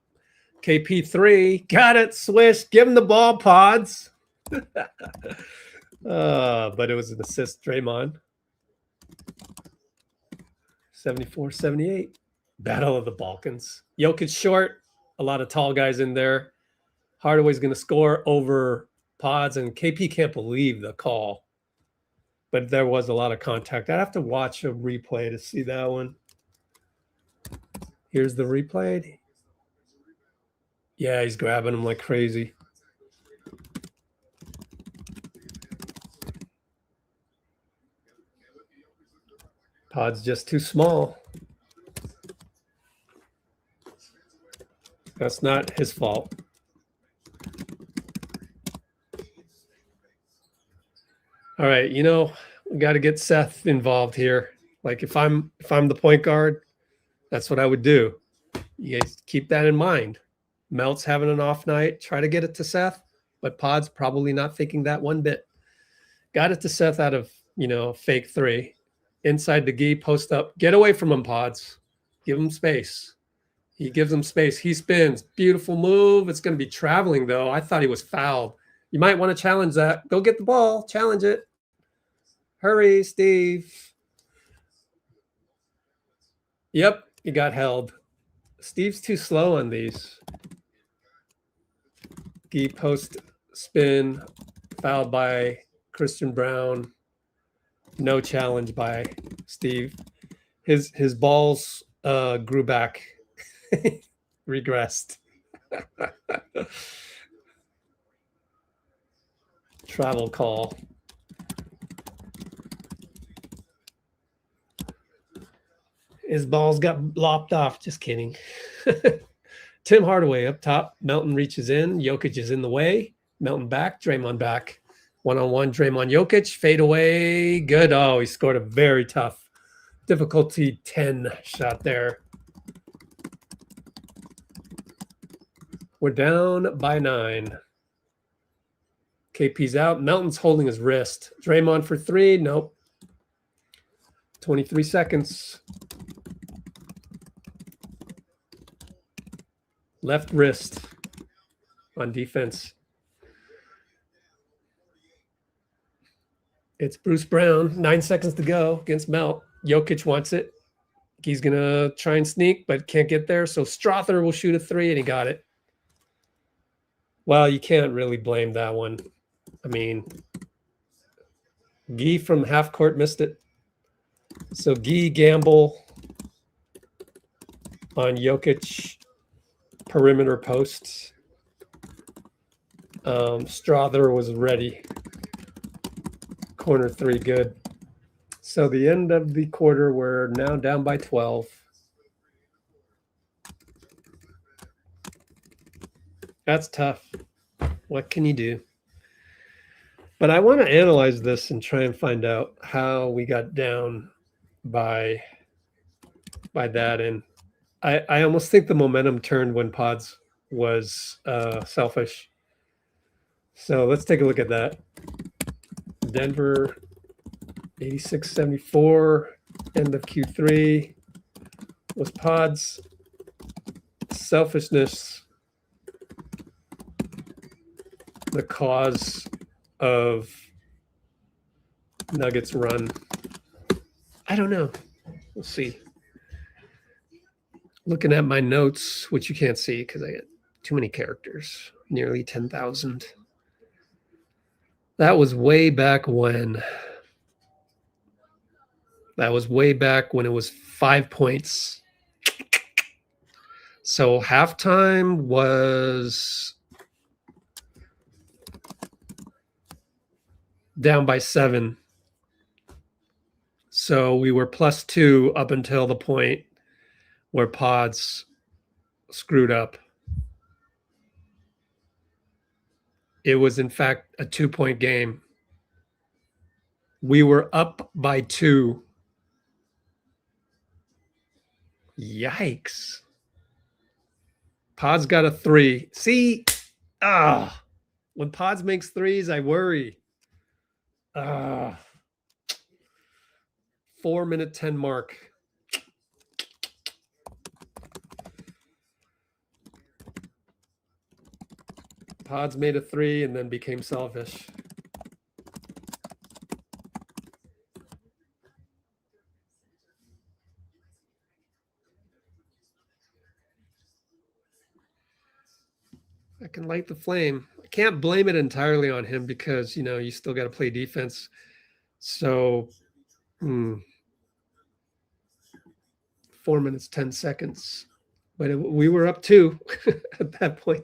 KP3. Got it. Swish. Give him the ball, Pods. But it was an assist, Draymond. 74-78. Battle of the Balkans. Jokic short. A lot of tall guys in there. Hardaway's going to score over Pods, and KP can't believe the call. But there was a lot of contact. I'd have to watch a replay to see that one. Here's the replay. Yeah, he's grabbing him like crazy. Pod's just too small. That's not his fault. All right, we got to get Seth involved here. Like if I'm the point guard, that's what I would do. You guys keep that in mind. Melt's having an off night. Try to get it to Seth, but Pod's probably not thinking that one bit. Got it to Seth out of, fake three. Inside the gi, post up. Get away from him, Pods. Give him space. He gives him space. He spins. Beautiful move. It's going to be traveling, though. I thought he was fouled. You might want to challenge that. Go get the ball. Challenge it. Hurry, Steve. Yep, he got held. Steve's too slow on these. Gi post spin. Fouled by Christian Brown. No challenge by Steve. His balls grew back. Regressed. Travel call. His balls got lopped off. Just kidding. Tim Hardaway up top. Melton reaches in. Jokic is in the way. Melton back. Draymond back. One-on-one. Draymond Jokic. Fade away. Good. Oh, he scored a very tough difficulty 10 shot there. We're down by 9. KP's out. Melton's holding his wrist. Draymond for 3. Nope. 23 seconds. Left wrist on defense. It's Bruce Brown. 9 seconds to go against Melt. Jokic wants it. He's going to try and sneak, but can't get there. So Strother will shoot a 3, and he got it. Well, you can't really blame that one. I mean, Guy from half court missed it. So Guy gamble on Jokic perimeter posts. Strother was ready. Corner 3, good. So the end of the quarter, we're now down by 12. That's tough. What can you do? But I want to analyze this and try and find out how we got down by that. And I almost think the momentum turned when Pods was selfish. So let's take a look at that. Denver 86-74, end of Q3. Was Pods selfishness the cause of Nuggets run? I don't know. We'll see. Looking at my notes, which you can't see because I got too many characters, nearly 10,000. That was way back when. That was way back when it was 5 points. So halftime was down by 7. So we were +2 up until the point where Pods screwed up. It was, in fact, a 2-point game. We were up by 2. Yikes. Pods got a 3. See? When Pods makes 3s, I worry. 4-minute 10 mark. Podz made a 3 and then became selfish. I can light the flame. I can't blame it entirely on him because, you still got to play defense. So, 4 minutes, 10 seconds. But we were up 2 at that point.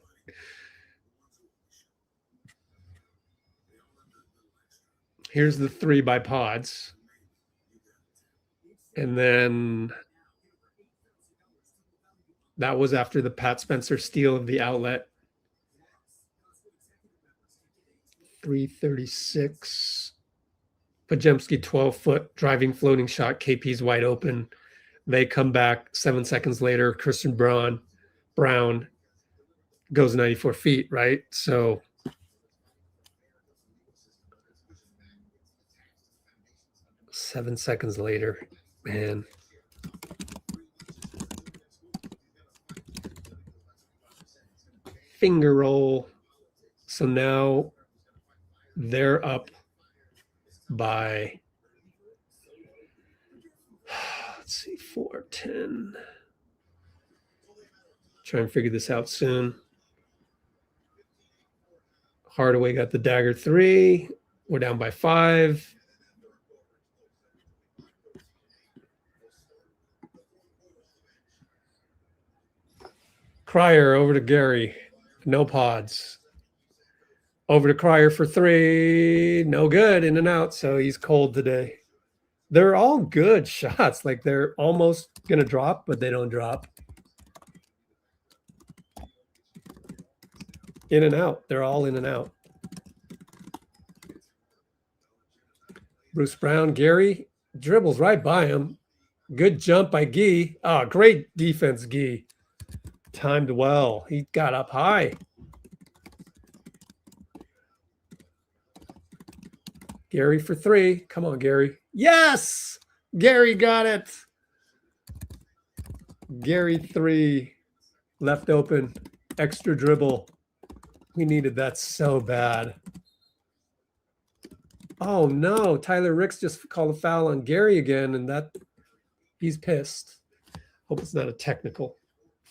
Here's the 3 by Podz. And then that was after the Pat Spencer steal of the outlet. 336. Podziemski 12-foot driving floating shot. KP's wide open. They come back 7 seconds later. Christian Brown goes 94 feet, right? So 7 seconds later, man. Finger roll. So now they're up by, let's see, 4-10. Try and figure this out soon. Hardaway got the dagger 3. We're down by 5. Cryer over to Gary. No Podz. Over to Cryer for 3. No good. In and out. So he's cold today. They're all good shots. Like they're almost going to drop, but they don't drop. In and out. They're all in and out. Bruce Brown, Gary dribbles right by him. Good jump by Gee. Oh, great defense, Gee. Timed well. He got up high. Gary for 3. Come on, Gary. Yes! Gary got it. Gary 3. Left open. Extra dribble. We needed that so bad. Oh, no. Tyler Ricks just called a foul on Gary again, and he's pissed. Hope it's not a technical.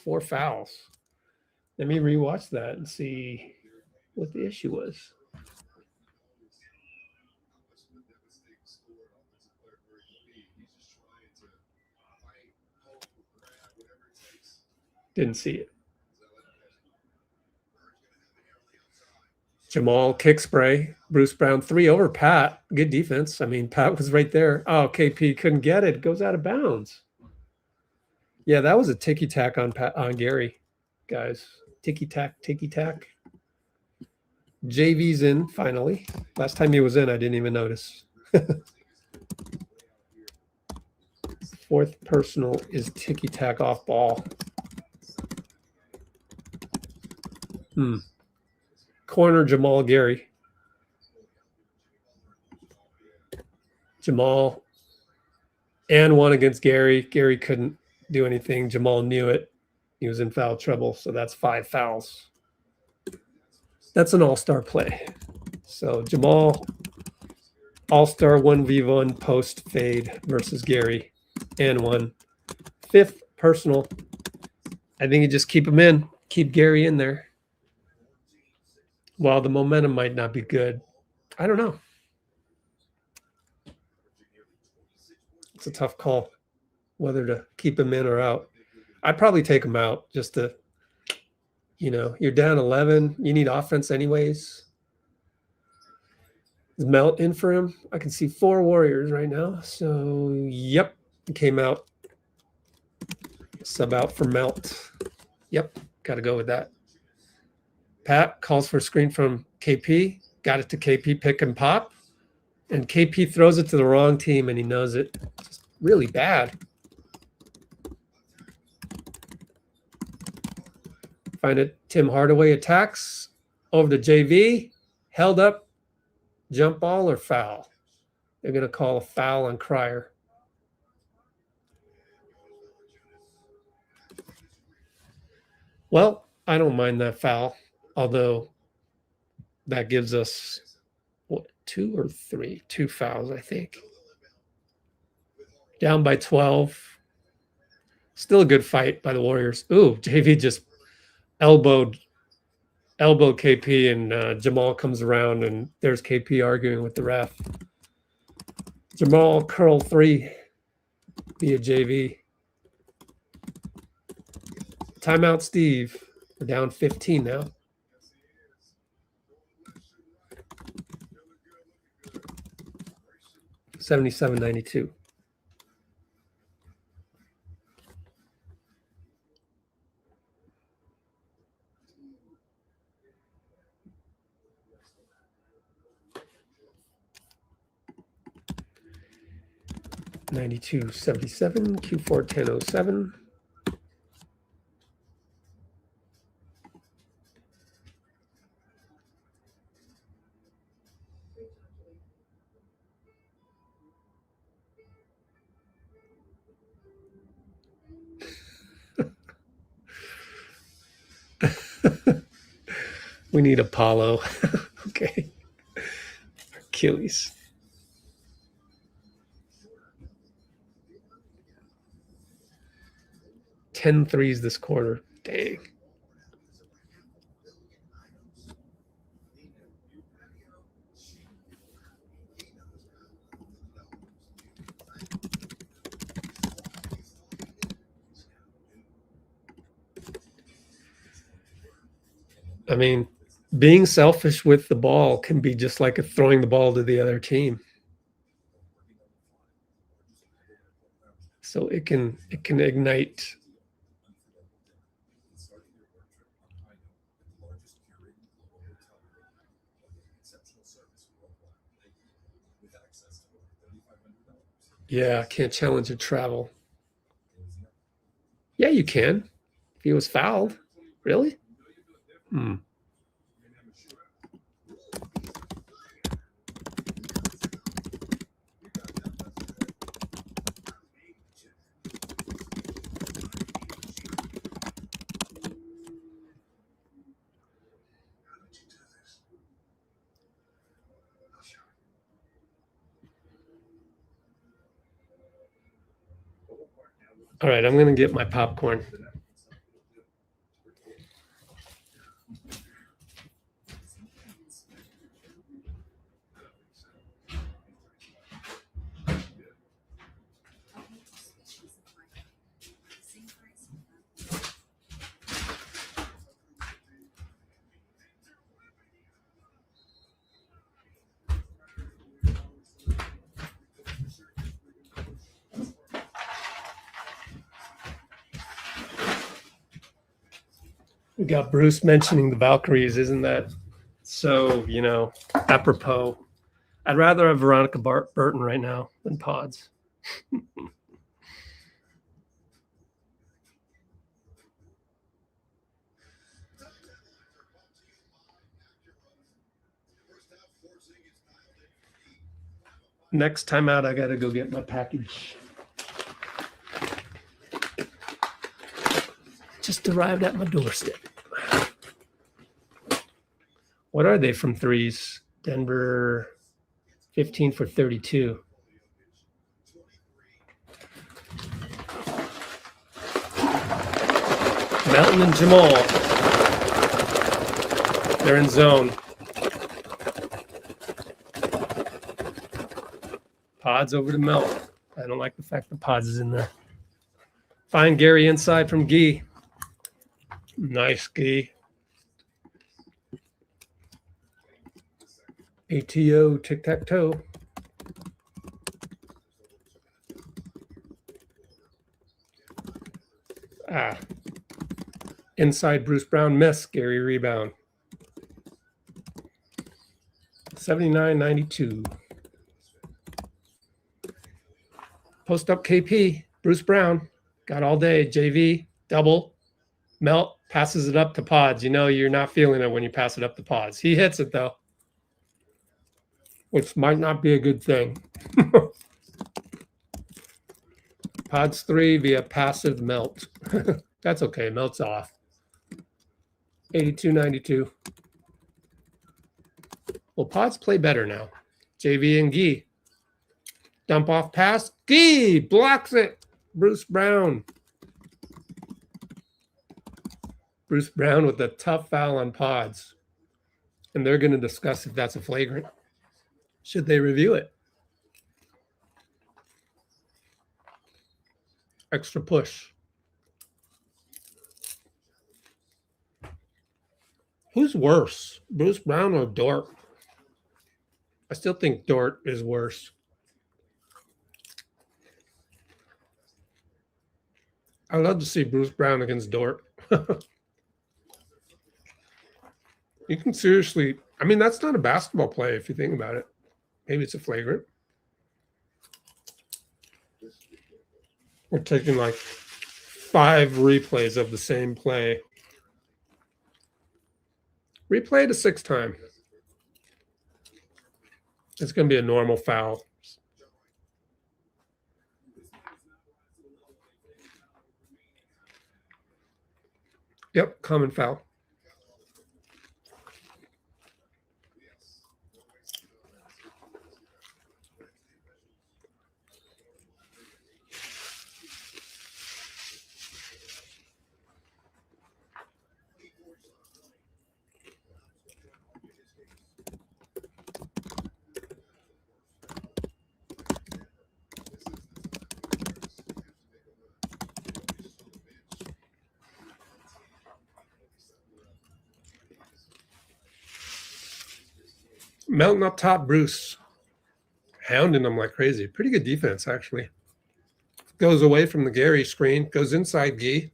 4 fouls. Let me rewatch that and see what the issue was. Didn't see it. Jamal kick spray. Bruce Brown 3 over Pat. Good defense. I mean, Pat was right there. Oh, KP couldn't get it. Goes out of bounds. Yeah, that was a ticky-tack on Gary, guys. Ticky-tack. JV's in, finally. Last time he was in, I didn't even notice. 4th personal is ticky-tack off ball. Corner Jamal Gary. Jamal and 1 against Gary. Gary couldn't do anything. Jamal knew it. He was in foul trouble, so that's 5 fouls. That's an all-star play. So Jamal, all-star 1v1 post fade versus Gary, and 1. 5th personal. I think you just keep him in. Keep Gary in there. While the momentum might not be good. I don't know. It's a tough call whether to keep him in or out. I'd probably take him out just to, you're down 11. You need offense anyways. Is Melton in for him? I can see 4 Warriors right now. So, yep, he came out. Sub out for Melt. Yep, got to go with that. Pat calls for a screen from KP. Got it to KP, pick and pop. And KP throws it to the wrong team, and he knows it. It's really bad. Find it. Tim Hardaway attacks. Over to JV. Held up. Jump ball or foul? They're going to call a foul on Cryer. Well, I don't mind that foul. Although that gives us what, 2 or 3? 2 fouls, I think. Down by 12. Still a good fight by the Warriors. Ooh, JV just elbowed KP, and Jamal comes around, and there's KP arguing with the ref. Jamal curl 3 via JV. Timeout, Steve. We're down 15 now. $77.92. $92.77. Q4 10.07. We need Apollo. Okay. Achilles. 10 threes this quarter. Dang. I mean, being selfish with the ball can be just like throwing the ball to the other team. So it can ignite. Yeah, can't challenge a travel. Yeah, you can. If he was fouled. Really? All right, I'm going to get my popcorn. We got Bruce mentioning the Valkyries, isn't that so, apropos? I'd rather have Veronica Burton right now than Podz. Next time out, I got to go get my package. Just arrived at my doorstep. What are they from threes? Denver, 15 for 32. Melton and Jamal. They're in zone. Podz over to Melton. I don't like the fact that Podz is in there. Find Gary inside from Gee. Nice, Gee. ATO, tic-tac-toe. Inside Bruce Brown miss. Gary rebound. 79-92. Post up KP. Bruce Brown. Got all day. JV. Double. Melt. Passes it up to Podz. You're not feeling it when you pass it up to Podz. He hits it, though, which might not be a good thing. Podz 3 via passive Melt. That's okay. Melt's off. 82-92. Well, Pods play better now. JV and Gee. Dump off pass. Gee blocks it. Bruce Brown. Bruce Brown with a tough foul on Pods. And they're going to discuss if that's a flagrant. Should they review it? Extra push. Who's worse, Bruce Brown or Dort? I still think Dort is worse. I'd love to see Bruce Brown against Dort. You can seriously, I mean, that's not a basketball play if you think about it. Maybe it's a flagrant. We're taking like 5 replays of the same play. Replay it a 6th time. It's going to be a normal foul. Yep, common foul. Melton up top, Bruce. Hounding them like crazy. Pretty good defense, actually. Goes away from the Gary screen. Goes inside Gee.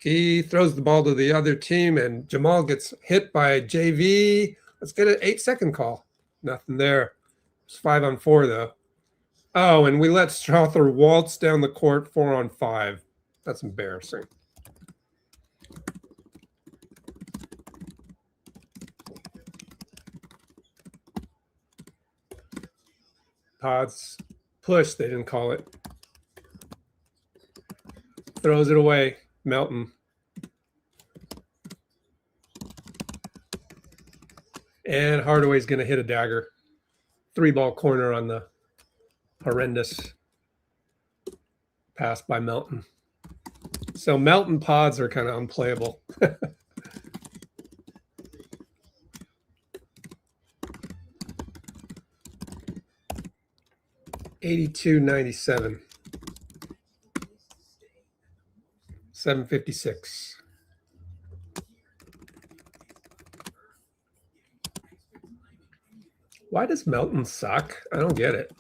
Gee throws the ball to the other team, and Jamal gets hit by JV. Let's get an 8-second call. Nothing there. It's 5-on-4, though. Oh, and we let Strother waltz down the court 4-on-5. That's embarrassing. Pods push, they didn't call it. Throws it away, Melton. And Hardaway's going to hit a dagger. 3-ball corner on the horrendous pass by Melton. So Melton Pods are kind of unplayable. 82-97. 7:56. Why does Melton suck? I don't get it.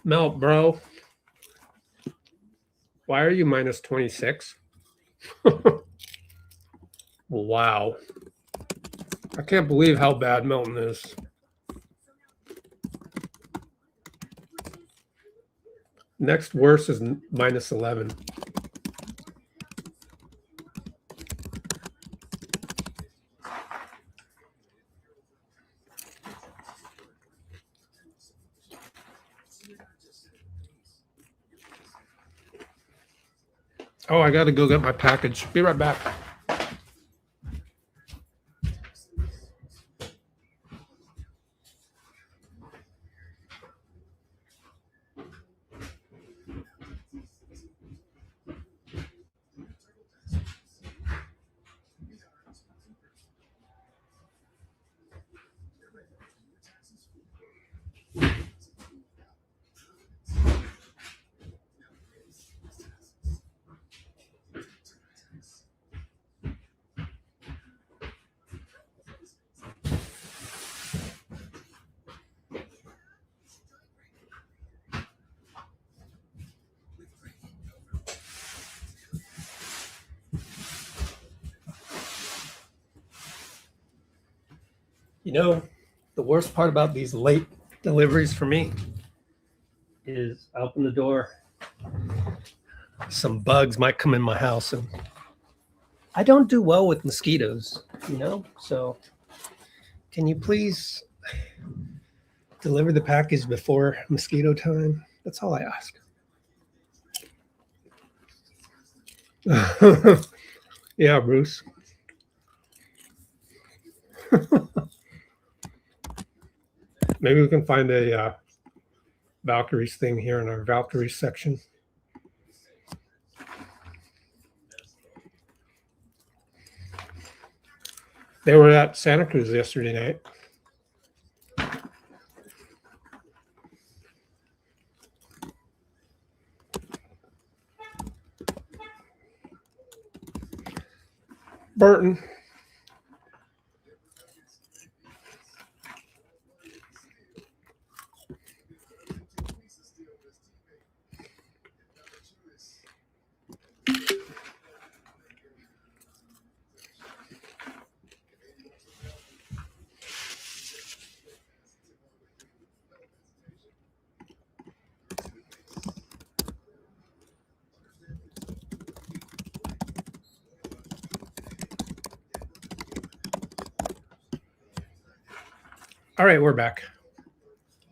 Melt, bro. Why are you minus 26? Wow. I can't believe how bad Melton is. Next worst is minus 11. Oh, I got to go get my package. Be right back. You know, the worst part about these late deliveries for me is I open the door, some bugs might come in my house, and I don't do well with mosquitoes, you know? So can you please deliver the package before mosquito time? That's all I ask. Yeah, Bruce. Maybe we can find a Valkyries thing here in our Valkyries section. They were at Santa Cruz yesterday night. Burton. All right, we're back.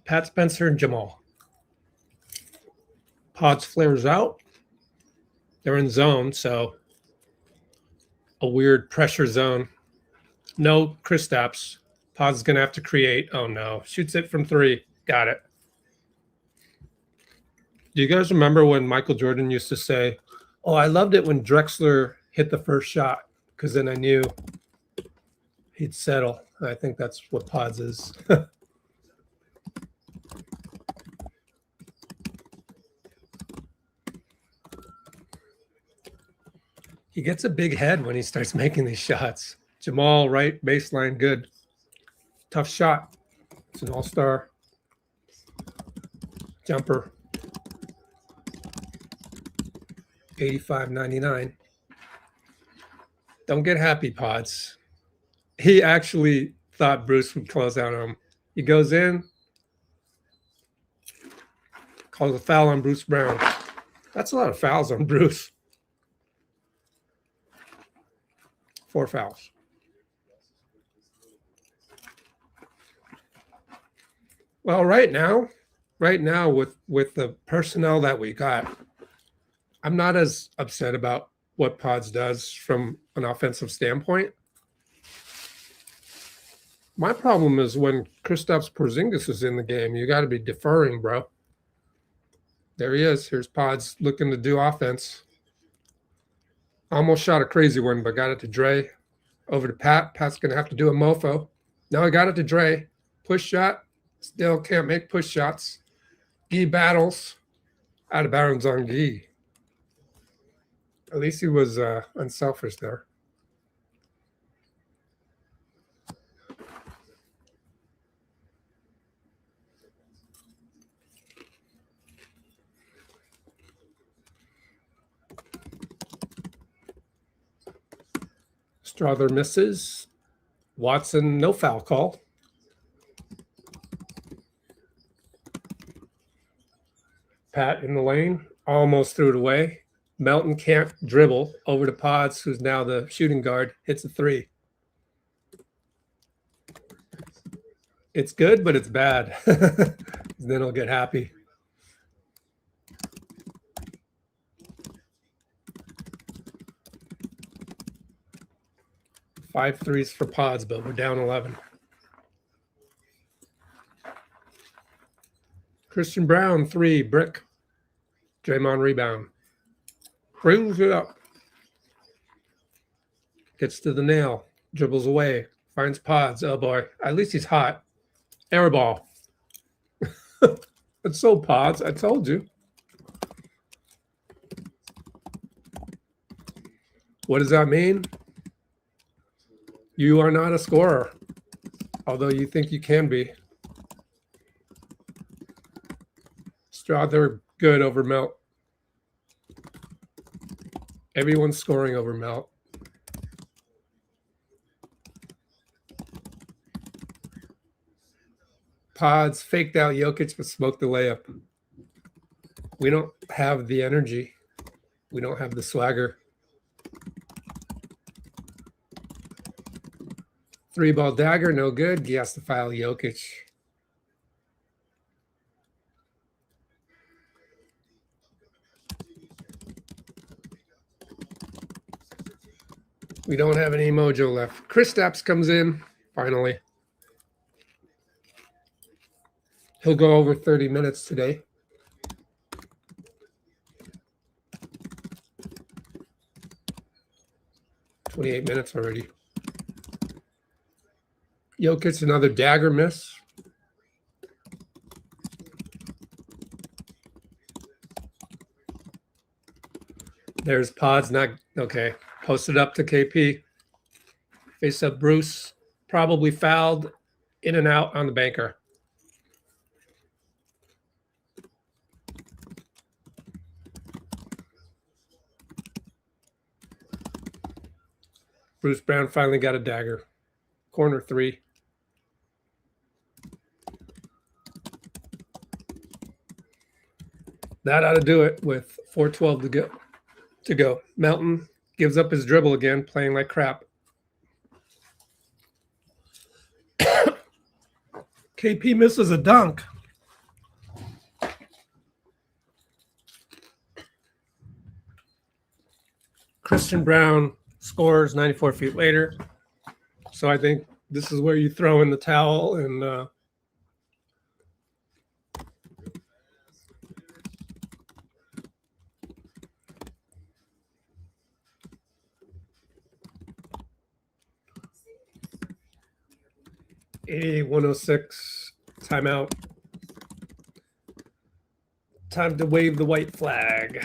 Pat Spencer and Jamal. Podz flares out. They're in zone, so a weird pressure zone. No Kristaps. Podz is going to have to create. Oh, no. Shoots it from 3. Got it. Do you guys remember when Michael Jordan used to say, oh, I loved it when Drexler hit the first shot because then I knew he'd settle. I think that's what Podz is. He gets a big head when he starts making these shots. Jamal, right baseline, good. Tough shot. It's an all-star jumper. 85.99. Don't get happy, Podz. He actually thought Bruce would close out on him. He goes in, calls a foul on Bruce Brown. That's a lot of fouls on Bruce. 4 fouls. Well, right now with the personnel that we got, I'm not as upset about what Podz does from an offensive standpoint. My problem is when Kristaps Porzingis is in the game, you got to be deferring, bro. There he is. Here's Podz looking to do offense. Almost shot a crazy one, but got it to Dray. Over to Pat. Pat's going to have to do a mofo. Now I got it to Dray. Push shot. Still can't make push shots. Gee battles. Out of bounds on Gee. At least he was unselfish there. Strother misses. Watson, no foul call. Pat in the lane, almost threw it away. Melton can't dribble. Over to Podz, who's now the shooting guard, hits a 3. It's good, but it's bad. Then he'll get happy. 5 threes for Podz, but we're down 11. Christian Brown, 3, brick. Draymond rebound. Brings it up. Gets to the nail. Dribbles away. Finds Podz. Oh, boy. At least he's hot. Air ball. It's so Podz. I told you. What does that mean? You are not a scorer, although you think you can be. Strother good over Melt. Everyone's scoring over Melt. Podz faked out Jokic but smoked the layup. We don't have the energy. We don't have the swagger. 3-ball dagger, no good. He has to foul Jokic. We don't have any mojo left. Kristaps comes in, finally. He'll go over 30 minutes today. "28 minutes already." Jokic, another dagger miss. There's Podz, not okay. Posted up to KP. Face up Bruce, probably fouled, in and out on the banker. Bruce Brown finally got a dagger. Corner 3. That ought to do it with 4:12 to go. Melton gives up his dribble again, playing like crap. KP misses a dunk. Christian Brown scores 94 feet later. So I think this is where you throw in the towel and A106 timeout. Time to wave the white flag.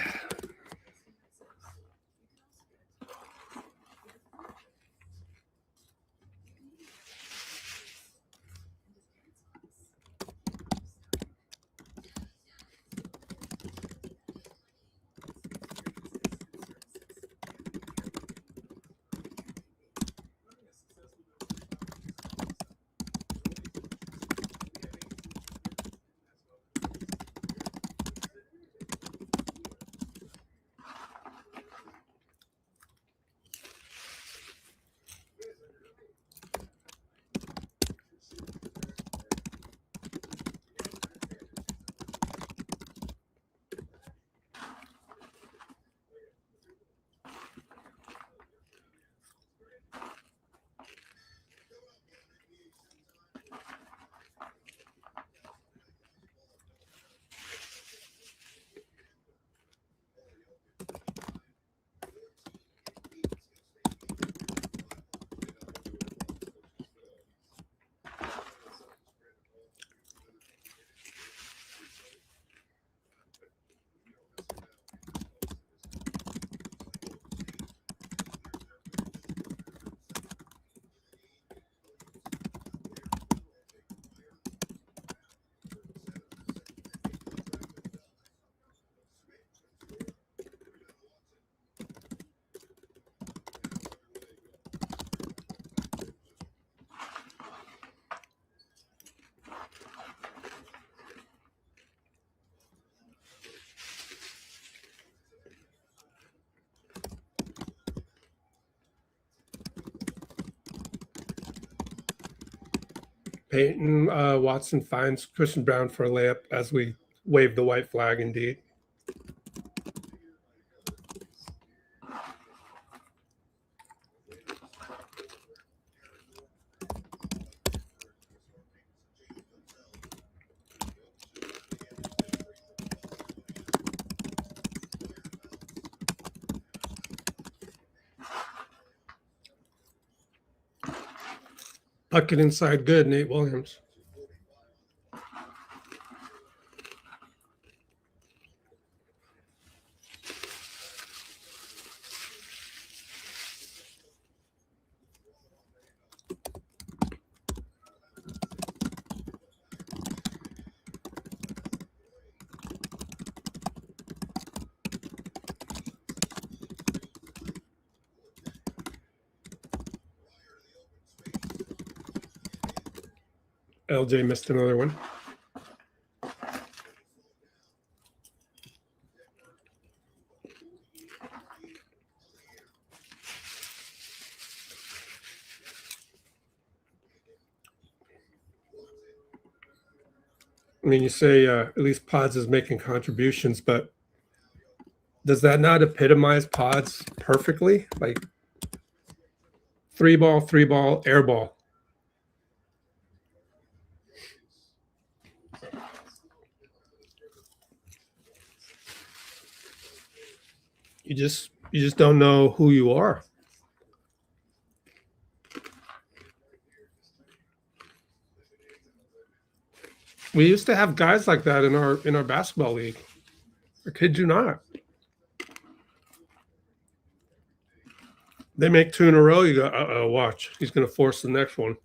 Peyton Watson finds Christian Brown for a layup as we wave the white flag indeed. Bucket inside good, Nate Williams. LJ missed another one. I mean, you say at least Podz is making contributions, but does that not epitomize Podz perfectly? Like, 3 ball, air ball. You just don't know who you are. We used to have guys like that in our basketball league. I kid you not. They make 2 in a row. You go, uh-oh, watch. He's going to force the next one.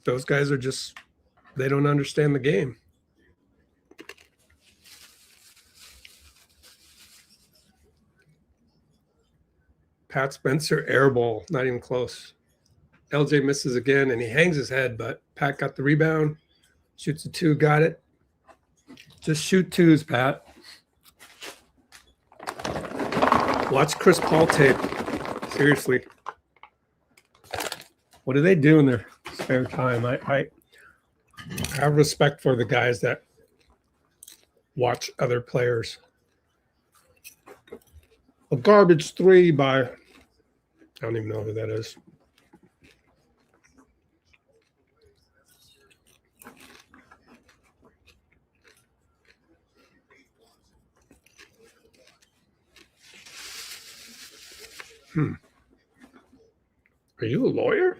Those guys are just, they don't understand the game. Pat Spencer, air ball, not even close. LJ misses again, and he hangs his head, but Pat got the rebound, shoots a 2, got it. Just shoot 2s, Pat. Watch Chris Paul tape. Seriously. What do they do in their spare time? I have respect for the guys that watch other players. A garbage 3 by, I don't even know who that is. Are you a lawyer?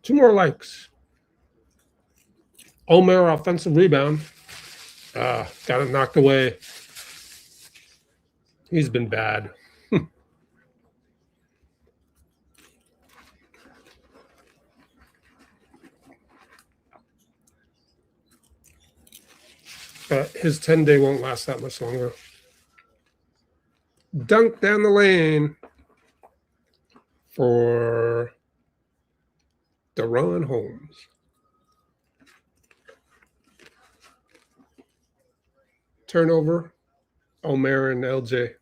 Two more likes. Omer, offensive rebound. Got it knocked away. He's been bad. His 10-day won't last that much longer. Dunk down the lane for Deron Holmes. Turnover, Omer and LJ.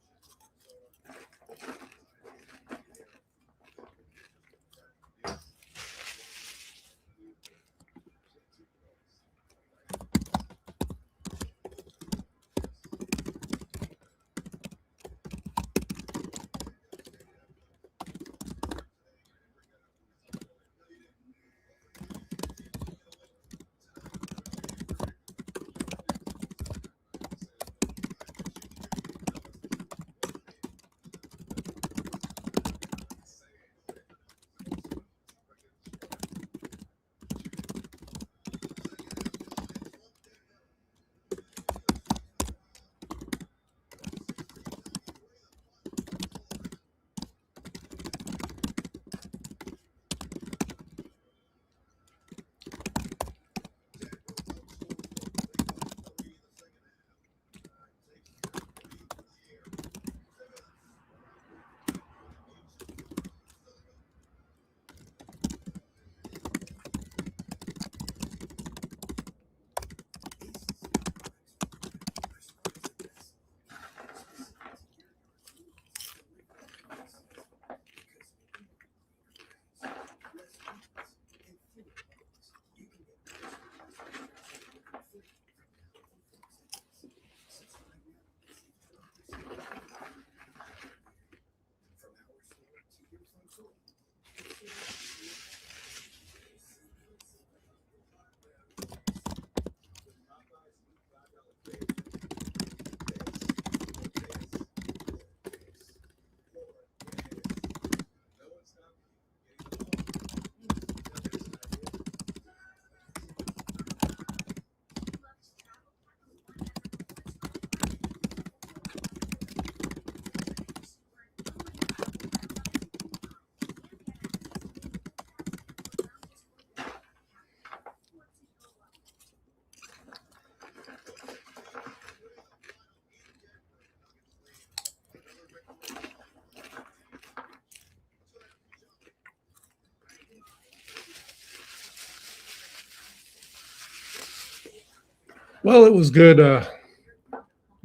Well, it was good.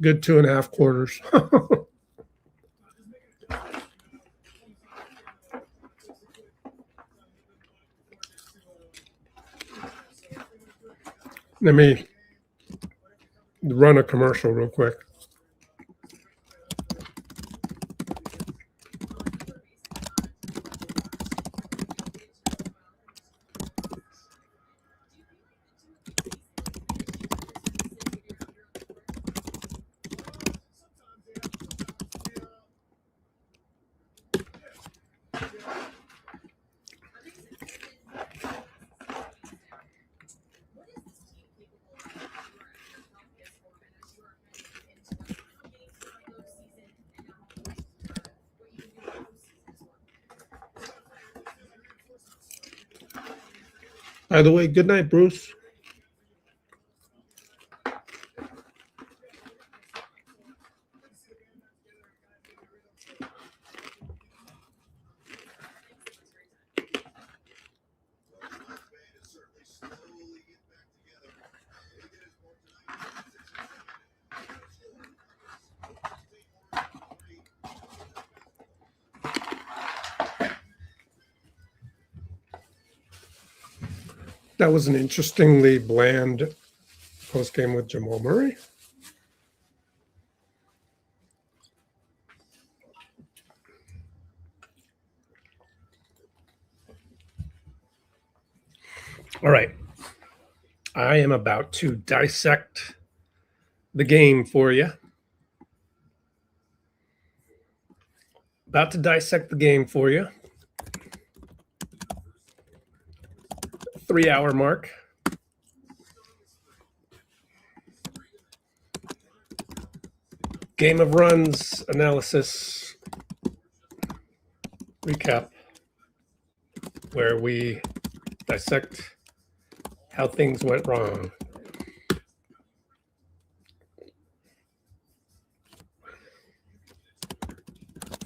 Good 2.5 quarters. Let me run a commercial real quick. By the way, good night, Bruce. That was an interestingly bland post game with Jamal Murray. All right. I am about to dissect the game for you. About to dissect the game for you. 3-hour mark. Game of runs analysis recap, where we dissect how things went wrong.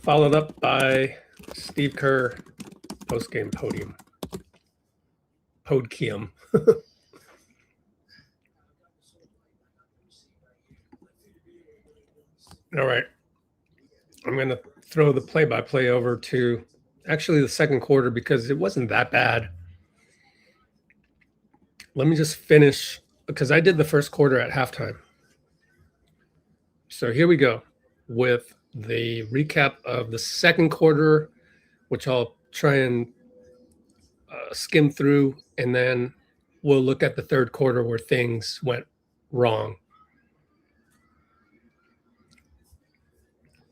Followed up by Steve Kerr post-game podium. Podkium. All right. I'm going to throw the play-by-play over to actually the second quarter because it wasn't that bad. Let me just finish because I did the first quarter at halftime. So here we go with the recap of the second quarter, which I'll try and skim through, and then we'll look at the third quarter where things went wrong.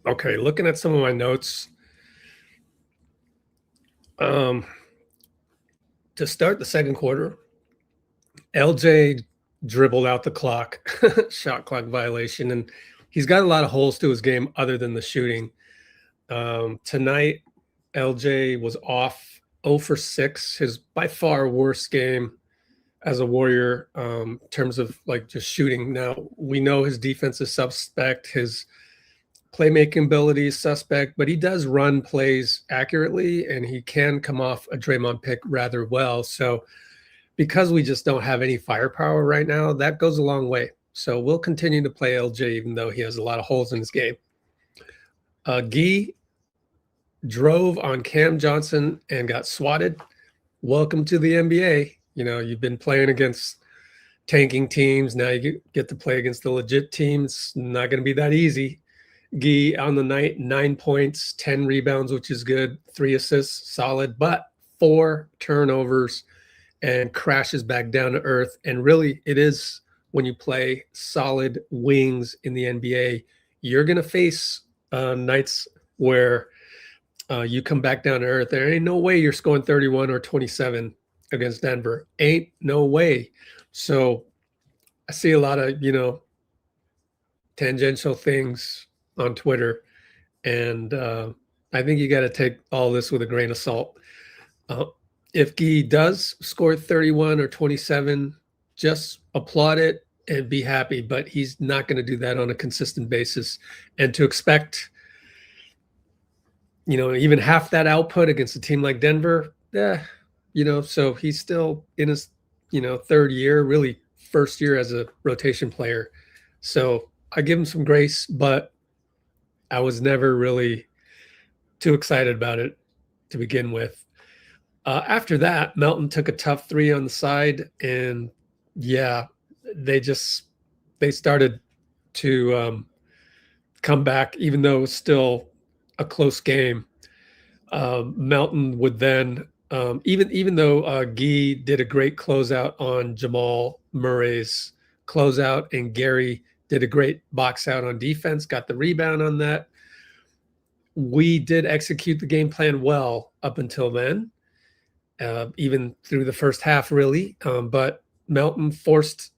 Okay, looking at some of my notes. To start the second quarter, LJ dribbled out the clock, shot clock violation, and he's got a lot of holes to his game other than the shooting. Tonight, LJ was off 0 for 6, his by far worst game as a Warrior in terms of like just shooting. Now, we know his defense is suspect, his playmaking ability is suspect, but he does run plays accurately, and he can come off a Draymond pick rather well. So because we just don't have any firepower right now, that goes a long way. So we'll continue to play LJ, even though he has a lot of holes in his game. Gee drove on Cam Johnson and got swatted. Welcome to the NBA. You know, you've been playing against tanking teams. Now you get to play against the legit teams. Not going to be that easy. Gee on the night, 9 points, 10 rebounds, which is good, 3 assists, solid, but 4 turnovers and crashes back down to earth. And really, it is when you play solid wings in the NBA, you're going to face nights where you come back down to earth. There ain't no way you're scoring 31 or 27 against Denver. Ain't no way. So I see a lot of, tangential things on Twitter, and I think you got to take all this with a grain of salt. If Gee does score 31 or 27, just applaud it and be happy, but he's not going to do that on a consistent basis. And to expect, even half that output against a team like Denver, so he's still in his, third year, really first year as a rotation player. So I give him some grace, but I was never really too excited about it to begin with. After that, Melton took a tough three on the side, and yeah, they started to come back, even though it was still a close game. Melton would then, even though Guy did a great closeout on Jamal Murray's closeout, and Gary did a great box out on defense, got the rebound on that. We did execute the game plan well up until then, even through the first half, really. But Melton forced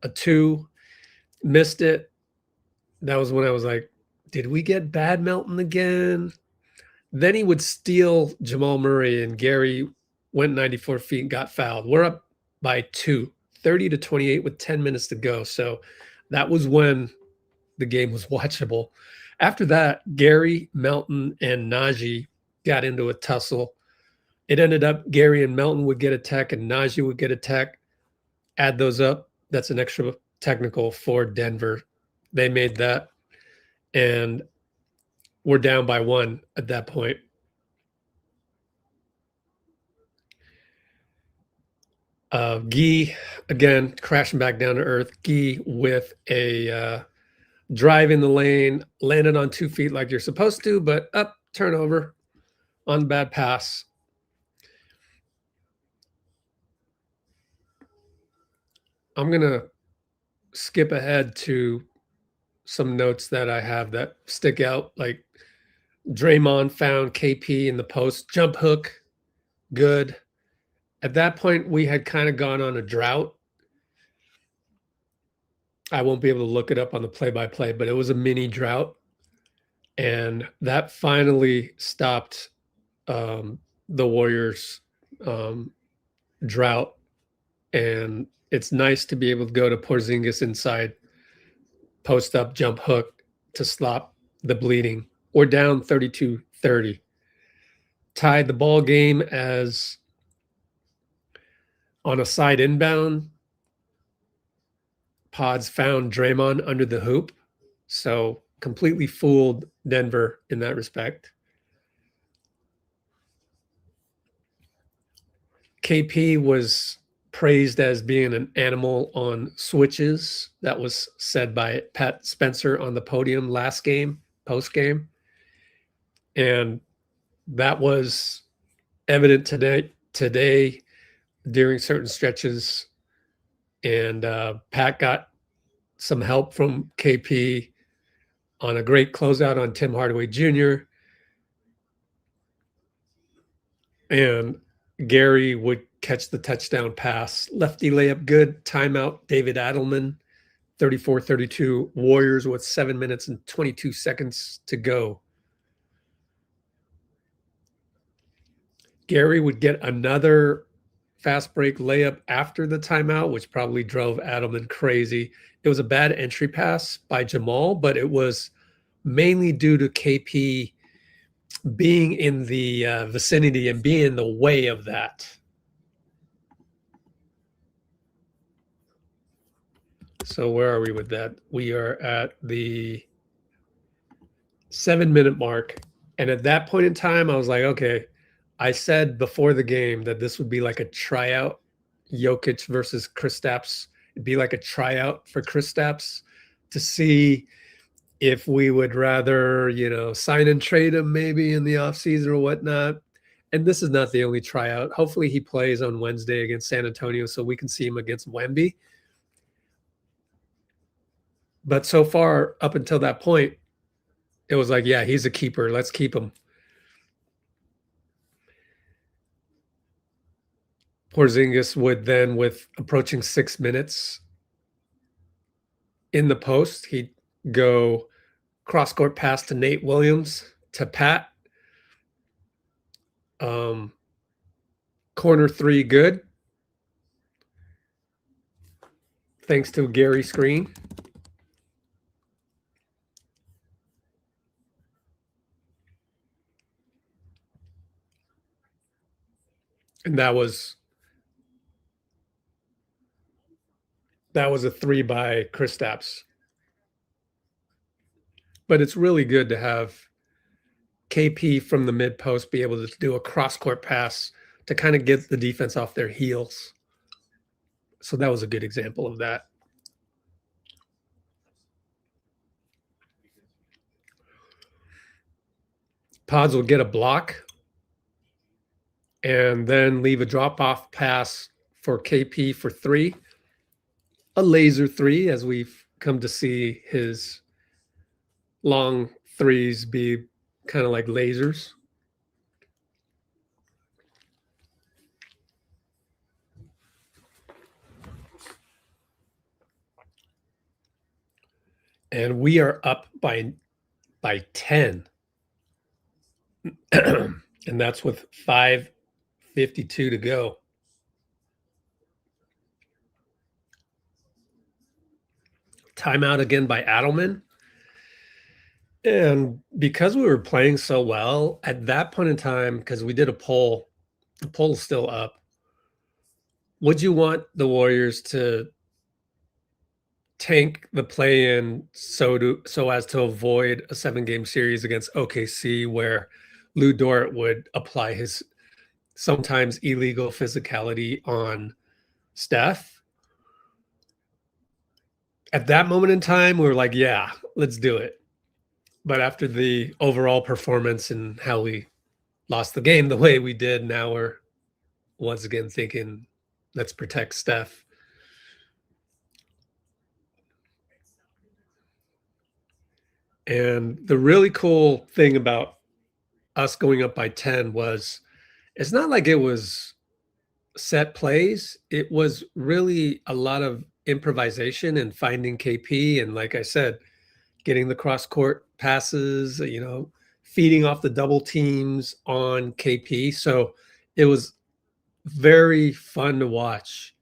a two, missed it. That was when I was like, did we get bad Melton again? Then he would steal Jamal Murray, and Gary went 94 feet and got fouled. We're up by 2, 30-28 with 10 minutes to go. So that was when the game was watchable. After that, Gary, Melton, and Najee got into a tussle. It ended up Gary and Melton would get a tech and Najee would get a tech. Add those up. That's an extra technical for Denver. They made that. And we're down by 1 at that point. Guy, again, crashing back down to earth. Guy with a drive in the lane, landed on 2 feet like you're supposed to, but up, turnover on the bad pass. I'm going to skip ahead to some notes that I have that stick out, like Draymond found KP in the post, jump hook, good. At that point, we had kind of gone on a drought. I won't be able to look it up on the play-by-play, but it was a mini drought. And that finally stopped the Warriors' drought. And it's nice to be able to go to Porzingis inside, post up, jump hook to stop the bleeding. We're down 32-30. Tied the ball game as on a side inbound, Pods found Draymond under the hoop. So completely fooled Denver in that respect. KP was praised as being an animal on switches. That was said by Pat Spencer on the podium last game, post game. And that was evident today during certain stretches. And Pat got some help from KP on a great closeout on Tim Hardaway Jr. And Gary would catch the touchdown pass. Lefty layup good. Timeout, David Adelman, 34-32. Warriors with 7 minutes and 22 seconds to go. Gary would get another fast break layup after the timeout, which probably drove Adelman crazy. It was a bad entry pass by Jamal, but it was mainly due to KP being in the vicinity and being in the way of that. So where are we with that? We are at the 7-minute mark. And at that point in time, I was like, okay, I said before the game that this would be like a tryout, Jokic versus Kristaps. It'd be like a tryout for Kristaps to see if we would rather, sign and trade him maybe in the offseason or whatnot. And this is not the only tryout. Hopefully he plays on Wednesday against San Antonio so we can see him against Wemby. But so far, up until that point, it was like, yeah, he's a keeper. Let's keep him. Porzingis would then, with approaching 6 minutes in the post, he'd go cross-court pass to Nate Williams, to Pat. Corner 3, good. Thanks to Gary screen. And that was That was a 3 by Kristaps. But it's really good to have KP from the mid post be able to do a cross-court pass to kind of get the defense off their heels. So that was a good example of that. Podz will get a block and then leave a drop-off pass for KP for 3. A laser 3, as we've come to see his long threes be kind of like lasers. And we are up by 10. And that's with 5:52 to go. Timeout again by Adelman. And because we were playing so well at that point in time, because we did a poll, the poll is still up. Would you want the Warriors to tank the play-in so as to avoid a 7-game series against OKC, where Lou Dort would apply his sometimes illegal physicality on Steph? At that moment in time, we were like, yeah, let's do it. But after the overall performance and how we lost the game the way we did, now we're once again thinking, let's protect Steph. And the really cool thing about us going up by 10 was it's not like it was set plays. It was really a lot of improvisation and finding KP. And like I said, getting the cross-court passes, feeding off the double teams on KP. So it was very fun to watch.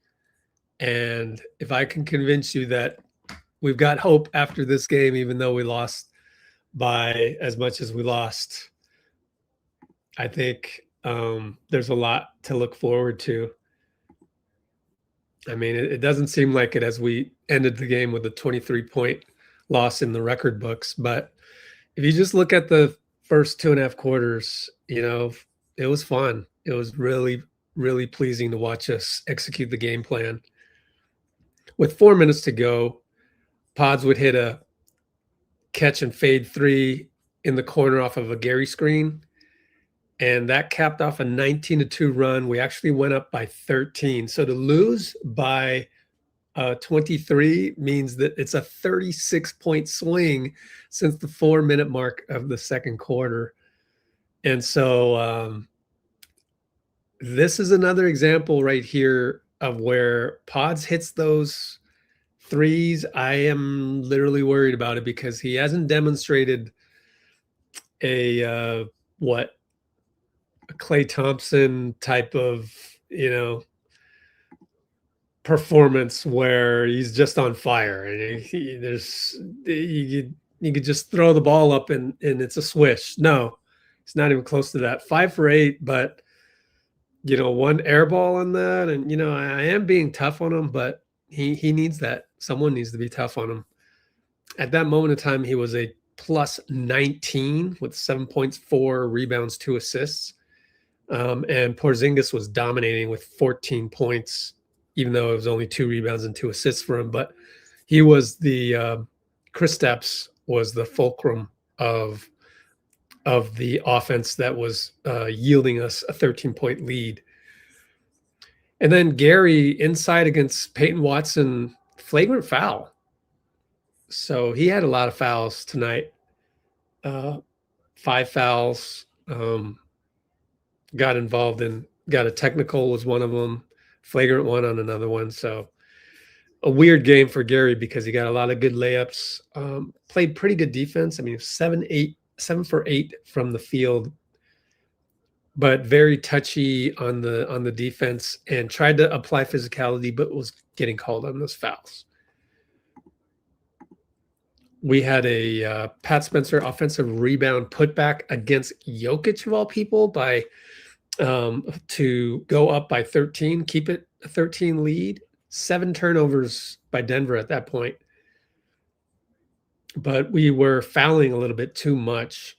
And if I can convince you that we've got hope after this game, even though we lost by as much as we lost, I think there's a lot to look forward to. I mean, it doesn't seem like it as we ended the game with a 23-point loss in the record books. But if you just look at the first 2.5 quarters, it was fun. It was really, really pleasing to watch us execute the game plan. With 4 minutes to go, Podz would hit a catch and fade 3 in the corner off of a Gary screen. And that capped off a 19-2 run. We actually went up by 13. So to lose by 23 means that it's a 36-point swing since the 4-minute mark of the second quarter. And so this is another example right here of where Podz hits those threes. I am literally worried about it because he hasn't demonstrated a Klay Thompson type of, performance where he's just on fire and you could just throw the ball up and it's a swish. No, it's not even close to that. 5 for 8, but 1 air ball on that. And I am being tough on him, but he needs that. Someone needs to be tough on him. At that moment in time, he was a plus 19 with 7 points, 4 rebounds, 2 assists. And Porzingis was dominating with 14 points, even though it was only 2 rebounds and 2 assists for him. But he was Kristaps was the fulcrum of the offense that was yielding us a 13-point lead. And then Gary inside against Peyton Watson, flagrant foul. So he had a lot of fouls tonight. 5 fouls. Got a technical was one of them, flagrant one on another one. So a weird game for Gary because he got a lot of good layups, played pretty good defense. I mean, 7 for 8 from the field, but very touchy on the defense and tried to apply physicality, but was getting called on those fouls. We had a Pat Spencer offensive rebound putback against Jokic of all people to go up by 13, keep it a 13 lead. 7 turnovers by Denver at that point. But we were fouling a little bit too much.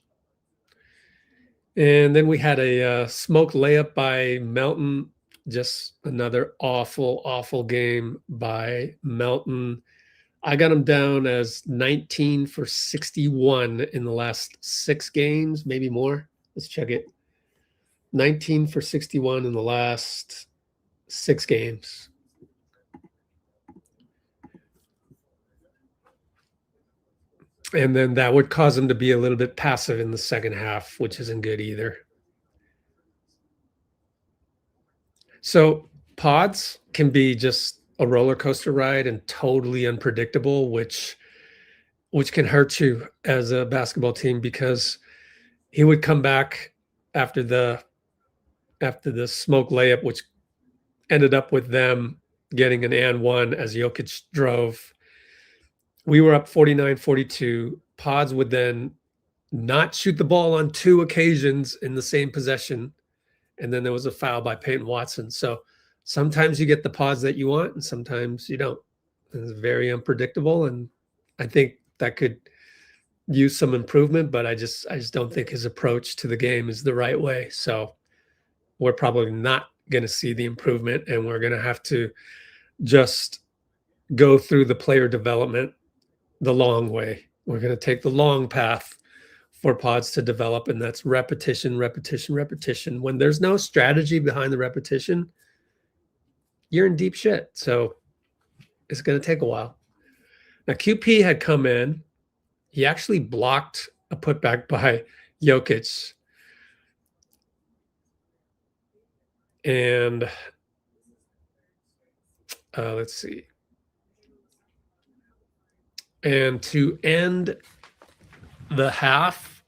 And then we had a smoke layup by Melton. Just another awful, awful game by Melton. I got him down as 19 for 61 in the last 6 games, maybe more. Let's check it. 19 for 61 in the last 6 games. And then that would cause him to be a little bit passive in the second half, which isn't good either. So Pods can be just a roller coaster ride and totally unpredictable, which can hurt you as a basketball team, because he would come back after the smoke layup, which ended up with them getting an and one as Jokic drove. We were up 49-42. Pods would then not shoot the ball on 2 occasions in the same possession. And then there was a foul by Peyton Watson. So sometimes you get the Pods that you want and sometimes you don't. It's very unpredictable. And I think that could use some improvement, but I just don't think his approach to the game is the right way. So we're probably not going to see the improvement, and we're going to have to just go through the player development the long way. We're going to take the long path for Pods to develop, and that's repetition, repetition, repetition. When there's no strategy behind the repetition, you're in deep shit. So it's going to take a while. Now, QP had come in. He actually blocked a putback by Jokic. And let's see. And to end the half,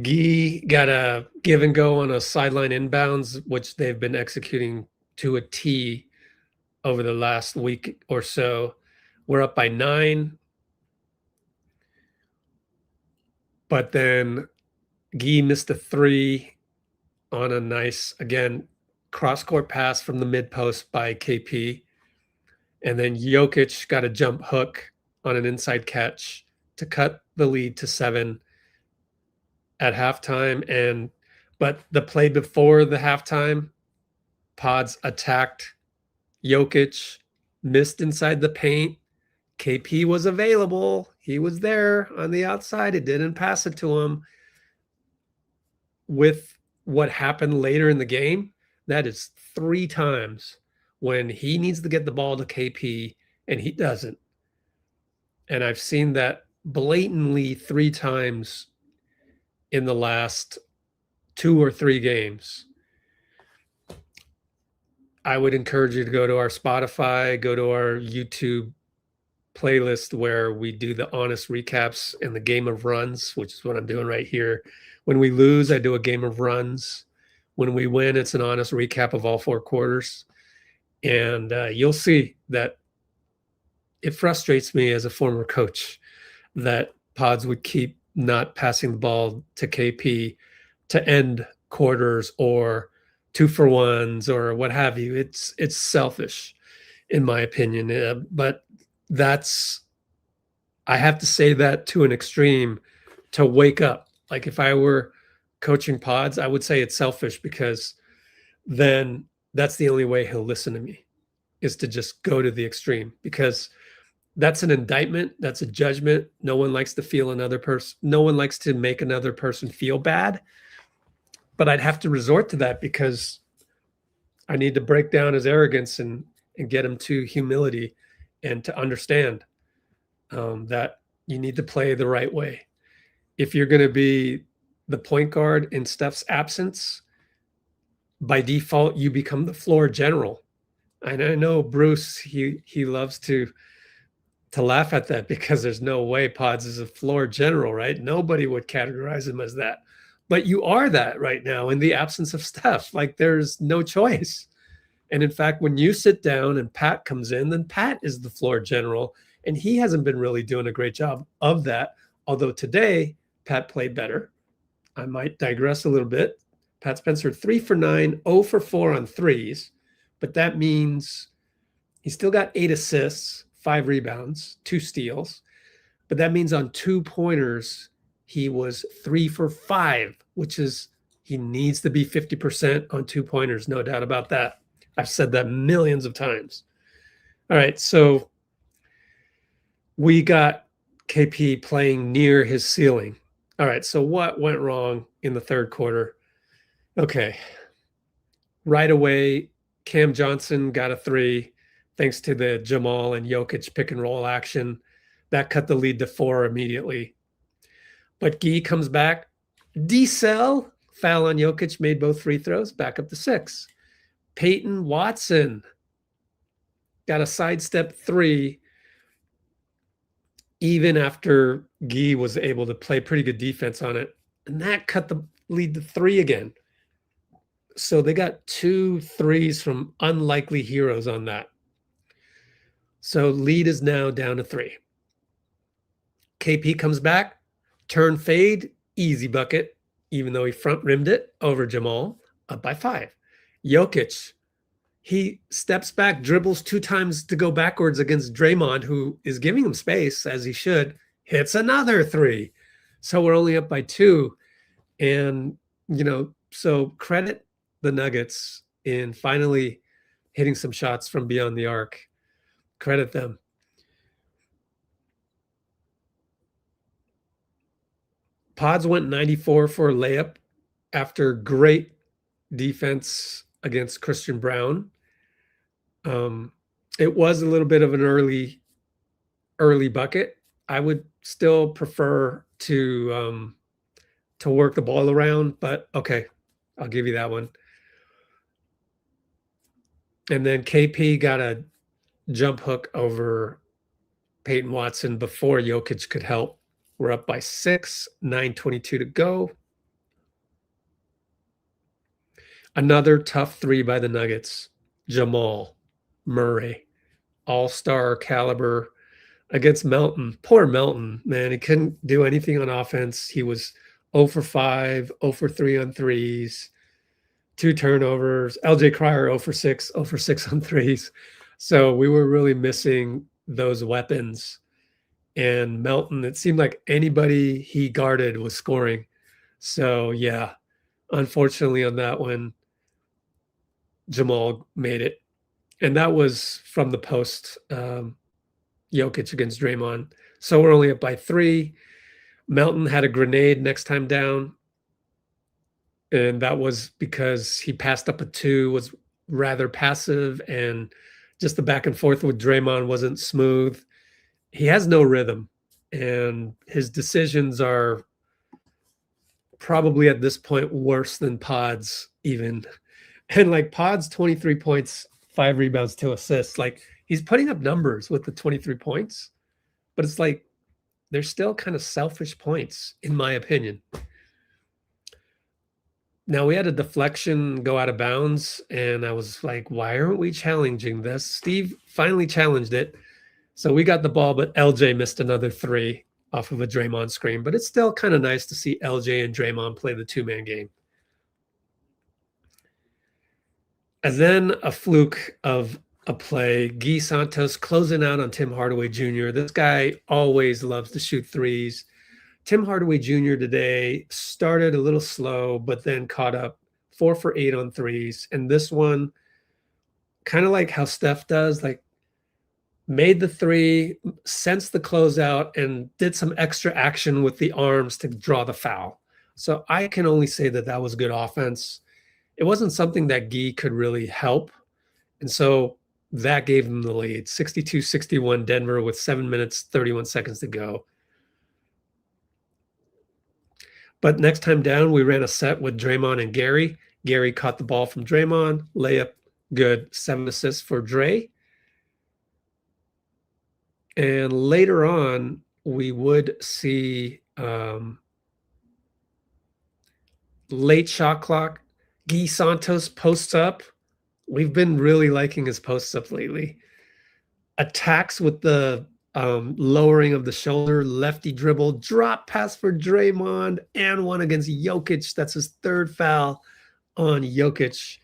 Guy got a give and go on a sideline inbounds, which they've been executing to a T over the last week or so. We're up by 9. But then Guy missed a 3 on a nice, again, cross-court pass from the mid-post by KP. And then Jokic got a jump hook on an inside catch to cut the lead to 7 at halftime. But the play before the halftime, Pods attacked Jokic, missed inside the paint. KP was available. He was there on the outside. It didn't pass it to him. With what happened later in the game, that is 3 times when he needs to get the ball to KP and he doesn't. And I've seen that blatantly 3 times in the last 2 or 3 games. I would encourage you to go to our Spotify, go to our YouTube playlist where we do the honest recaps in the game of runs, which is what I'm doing right here. When we lose, I do a game of runs. When we win, it's an honest recap of all 4 quarters. And you'll see that it frustrates me as a former coach that Pods would keep not passing the ball to KP to end quarters or 2-for-1s or what have you. It's selfish, in my opinion. But I have to say that to an extreme to wake up. Like if I were coaching Pods, I would say it's selfish, because then that's the only way he'll listen to me, is to just go to the extreme, because that's an indictment. That's a judgment. No one likes to feel another person. No one likes to make another person feel bad. But I'd have to resort to that because I need to break down his arrogance and get him to humility and to understand that you need to play the right way. If you're going to be the point guard in Steph's absence, by default, you become the floor general. And I know Bruce, he loves to laugh at that, because there's no way Pods is a floor general, right? Nobody would categorize him as that. But you are that right now in the absence of Steph. Like, there's no choice. And in fact, when you sit down and Pat comes in, then Pat is the floor general. And he hasn't been really doing a great job of that. Although today, Pat played better. I might digress a little bit. Pat Spencer 3 for 9, 0 for 4 on threes, but that means he still got 8 assists, 5 rebounds, 2 steals. But that means on 2-pointers, he was 3 for 5, which is he needs to be 50% on 2-pointers, no doubt about that. I've said that millions of times. All right, so we got KP playing near his ceiling. All right, so what went wrong in the third quarter? Okay. Right away, Cam Johnson got a 3 thanks to the Jamal and Jokic pick and roll action. That cut the lead to 4 immediately. But Gee comes back. D-Cell, foul on Jokic, made both free throws, back up to 6. Peyton Watson got a sidestep 3 even after Gee was able to play pretty good defense on it. And that cut the lead to 3 again. So they got 2 threes from unlikely heroes on that. So lead is now down to 3. KP comes back, turn fade, easy bucket, even though he front rimmed it over Jamal, up by 5. Jokic, he steps back, dribbles 2 times to go backwards against Draymond, who is giving him space, as he should, hits another 3. So we're only up by 2. And, so credit the Nuggets in finally hitting some shots from beyond the arc. Credit them. Pods went 94 for a layup after great defense against Christian Brown. It was a little bit of an early bucket. I would still prefer to work the ball around, but okay, I'll give you that one. And then KP got a jump hook over Peyton Watson before Jokic could help. We're up by 6, 9:22 to go. Another tough 3 by the Nuggets. Jamal Murray, all-star caliber against Melton. Poor Melton, man. He couldn't do anything on offense. He was 0 for 5, 0 for 3 on threes, 2 turnovers. LJ Cryer 0 for 6, 0 for 6 on threes. So we were really missing those weapons. And Melton, it seemed like anybody he guarded was scoring. So, yeah, unfortunately on that one, Jamal made it. And that was from the post, Jokic against Draymond. So we're only up by 3. Melton had a grenade next time down. And that was because he passed up a 2, was rather passive, and just the back and forth with Draymond wasn't smooth. He has no rhythm, and his decisions are probably at this point worse than Pod's even. And like Pod's 23 points, 5 rebounds, 2 assists. Like he's putting up numbers with the 23 points, but it's like they're still kind of selfish points, in my opinion. Now we had a deflection go out of bounds, and I was like, why aren't we challenging this? Steve finally challenged it. So we got the ball, but LJ missed another 3 off of a Draymond screen. But it's still kind of nice to see LJ and Draymond play the 2-man game. And then a fluke of a play. Guy Santos closing out on Tim Hardaway Jr. This guy always loves to shoot threes. Tim Hardaway Jr. today started a little slow, but then caught up 4 for 8 on threes. And this one, kind of like how Steph does, like made the 3, sensed the closeout, and did some extra action with the arms to draw the foul. So I can only say that that was good offense. It wasn't something that Guy could really help. And so that gave them the lead. 62-61 Denver with 7 minutes, 31 seconds to go. But next time down, we ran a set with Draymond and Gary. Gary caught the ball from Draymond. Layup, good. 7 assists for Dray. And later on, we would see late shot clock. Guy Santos posts up. We've been really liking his posts up lately. Attacks with the lowering of the shoulder, lefty dribble, drop pass for Draymond, and one against Jokic. That's his 3rd foul on Jokic,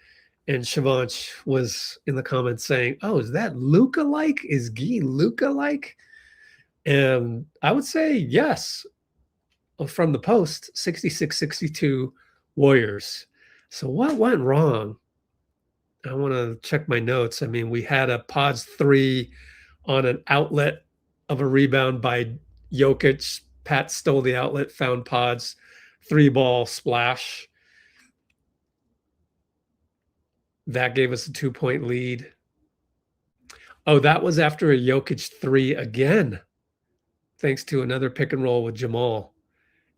and Shavanch was in the comments saying, "Oh, is that Luka-like? Is Guy Luka-like?" And I would say yes. From the post, 66-62 Warriors. So what went wrong? I want to check my notes. I mean, we had a Podz 3 on an outlet of a rebound by Jokic. Pat stole the outlet, found Podz, 3-ball splash. That gave us a 2-point lead. Oh, that was after a Jokic 3 again, thanks to another pick and roll with Jamal.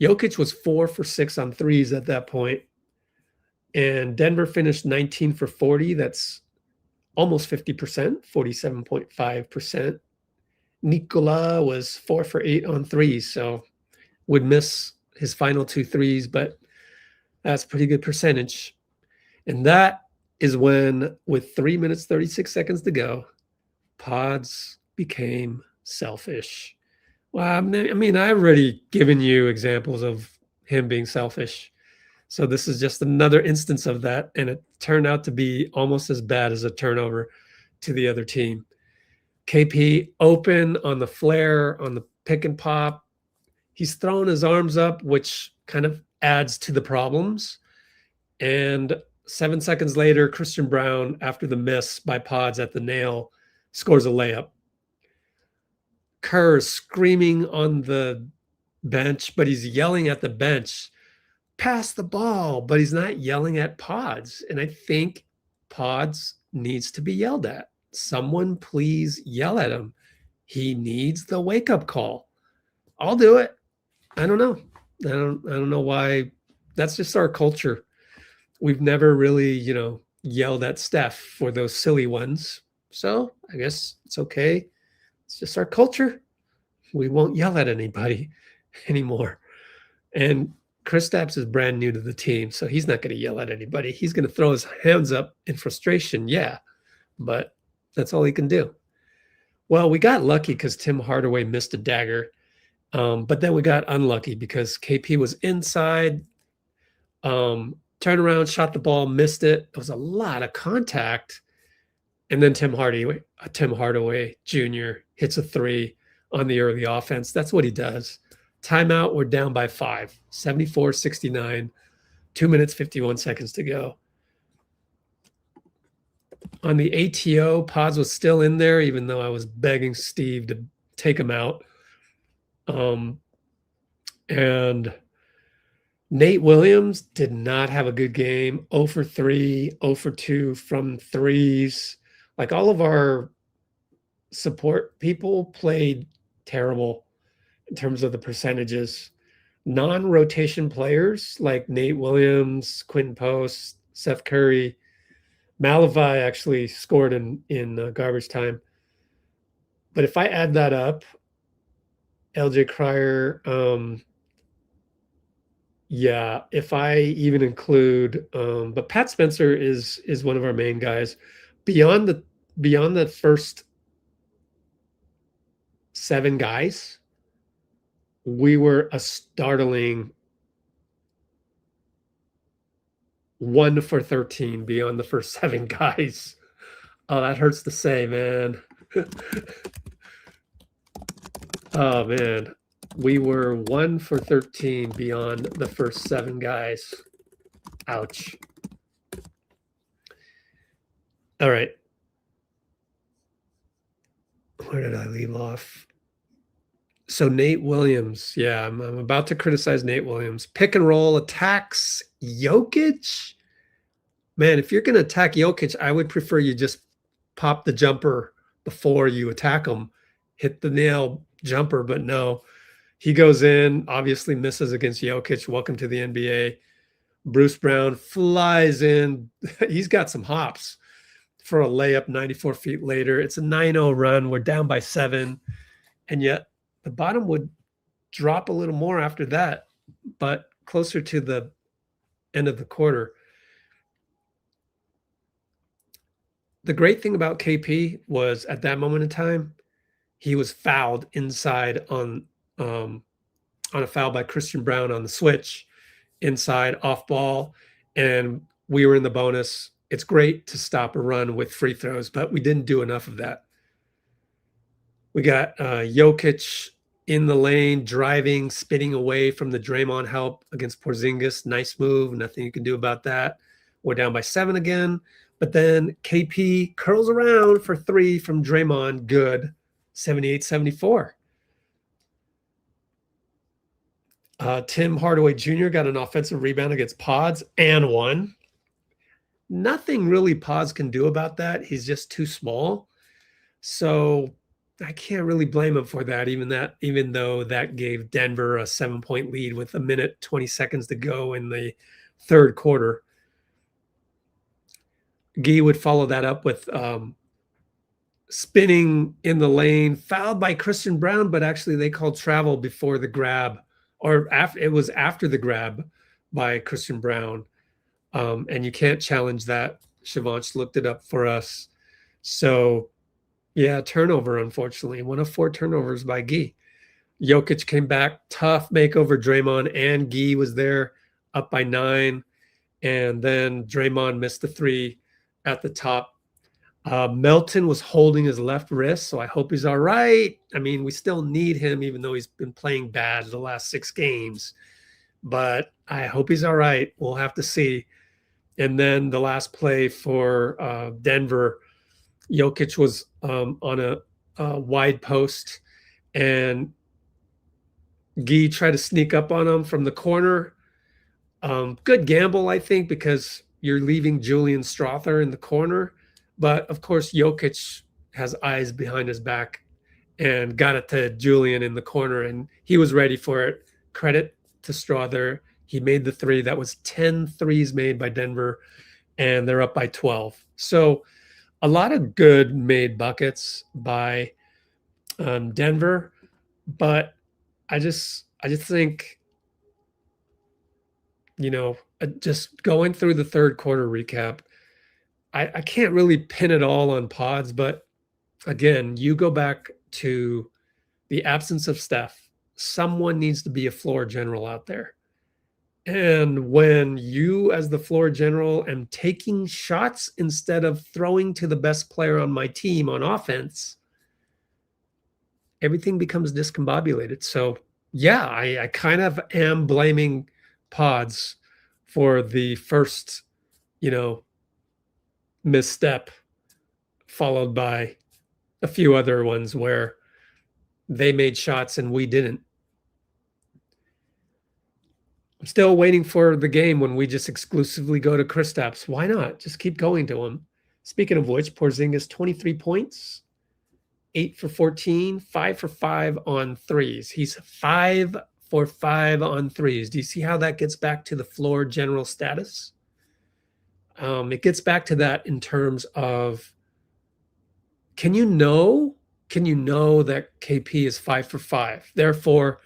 Jokic was 4 for 6 on threes at that point. And Denver finished 19 for 40. That's almost 50%, 47.5%. Nikola was 4 for 8 on threes, so would miss his final 2 threes, but that's a pretty good percentage. And that is when, with 3 minutes, 36 seconds to go, Podz became selfish. Well, I mean, I've already given you examples of him being selfish. So this is just another instance of that, and it turned out to be almost as bad as a turnover to the other team. KP open on the flare, on the pick and pop. He's throwing his arms up, which kind of adds to the problems. And 7 seconds later, Christian Braun, after the miss by Podz at the nail, scores a layup. Kerr screaming on the bench, but he's yelling at the bench, pass the ball, but he's not yelling at Podz. And I think Podz needs to be yelled at. Someone please yell at him. He needs the wake-up call. I'll do it. I don't know. I don't know why. That's just our culture. We've never really, yelled at Steph for those silly ones. So I guess it's okay. It's just our culture. We won't yell at anybody anymore. And Kristaps is brand new to the team, so he's not going to yell at anybody. He's going to throw his hands up in frustration, yeah, but that's all he can do. Well, we got lucky because Tim Hardaway missed a dagger, but then we got unlucky because KP was inside, turned around, shot the ball, missed it. It was a lot of contact. And then Tim Hardaway Jr. hits a 3 on the early offense. That's what he does. Timeout, we're down by 5, 74-69, 2 minutes, 51 seconds to go. On the ATO, Podz was still in there, even though I was begging Steve to take him out. And Nate Williams did not have a good game. 0 for 3, 0 for 2 from threes. Like, all of our support people played terrible in terms of the percentages. Non-rotation players like Nate Williams, Quentin Post, Seth Curry, Malavai actually scored in garbage time. But if I add that up, LJ Cryer, if I even include, but Pat Spencer is one of our main guys. Beyond the first 7 guys, we were a startling 1 for 13 beyond the first 7 guys. Oh, that hurts to say, man. Oh, man. We were 1 for 13 beyond the first 7 guys. Ouch. All right. Where did I leave off? So Nate Williams, I'm about to criticize Nate Williams. Pick and roll attacks Jokic. Man, if you're going to attack Jokic, I would prefer you just pop the jumper before you attack him. Hit the nail jumper, but no. He goes in, obviously misses against Jokic. Welcome to the NBA. Bruce Brown flies in. He's got some hops for a layup 94 feet later. It's a 9-0 run. We're down by 7. And yet the bottom would drop a little more after that, but closer to the end of the quarter. The great thing about KP was at that moment in time, he was fouled inside on a foul by Christian Braun on the switch, inside off ball. And we were in the bonus. It's great to stop a run with free throws, but we didn't do enough of that. We got Jokic in the lane, driving, spinning away from the Draymond help against Porzingis. Nice move. Nothing you can do about that. We're down by 7 again. But then KP curls around for 3 from Draymond. Good. 78-74. Tim Hardaway Jr. got an offensive rebound against Podz and won. Nothing really Podz can do about that. He's just too small. So I can't really blame him for that, even though that gave Denver a 7-point lead with 1:20 to go in the third quarter. Gee would follow that up with spinning in the lane, fouled by Christian Brown, but actually they called travel before the grab, or after, it was after the grab by Christian Brown. And you can't challenge that. Shivansh looked it up for us. So yeah, turnover, unfortunately. 1 of 4 turnovers by Gee. Jokic came back, tough makeover. Draymond and Gee was there, up by 9. And then Draymond missed the 3 at the top. Melton was holding his left wrist, so I hope he's all right. I mean, we still need him, even though he's been playing bad the last 6 games. But I hope he's all right. We'll have to see. And then the last play for Denver, Jokic was on a wide post, and Gee tried to sneak up on him from the corner. Good gamble, I think, because you're leaving Julian Strother in the corner. But, of course, Jokic has eyes behind his back and got it to Julian in the corner, and he was ready for it. Credit to Strother. He made the 3. That was 10 threes made by Denver, and they're up by 12. So a lot of good made buckets by Denver, but I just think, just going through the third quarter recap, I can't really pin it all on Podz, but again, you go back to the absence of Steph. Someone needs to be a floor general out there. And when you, as the floor general, am taking shots instead of throwing to the best player on my team on offense, everything becomes discombobulated. So, yeah, I kind of am blaming Podz for the first, misstep, followed by a few other ones where they made shots and we didn't. I'm still waiting for the game when we just exclusively go to Kristaps. Why not? Just keep going to him. Speaking of which, Porzingis, 23 points, 8 for 14, 5 for 5 on threes. He's 5 for 5 on threes. Do you see how that gets back to the floor general status? It gets back to that in terms of, can you know that KP is 5 for 5? Therefore,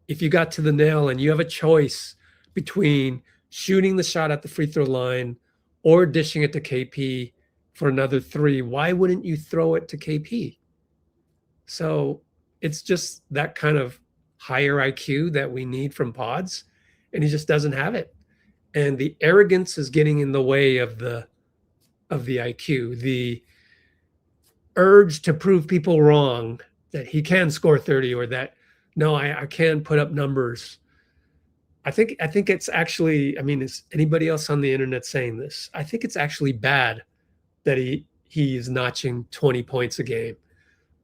if you got to the nail and you have a choice between shooting the shot at the free throw line or dishing it to KP for another 3, why wouldn't you throw it to KP? So it's just that kind of higher IQ that we need from Podz, and he just doesn't have it. And the arrogance is getting in the way of the IQ, the urge to prove people wrong that he can score 30 or that, no, I can put up numbers. I think it's actually, is anybody else on the internet saying this? I think it's actually bad that he is notching 20 points a game.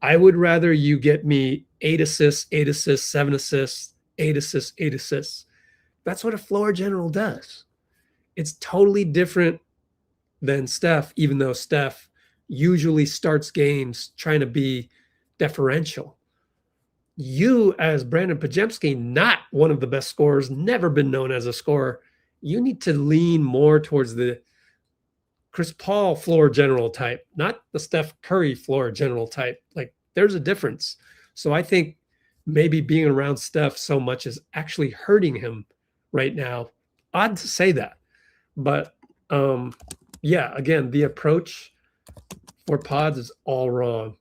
I would rather you get me 8 assists, 7 assists, 8 assists, 8 assists. That's what a floor general does. It's totally different than Steph, even though Steph usually starts games trying to be deferential. You, as Brandin Podziemski, not one of the best scorers, never been known as a scorer, you need to lean more towards the Chris Paul floor general type, not the Steph Curry floor general type. Like, there's a difference. So I think maybe being around Steph so much is actually hurting him right now. Odd to say that. But, yeah, again, the approach for Podz is all wrong.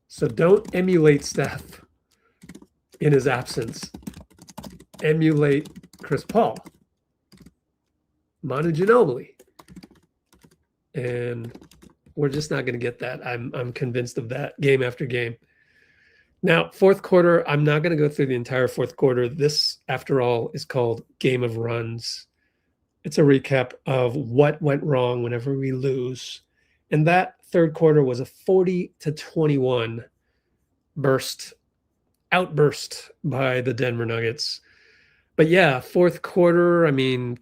So don't emulate Steph in his absence. Emulate Chris Paul. Manu Ginobili. And we're just not going to get that. I'm convinced of that game after game. Now, fourth quarter, I'm not going to go through the entire fourth quarter. This, after all, is called Game of Runs. It's a recap of what went wrong whenever we lose. And that third quarter was a 40-21 outburst by the Denver Nuggets. But yeah, fourth quarter, I mean,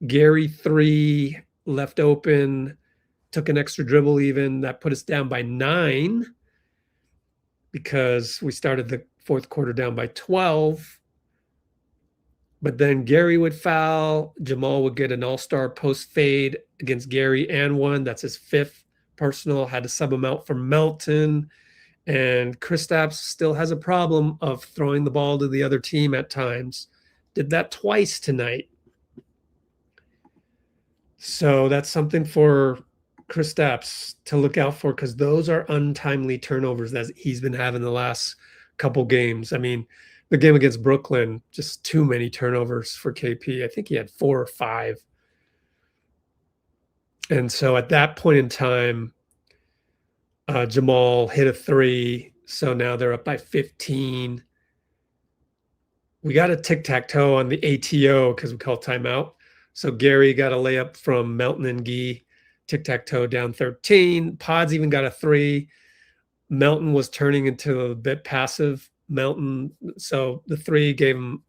Gary 3 left open, took an extra dribble even. That put us down by 9 because we started the fourth quarter down by 12. But then Gary would foul. Jamal would get an all-star post fade against Gary and one. That's his 5th personal. Had to sub him out for Melton. And Kristaps still has a problem of throwing the ball to the other team at times. Did that twice tonight. So that's something for Kristaps to look out for, because those are untimely turnovers that he's been having the last couple games. I mean, the game against Brooklyn, just too many turnovers for KP. I think he had 4 or 5. And so at that point in time, Jamal hit a 3. So now they're up by 15. We got a tic-tac-toe on the ATO because we call timeout. So Gary got a layup from Melton and Gee. Tic-tac-toe down 13. Podz even got a 3. Melton was turning into a bit passive. Melton, so the 3 gave him,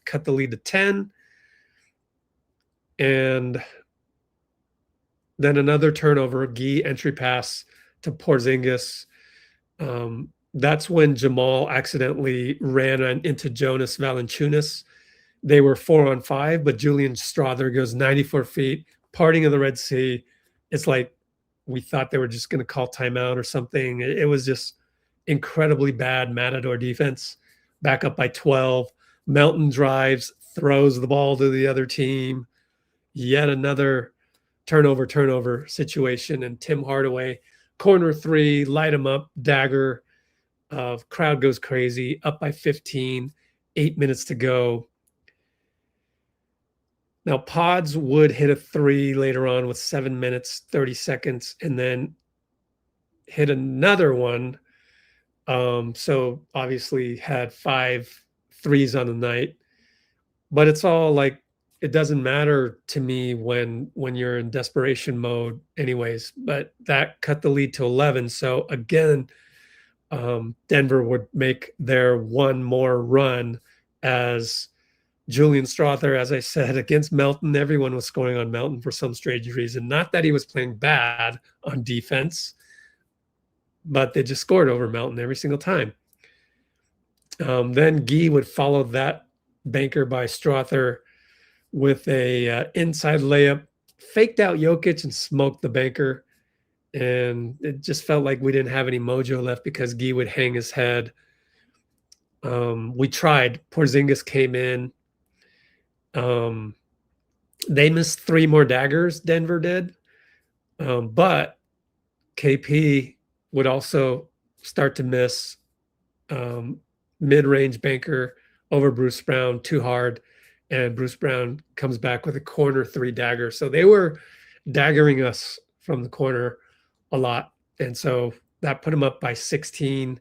cut the lead to 10. And then another turnover, Gee entry pass to Porzingis. That's when Jamal accidentally ran into Jonas Valanciunas. They were 4-on-5, but Julian Strother goes 94 feet, parting of the Red Sea. It's like we thought they were just going to call timeout or something. It was just incredibly bad Matador defense. Back up by 12. Melton drives, throws the ball to the other team. Yet another turnover situation. And Tim Hardaway, corner 3, light him up, dagger. Crowd goes crazy, up by 15, 8 minutes to go. Now, Podz would hit a 3 later on with 7 minutes, 30 seconds, and then hit another one. So obviously had 5 threes on the night. But it's all like, it doesn't matter to me when you're in desperation mode anyways. But that cut the lead to 11. So again, Denver would make their one more run as Julian Strother, as I said, against Melton. Everyone was scoring on Melton for some strange reason. Not that he was playing bad on defense, but they just scored over Melton every single time. Then Gee would follow that banker by Strother with a inside layup, faked out Jokic and smoked the banker. And it just felt like we didn't have any mojo left because Gee would hang his head. We tried. Porzingis came in. They missed 3 more daggers, Denver did. But KP would also start to miss mid-range banker over Bruce Brown too hard. And Bruce Brown comes back with a corner 3 dagger. So they were daggering us from the corner a lot. And so that put him up by 16.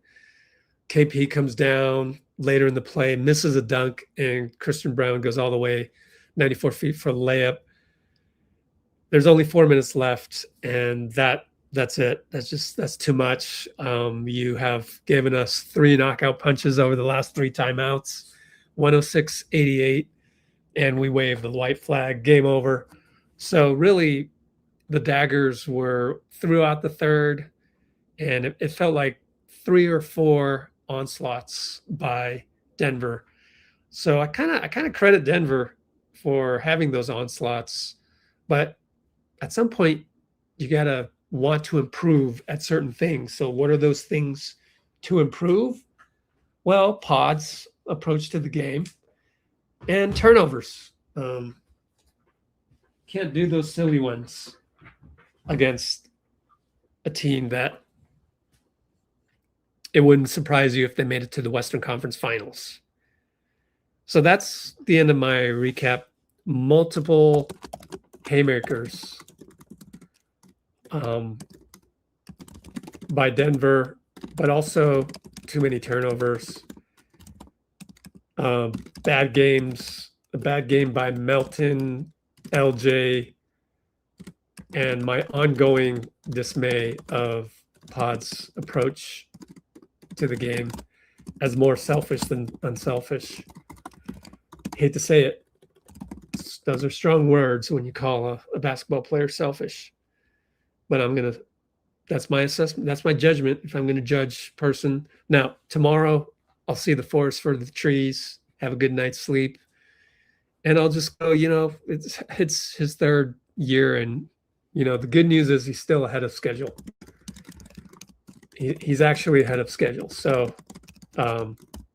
KP comes down later in the play, misses a dunk, and Christian Brown goes all the way 94 feet for the layup. There's only 4 minutes left, and that's it. That's too much. You have given us 3 knockout punches over the last 3 timeouts, 106-88, and we waved the white flag, game over. So really, the daggers were throughout the third, and it felt like 3 or 4 onslaughts by Denver. So I kind of credit Denver for having those onslaughts, but at some point you got to want to improve at certain things. So what are those things to improve? Well, Podz approach to the game and turnovers. Can't do those silly ones against a team that it wouldn't surprise you if they made it to the Western Conference Finals. So that's the end of my recap. Multiple haymakers by Denver, but also too many turnovers. Bad games, a bad game by Melton, LJ, and my ongoing dismay of Pod's approach to the game as more selfish than unselfish. Hate to say it. Those are strong words when you call a basketball player selfish. But that's my assessment. That's my judgment if I'm going to judge person. Now, tomorrow, I'll see the forest for the trees, have a good night's sleep. And I'll just go, it's his third year. And, the good news is he's still ahead of schedule. He's actually ahead of schedule. So,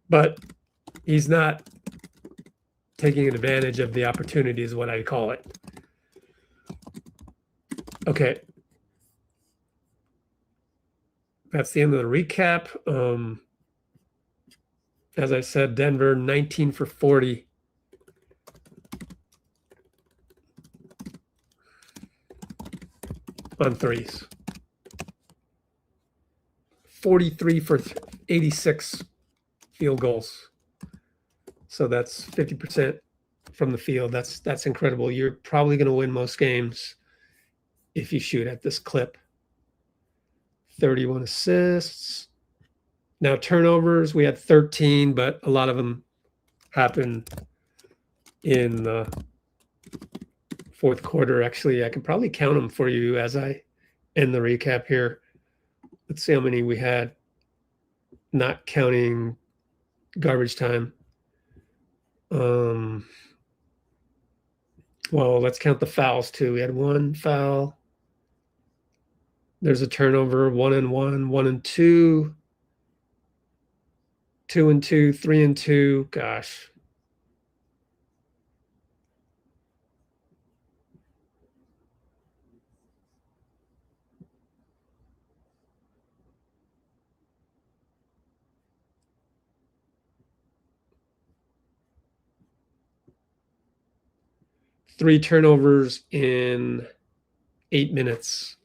but he's not taking advantage of the opportunity is what I call it. Okay. That's the end of the recap. As I said, Denver 19 for 40. On threes. 43 for 86 field goals. So that's 50% from the field. That's incredible. You're probably going to win most games if you shoot at this clip. 31 assists. Now turnovers, we had 13, but a lot of them happened in the fourth quarter. Actually, I can probably count them for you as I end the recap here. Let's see how many we had, not counting garbage time. Well, let's count the fouls too. We had one foul. There's a turnover, 1 and 1, 1 and 2, 2 and 2, 3 and 2. Gosh. Three turnovers in 8 minutes.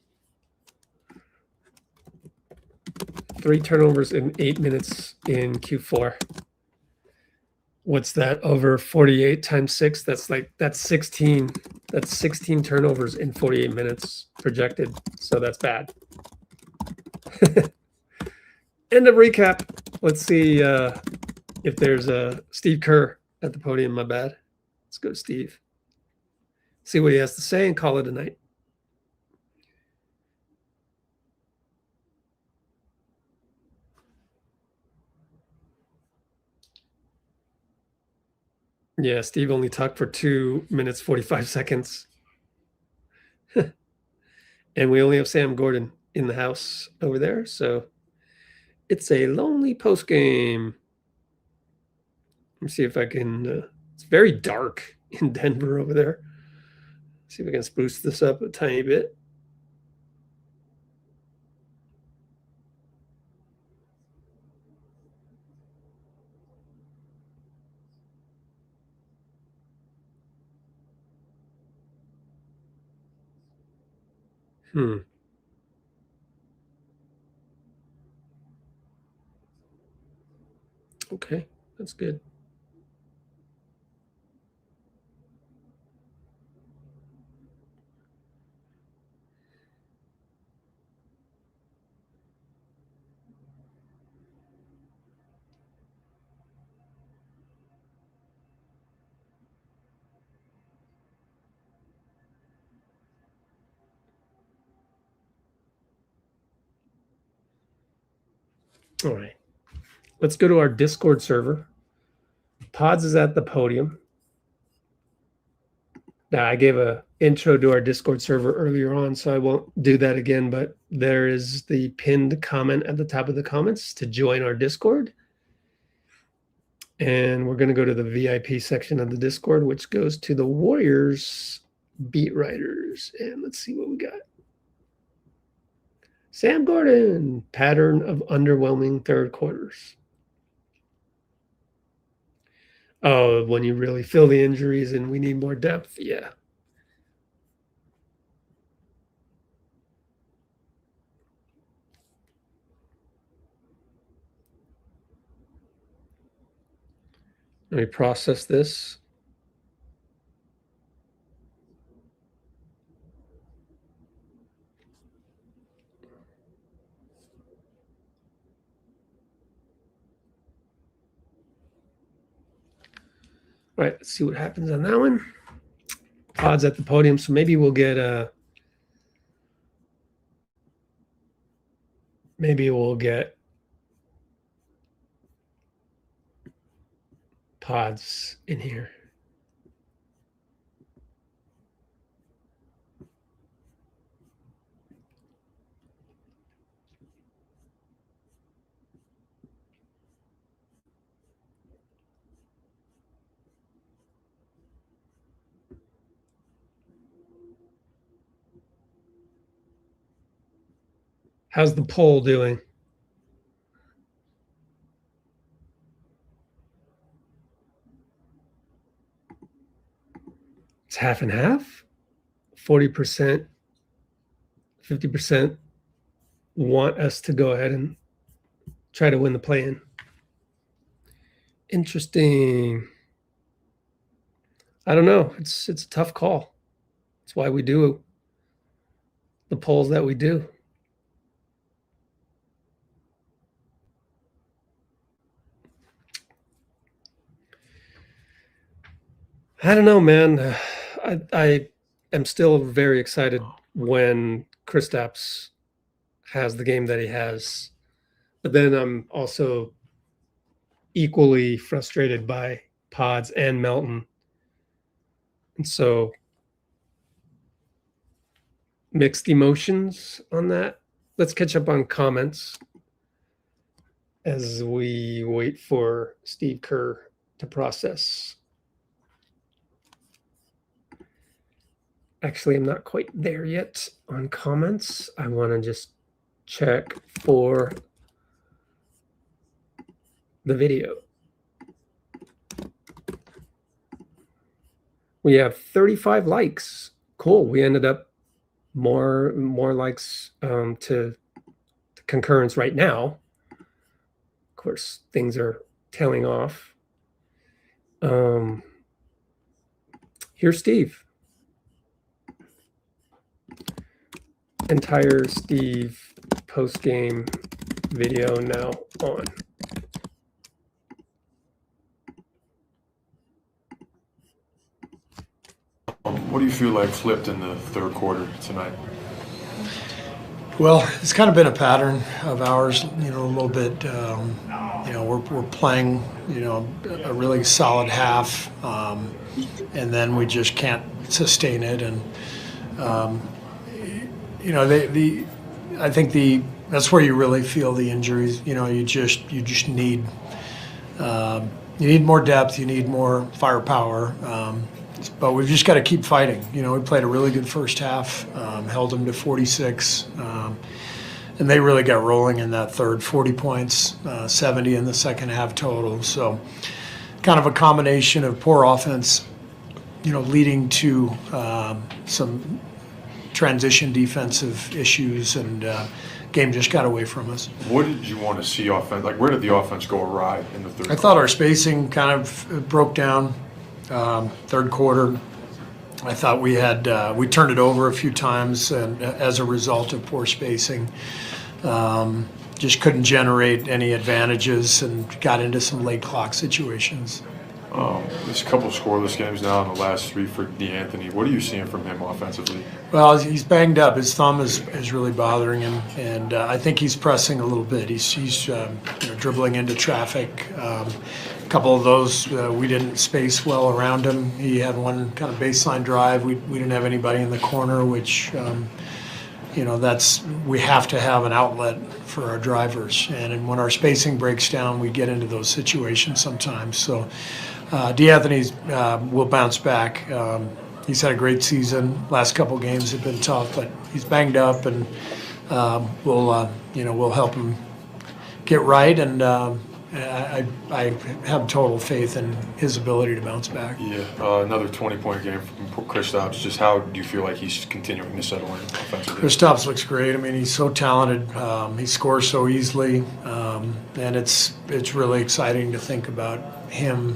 3 turnovers in 8 minutes in Q4. What's that? Over 48 times 6? That's 16. That's 16 turnovers in 48 minutes projected. So that's bad. End of recap. Let's see if there's a Steve Kerr at the podium. My bad. Let's go, Steve. See what he has to say and call it a night. Yeah, Steve only talked for 2 minutes, 45 seconds. And we only have Sam Gordon in the house over there. So it's a lonely post game. Let me see if I can. It's very dark in Denver over there. See if I can spruce this up a tiny bit. Okay, that's good. All right, let's go to our Discord server. Podz is at the podium. Now, I gave an intro to our Discord server earlier on, so I won't do that again, but there is the pinned comment at the top of the comments to join our Discord. And we're going to go to the VIP section of the Discord, which goes to the Warriors beat writers. And let's see what we got. Sam Gordon, pattern of underwhelming third quarters. Oh, when you really feel the injuries and we need more depth. Yeah. Let me process this. All right, let's see what happens on that one. Podz at the podium, so maybe we'll get Podz in here. How's the poll doing? It's half and half. 40%, 50% want us to go ahead and try to win the play-in. Interesting. I don't know. It's a tough call. That's why we do the polls that we do. I don't know, man. I am still very excited when Kristaps has the game that he has. But then I'm also equally frustrated by Podz and Melton. And so mixed emotions on that. Let's catch up on comments as we wait for Steve Kerr to process. Actually, I'm not quite there yet on comments. I want to just check for the video. We have 35 likes. Cool. We ended up more likes to concurrence right now. Of course, things are tailing off. Here's Steve. Entire Steve post-game video now on. What do you feel like flipped in the third quarter tonight? Well, it's kind of been a pattern of ours, a little bit. We're playing, a really solid half, and then we just can't sustain it. And I think that's where you really feel the injuries. You just need more depth, you need more firepower. But we've just got to keep fighting. We played a really good first half, held them to 46, and they really got rolling in that third, 40 points, 70 in the second half total. So kind of a combination of poor offense, leading to some transition defensive issues, and game just got away from us. What did you want to see offense? Like, where did the offense go awry in the third quarter? I thought our spacing kind of broke down. Third quarter, I thought we turned it over a few times, and as a result of poor spacing, just couldn't generate any advantages and got into some late clock situations. There's a couple of scoreless games now in the last three for D'Anthony. What are you seeing from him offensively? Well, he's banged up. His thumb is really bothering him, and I think he's pressing a little bit. He's dribbling into traffic. A couple of those we didn't space well around him. He had one kind of baseline drive. We didn't have anybody in the corner, which we have to have an outlet for our drivers. And when our spacing breaks down, we get into those situations sometimes. So D'Anthony will bounce back. He's had a great season. Last couple games have been tough, but he's banged up, and we'll help him get right. And I have total faith in his ability to bounce back. Yeah, another 20-point game from Kristaps. Just how do you feel like he's continuing to settle in offensively? Kristaps looks great. I mean, he's so talented. He scores so easily, and it's really exciting to think about him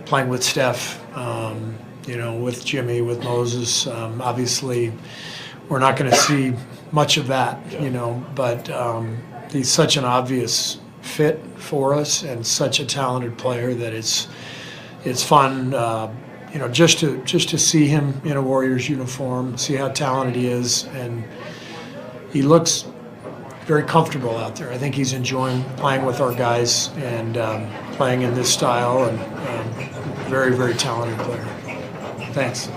playing with Steph, with Jimmy, with Moses. Obviously, we're not going to see much of that, but he's such an obvious fit for us and such a talented player that it's fun, just to see him in a Warriors uniform, see how talented he is, and he looks very comfortable out there. I think he's enjoying playing with our guys and playing in this style, and very, very talented player. Thanks.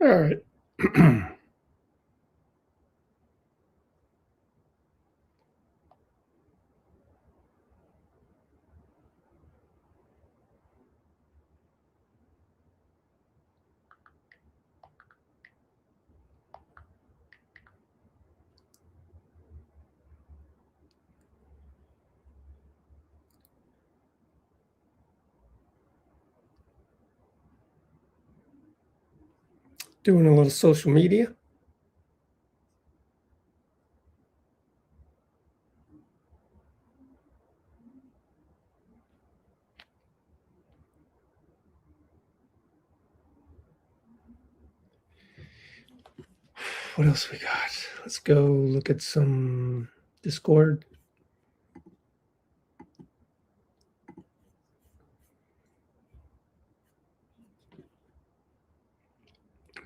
All right. Doing a little social media. What else we got? Let's go look at some Discord.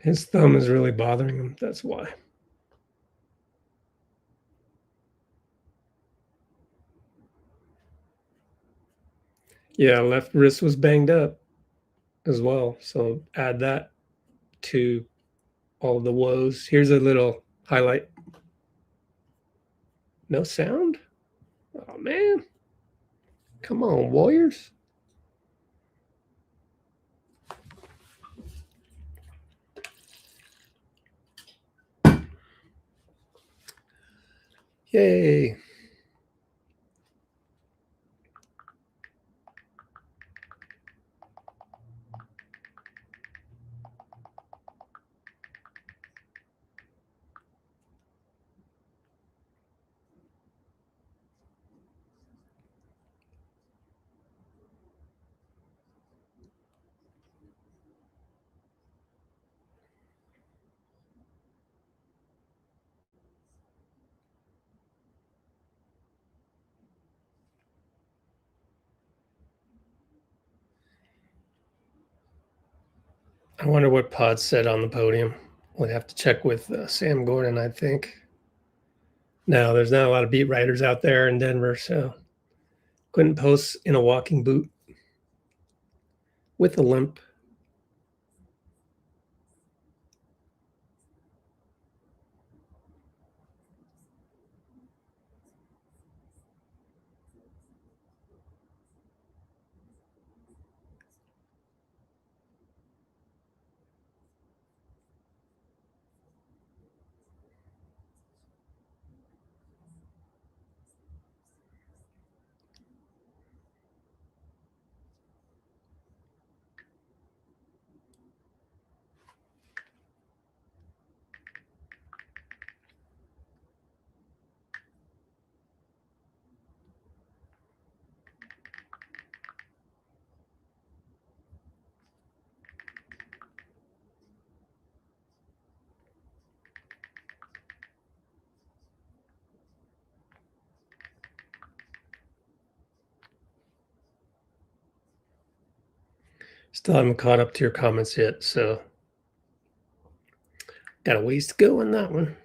His thumb is really bothering him. That's why. Yeah, left wrist was banged up as well. So add that to all the woes. Here's a little highlight. No sound? Oh, man. Come on, Warriors. Yay. I wonder what Podz said on the podium. We'll have to check with Sam Gordon, I think. No, there's not a lot of beat writers out there in Denver, so couldn't post in a walking boot with a limp. Still haven't caught up to your comments yet, so got a ways to go on that one.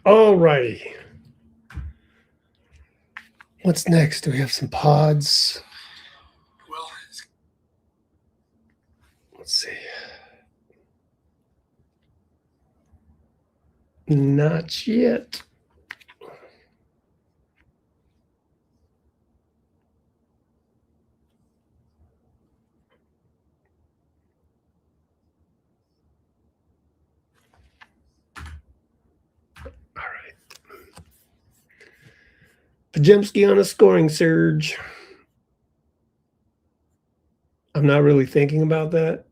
All righty. What's next? Do we have some pods? Well, Let's see. Not yet. All right. Podziemski on a scoring surge. I'm not really thinking about that.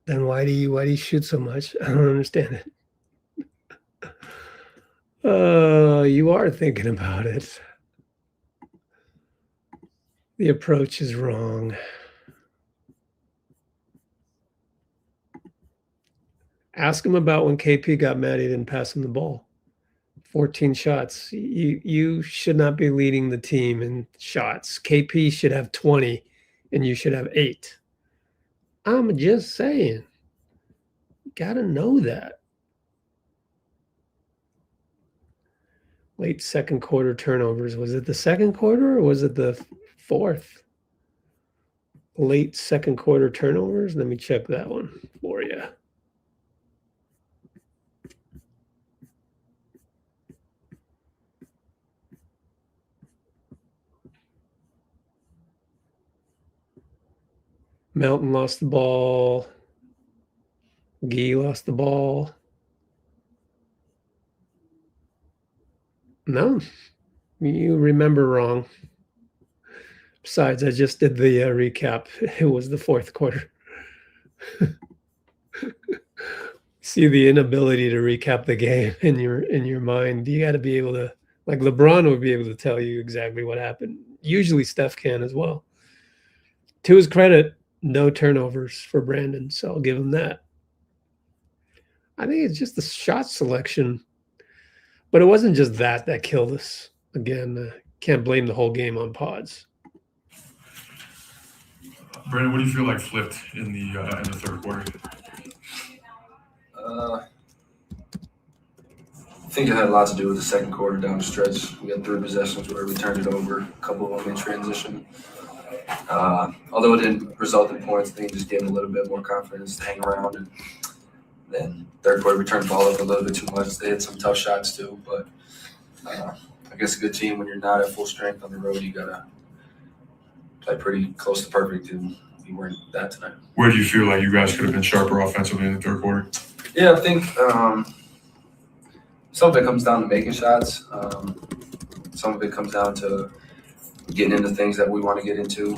Then why do you shoot so much? I don't understand it. You are thinking about it. The approach is wrong. Ask him about when KP got mad he didn't pass him the ball. 14 shots. You should not be leading the team in shots. KP should have 20 and you should have 8. I'm just saying. Gotta know that. Late second quarter turnovers. Was it the second quarter or was it the fourth? Late second quarter turnovers. Let me check that one for you. Melton lost the ball. Gee lost the ball. No, you remember wrong. Besides, I just did the recap. It was the fourth quarter. See the inability to recap the game in your mind. You got to be able to, like LeBron would be able to tell you exactly what happened. Usually Steph can as well. To his credit, no turnovers for Brandin, so I'll give him that. I think it's just the shot selection. But it wasn't just that killed us. Again, can't blame the whole game on Pods. Brandon, what do you feel like flipped in the third quarter? I think it had a lot to do with the second quarter down the stretch. We had 3 possessions where we turned it over, a couple of them in transition. Although it didn't result in points, I think it just gave them a little bit more confidence to hang around. And then third quarter, we turned the ball up a little bit too much. They had some tough shots too, but I guess a good team, when you're not at full strength on the road, you got to play pretty close to perfect, and we weren't that tonight. Where do you feel like you guys could have been sharper offensively in the third quarter? Yeah, I think some of it comes down to making shots. Some of it comes down to getting into things that we want to get into.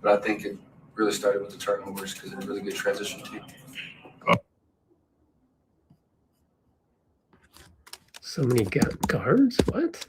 But I think it really started with the turnovers because they're a really good transition team. So many guards? What?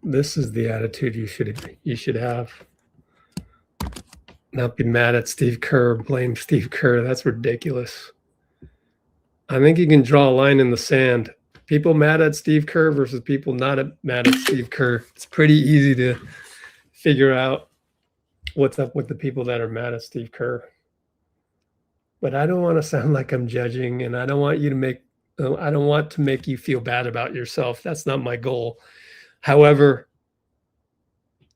This is the attitude you should have. Not be mad at Steve Kerr, blame Steve Kerr. That's ridiculous. I think you can draw a line in the sand. People mad at Steve Kerr versus people not mad at Steve Kerr. It's pretty easy to figure out what's up with the people that are mad at Steve Kerr. But I don't want to sound like I'm judging, and I don't want to make you feel bad about yourself. That's not my goal. However,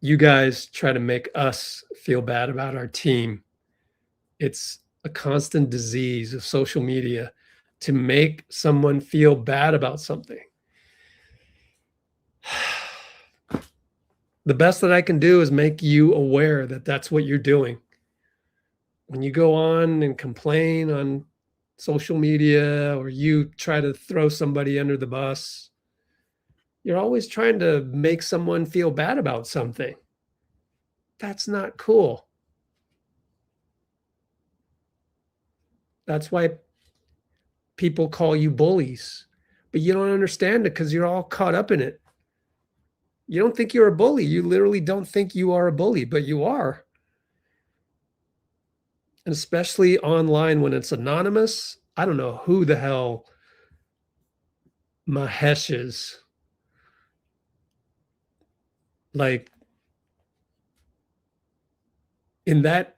you guys try to make us feel bad about our team. It's a constant disease of social media to make someone feel bad about something. The best that I can do is make you aware that that's what you're doing. When you go on and complain on social media, or you try to throw somebody under the bus, you're always trying to make someone feel bad about something. That's not cool. That's why people call you bullies, but you don't understand it because you're all caught up in it. You don't think you're a bully. You literally don't think you are a bully, but you are. And especially online when it's anonymous. I don't know who the hell Mahesh is. Like, in that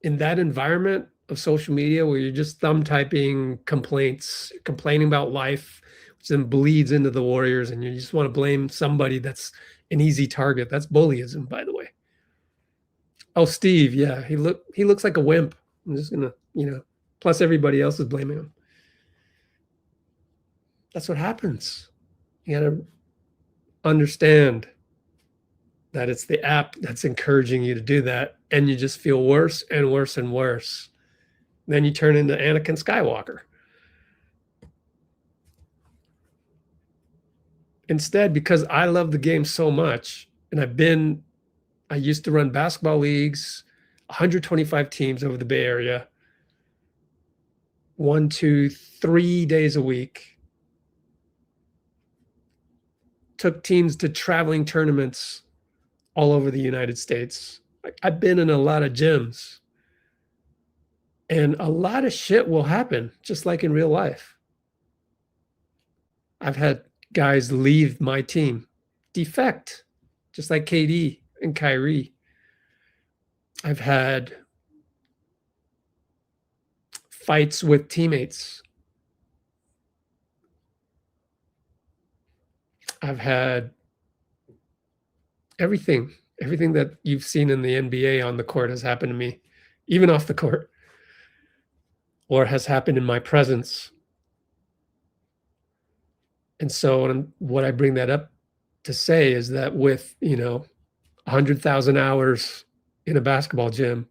environment of social media where you're just thumb typing complaints, complaining about life, which then bleeds into the Warriors, and you just want to blame somebody that's an easy target. That's bullyism, by the way. Oh, Steve, yeah, he looks like a wimp. I'm just gonna, plus everybody else is blaming him. That's what happens. You gotta understand that it's the app that's encouraging you to do that, and you just feel worse and worse and worse. Then you turn into Anakin Skywalker. Instead, because I love the game so much, and I used to run basketball leagues, 125 teams over the Bay Area, 1, 2, 3 days a week. Took teams to traveling tournaments all over the United States. I've been in a lot of gyms, and a lot of shit will happen, just like in real life. I've had guys leave my team, defect, just like KD and Kyrie. I've had fights with teammates. I've had everything that you've seen in the NBA on the court has happened to me, even off the court, or has happened in my presence. And so what I bring that up to say is that with, 100,000 hours in a basketball gym,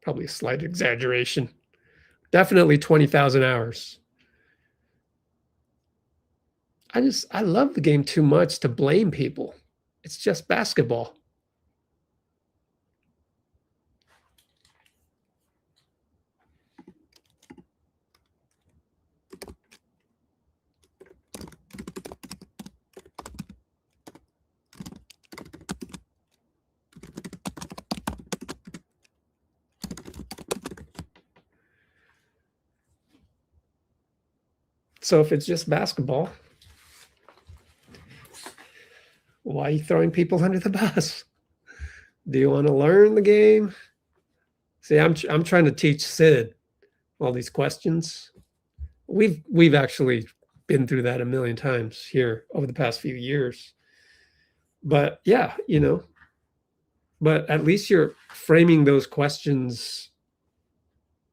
probably a slight exaggeration, definitely 20,000 hours. I love the game too much to blame people. It's just basketball. So if it's just basketball, why are you throwing people under the bus? Do you want to learn the game? See, I'm trying to teach Sid all these questions. We've actually been through that a million times here over the past few years. But yeah, but at least you're framing those questions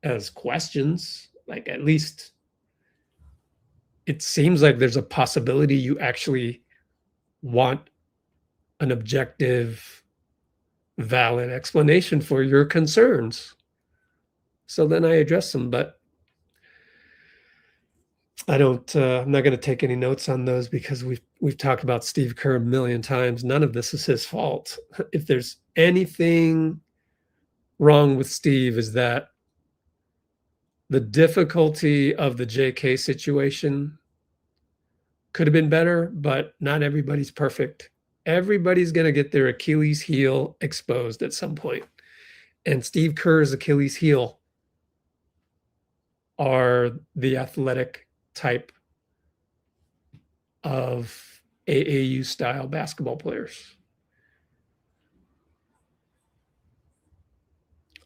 as questions. Like, at least it seems like there's a possibility you actually want an objective, valid explanation for your concerns. So then I address them, but I'm not going to take any notes on those because we've talked about Steve Kerr a million times. None of this is his fault. If there's anything wrong with Steve, is that the difficulty of the JK situation Could have been better, but not everybody's perfect. Everybody's going to get their Achilles heel exposed at some point. And Steve Kerr's Achilles heel are the athletic type of AAU style basketball players.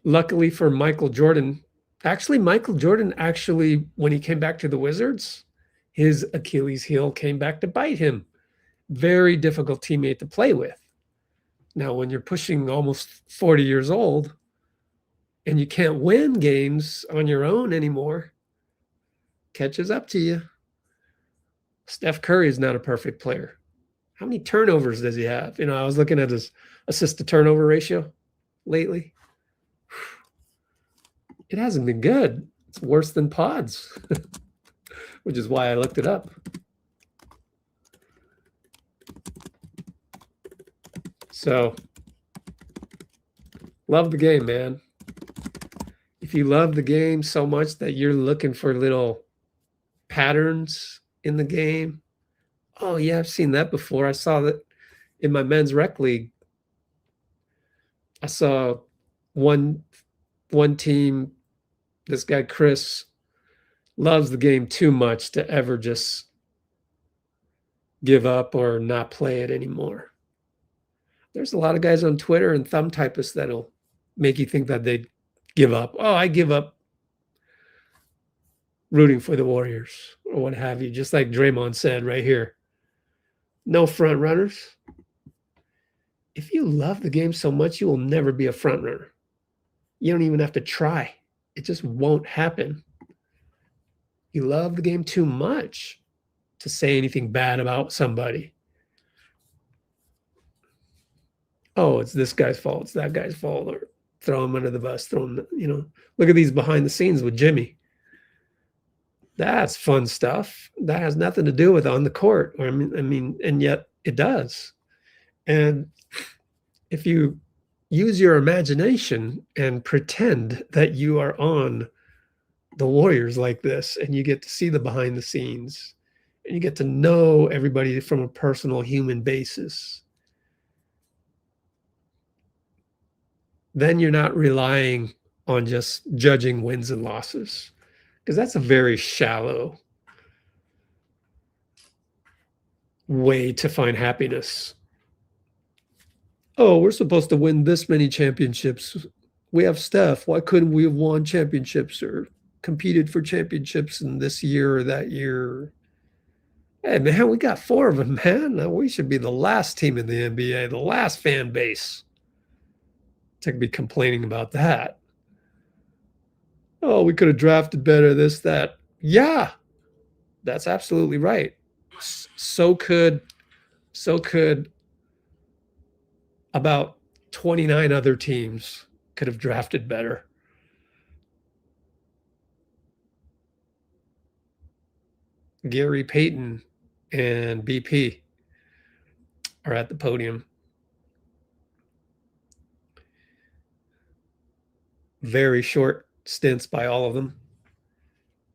Luckily for Michael Jordan, when he came back to the Wizards, his Achilles heel came back to bite him. Very difficult teammate to play with. Now, when you're pushing almost 40 years old and you can't win games on your own anymore, catches up to you. Steph Curry is not a perfect player. How many turnovers does he have? I was looking at his assist to turnover ratio lately. It hasn't been good. It's worse than Podz, which is why I looked it up. So, love the game, man. If you love the game so much that you're looking for little patterns in the game, oh yeah, I've seen that before. I saw that in my men's rec league. I saw one team, this guy Chris loves the game too much to ever just give up or not play it anymore. There's a lot of guys on Twitter and thumb typists that'll make you think that they give up. Oh, I give up rooting for the Warriors or what have you, just like Draymond said right here. No front runners. If you love the game so much, you will never be a front runner. You don't even have to try. It just won't happen. You love the game too much to say anything bad about somebody. Oh, it's this guy's fault. It's that guy's fault. Or throw him under the bus. Throw him, look at these behind the scenes with Jimmy. That's fun stuff. That has nothing to do with on the court. And yet it does. And if you use your imagination and pretend that you are on the Warriors like this, and you get to see the behind the scenes, and you get to know everybody from a personal human basis, then you're not relying on just judging wins and losses, because that's a very shallow way to find happiness. Oh, we're supposed to win this many championships. We have Steph. Why couldn't we have won championships or competed for championships in this year or that year? Hey, man, we got 4 of them, man. Now we should be the last team in the NBA, the last fan base to be complaining about that. Oh, we could have drafted better, this, that. Yeah, that's absolutely right. So could about 29 other teams could have drafted better. Gary Payton and BP are at the podium. Very short stints by all of them.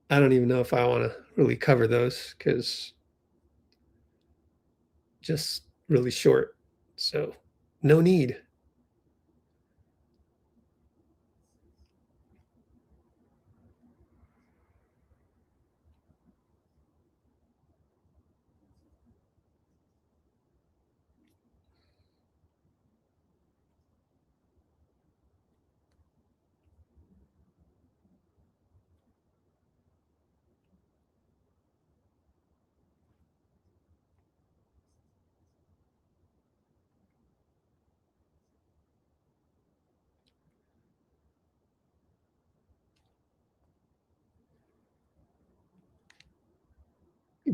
I don't even know if I want to really cover those because just really short. So no need.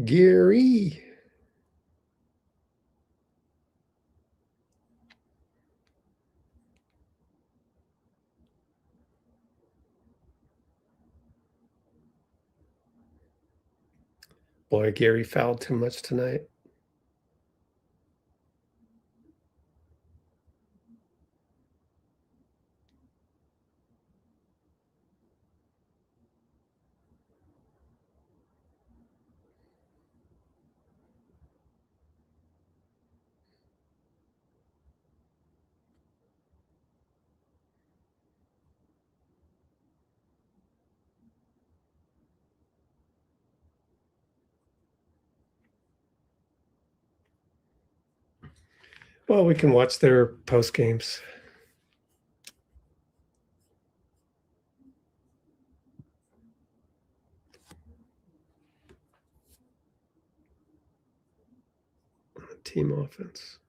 Gary. Boy, Gary fouled too much tonight. Well, we can watch their post games. Team offense.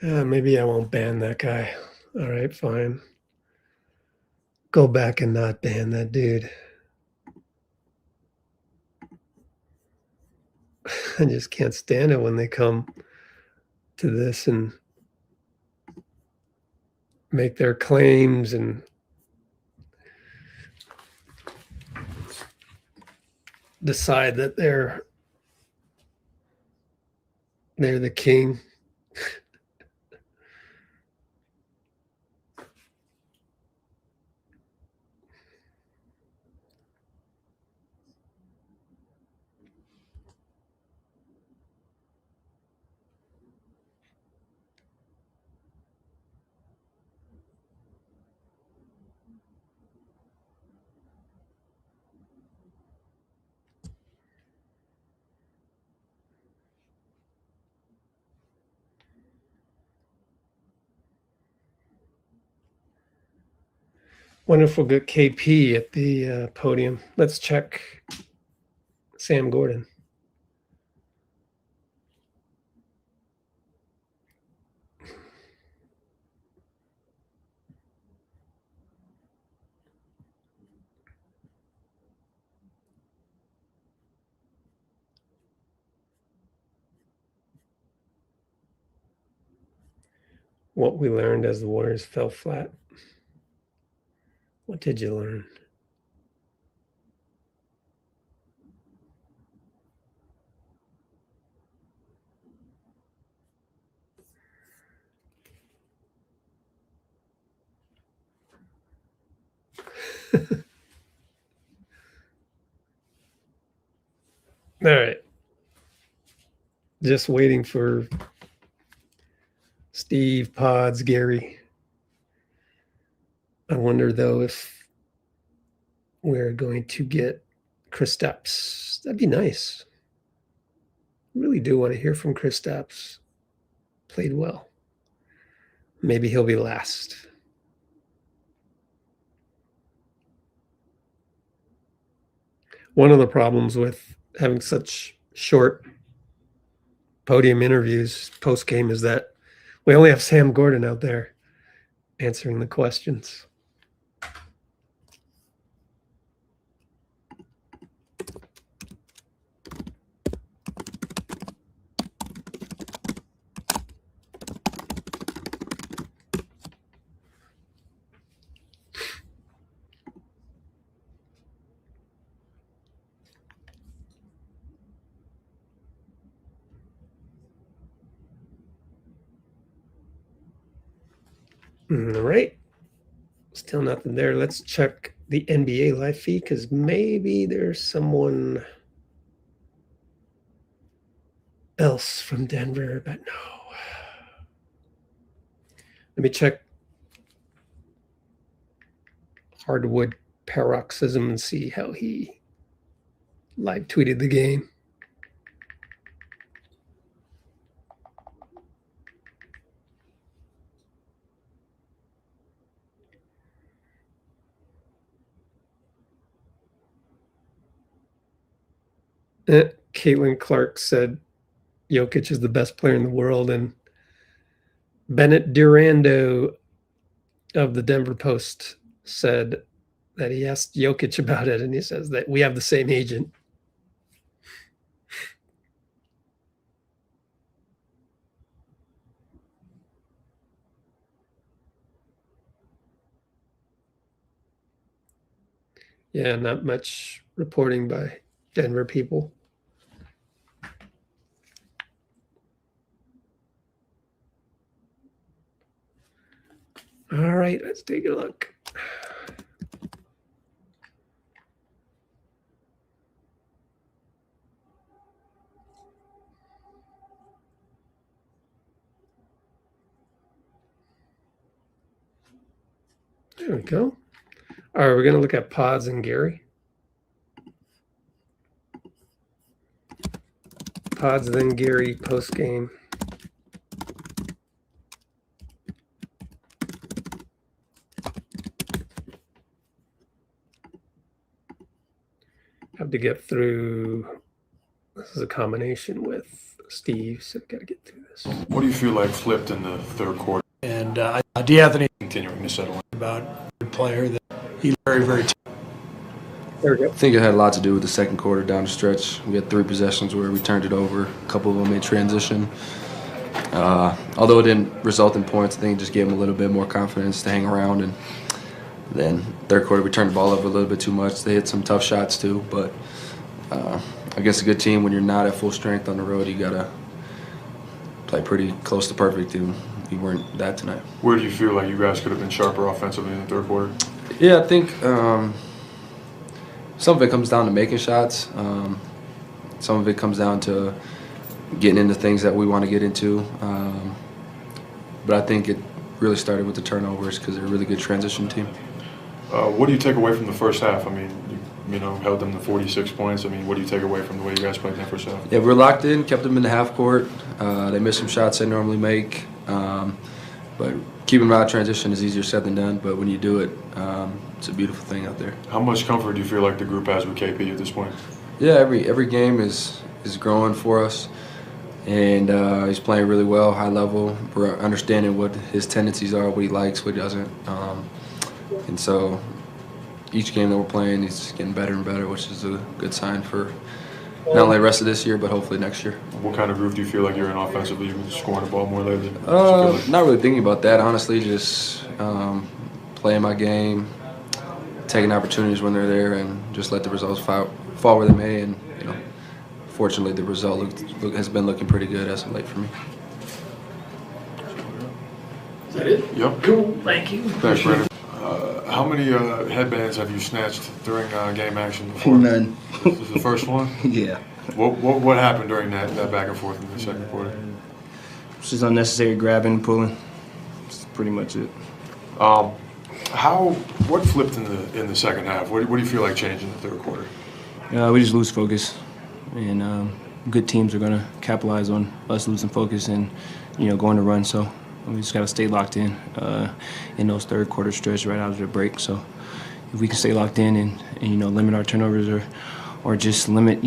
Maybe I won't ban that guy. All right, fine. Go back and not ban that dude. I just can't stand it when they come to this and make their claims and decide that they're the king. Wonder if we'll get KP at the podium. Let's check Sam Gordon. What we learned as the Warriors fell flat. What did you learn? All right. Just waiting for Steve, Podz, Gary. I wonder, though, if we're going to get Kristaps. That'd be nice. I really do want to hear from Kristaps. Played well. Maybe he'll be last. One of the problems with having such short podium interviews post-game is that we only have Sam Gordon out there answering the questions. All right. Still nothing there. Let's check the NBA live feed because maybe there's someone else from Denver, but no. Let me check Hardwood Paroxysm and see how he live tweeted the game. Caitlin Clark said Jokic is the best player in the world, and Bennett Durando of the Denver Post said that he asked Jokic about it, and he says that we have the same agent. Yeah, not much reporting by Denver people. All right, let's take a look. There we go. All right, we're going to look at Podz and Gary. Podz, then Gary post game. Have to get through. This is a combination with Steve, so got to get through this. What do you feel like flipped in the third quarter? And D'Anthony Continuing to settle in. about a player that he's very, very There we go. I think it had a lot to do with the second quarter down the stretch. We had 3 possessions where we turned it over. A couple of them in transition. Although it didn't result in points, I think it just gave them a little bit more confidence to hang around. And then third quarter, we turned the ball over a little bit too much. They hit some tough shots too, but against a good team, when you're not at full strength on the road, you gotta play pretty close to perfect. And we weren't that tonight. Where do you feel like you guys could have been sharper offensively in the third quarter? Yeah, I think some of it comes down to making shots. Some of it comes down to getting into things that we want to get into. But I think it really started with the turnovers because they're a really good transition team. What do you take away from the first half? I mean, you know, held them to 46 points. I mean, what do you take away from the way you guys played in that first half? Yeah, we're locked in, kept them in the half court. They missed some shots they normally make. But keeping them out of transition is easier said than done. But when you do it, it's a beautiful thing out there. How much comfort do you feel like the group has with KP at this point? Yeah, every game is growing for us. And he's playing really well, high level. We're understanding what his tendencies are, what he likes, what he doesn't. And so each game that we're playing, he's getting better and better, which is a good sign for not only the rest of this year, but hopefully next year. What kind of groove do you feel like you're in offensively? You've been scoring the ball more lately? Not really thinking about that, honestly. Just playing my game, taking opportunities when they're there, and just let the results fall where they may. And you know, fortunately, the result has been looking pretty good as of late for me. Is that it? Yep. Cool. Thank you. Thanks, Brandon. How many headbands have you snatched during game action before? None. This is the first one? Yeah. What happened during that back and forth in the second quarter? It's just unnecessary grabbing, pulling. That's pretty much it. What flipped in the second half? What do you feel like changed in the third quarter? We just lose focus, and good teams are gonna capitalize on us losing focus and going to run. So we just gotta stay locked in those third quarter stretch right out of the break. So if we can stay locked in and limit our turnovers or just limit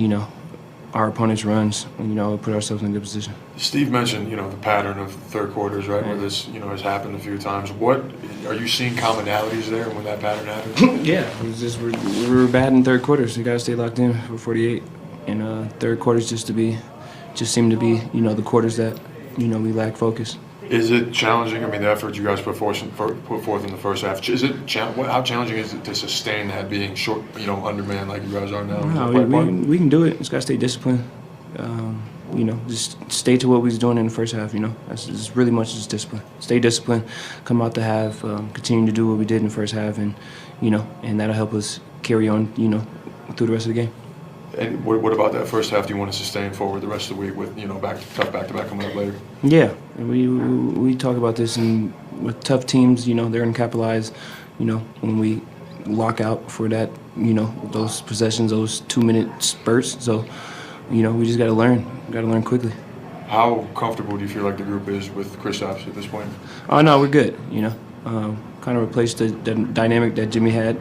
our opponent's runs, put ourselves in a good position. Steve mentioned, the pattern of third quarters, right, where this, has happened a few times. What are you seeing commonalities there when that pattern happens? Yeah, it's just we're bad in third quarters. We gotta stay locked in for 48, and third quarters just seem to be, the quarters that we lack focus. Is it challenging? I mean, the effort you guys put forth in the first half. Is it how challenging is it to sustain that being short, undermanned like you guys are now? No, we can do it. Just gotta stay disciplined. Just stay to what we was doing in the first half. That's just really much just discipline. Stay disciplined. Come out the half. Continue to do what we did in the first half, and and that'll help us carry on. Through the rest of the game. And what about that first half? Do you want to sustain forward the rest of the week with tough back-to-back coming up later? Yeah, we talk about this, and with tough teams, they're gonna capitalize. When we lock out for that, those possessions, those 2-minute spurts. So, we just gotta learn. Gotta learn quickly. How comfortable do you feel like the group is with Kristaps at this point? Oh no, we're good. Kind of replaced the dynamic that Jimmy had,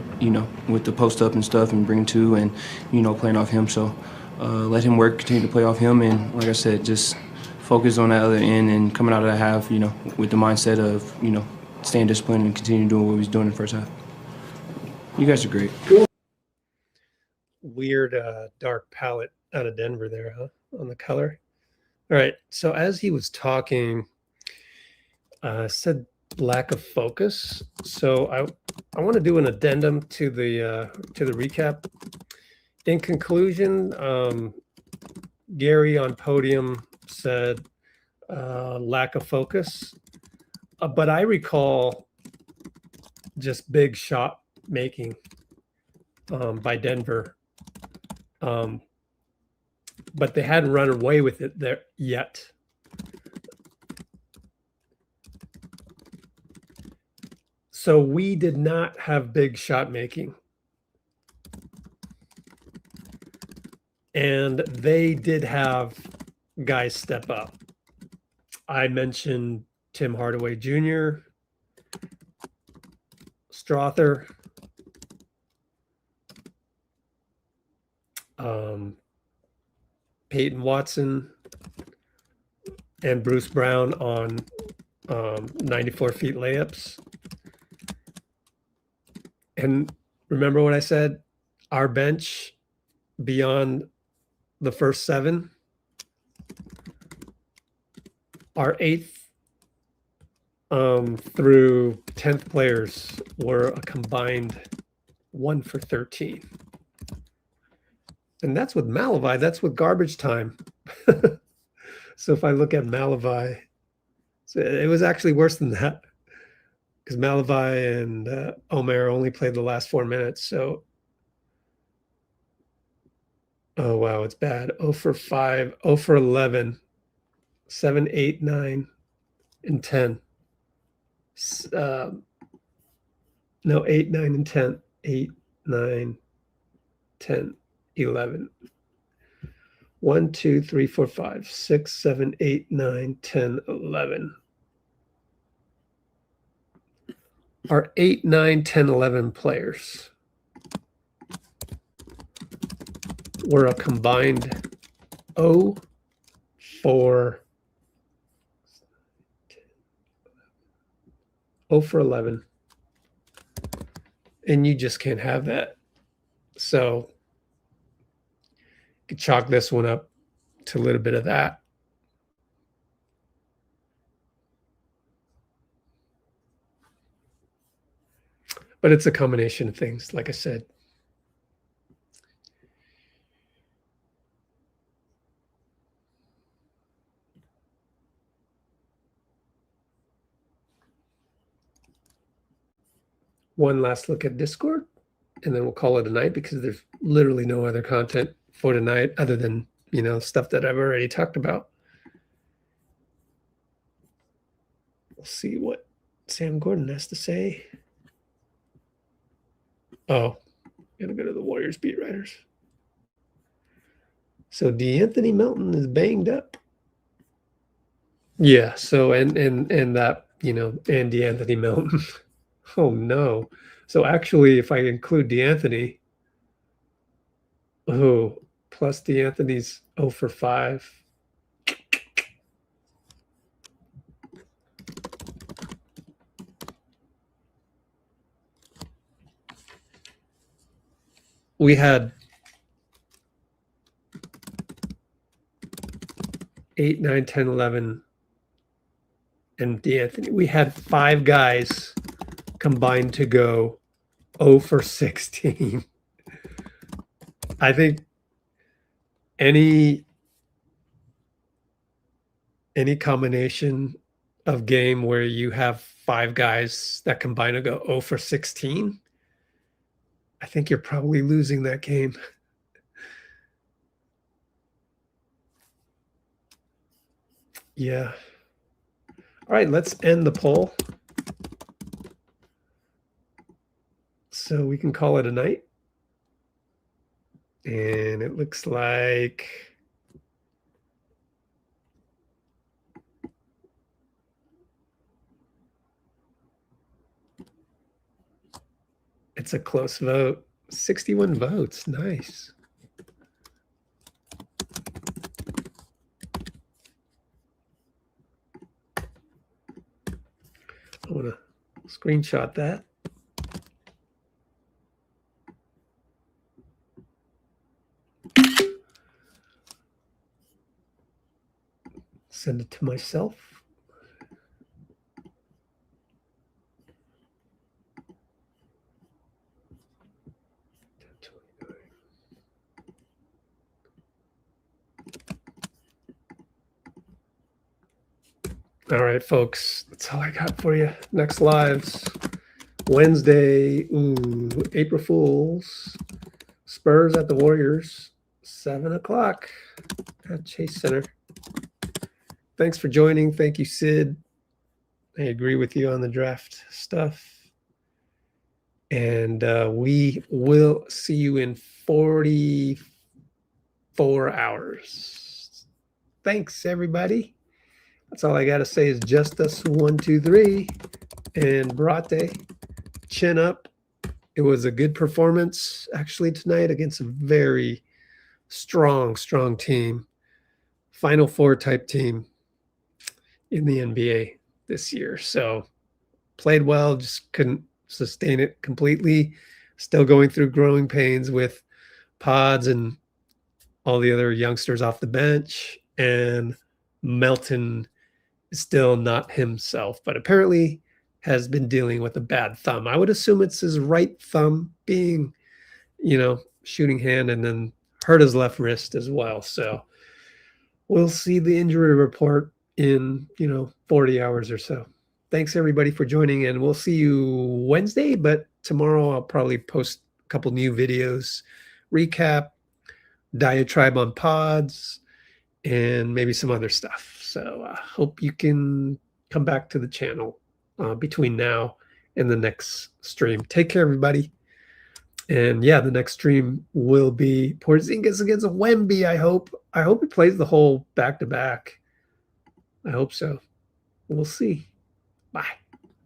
with the post up and stuff, and bring two, and playing off him. So let him work, continue to play off him, and like I said, just focus on that other end and coming out of that half, with the mindset of staying disciplined and continue doing what he was doing in the first half. You guys are great. Weird dark palette out of Denver there, huh? On the color. All right. So as he was talking, said lack of focus. So I want to do an addendum to the recap. In conclusion, Gary on podium said lack of focus, but I recall just big shot making by Denver, but they hadn't run away with it there yet. So we did not have big shot making. And they did have guys step up. I mentioned Tim Hardaway Jr., Strother, Peyton Watson, and Bruce Brown on 94 feet layups. And remember what I said? Our bench beyond the first 7, our 8th through 10th players were a combined 1 for 13. And that's with Malavai. That's with garbage time. So if I look at Malavai, so it was actually worse than that, because Malavai and Omer only played the last 4 minutes. So, oh, wow, it's bad. 0 for 5, 0 for 11, 7, 8, 9, and 10. No, 8, 9, and 10. 8, 9, 10, 11. 1, 2, 3, 4, 5, 6, 7, 8, 9, 10, 11. Our 8, 9, 10, 11 players were a combined 0 for 11. And you just can't have that. So you could chalk this one up to a little bit of that. But it's a combination of things, like I said. One last look at Discord, and then we'll call it a night, because there's literally no other content for tonight other than, stuff that I've already talked about. We'll see what Sam Gordon has to say. Oh, gotta go to the Warriors beat writers. So DeAnthony Melton is banged up. Yeah, so and that, and DeAnthony Melton. Oh no. So actually, if I include DeAnthony, plus DeAnthony's 0 for 5. We had 8, 9, 10, 11, and DeAnthony. We had 5 guys combined to go 0 for 16. I think any combination of game where you have 5 guys that combine to go 0 for 16, I think you're probably losing that game. Yeah. All right, let's end the poll. So we can call it a night. And it looks like it's a close vote. 61 votes. Nice. I want to screenshot that. Send it to myself. All right, folks, that's all I got for you. Next lives, Wednesday, April Fools, Spurs at the Warriors, 7 o'clock at Chase Center. Thanks for joining. Thank you, Sid. I agree with you on the draft stuff. And we will see you in 44 hours. Thanks, everybody. That's all I got to say is just us 1, 2, 3. And Brate, chin up. It was a good performance actually tonight against a very strong team. Final Four type team in the NBA this year. So played well, just couldn't sustain it completely. Still going through growing pains with Podz and all the other youngsters off the bench. And Melton is still not himself, but apparently has been dealing with a bad thumb. I would assume it's his right thumb being, shooting hand, and then hurt his left wrist as well. So we'll see the injury report in, 40 hours or so. Thanks everybody for joining, and we'll see you Wednesday, but tomorrow I'll probably post a couple new videos, recap, diatribe on pods, and maybe some other stuff. So I hope you can come back to the channel between now and the next stream. Take care, everybody. And yeah, the next stream will be Porzingis against Wemby. I hope he plays the whole back-to-back. I hope so. We'll see. Bye.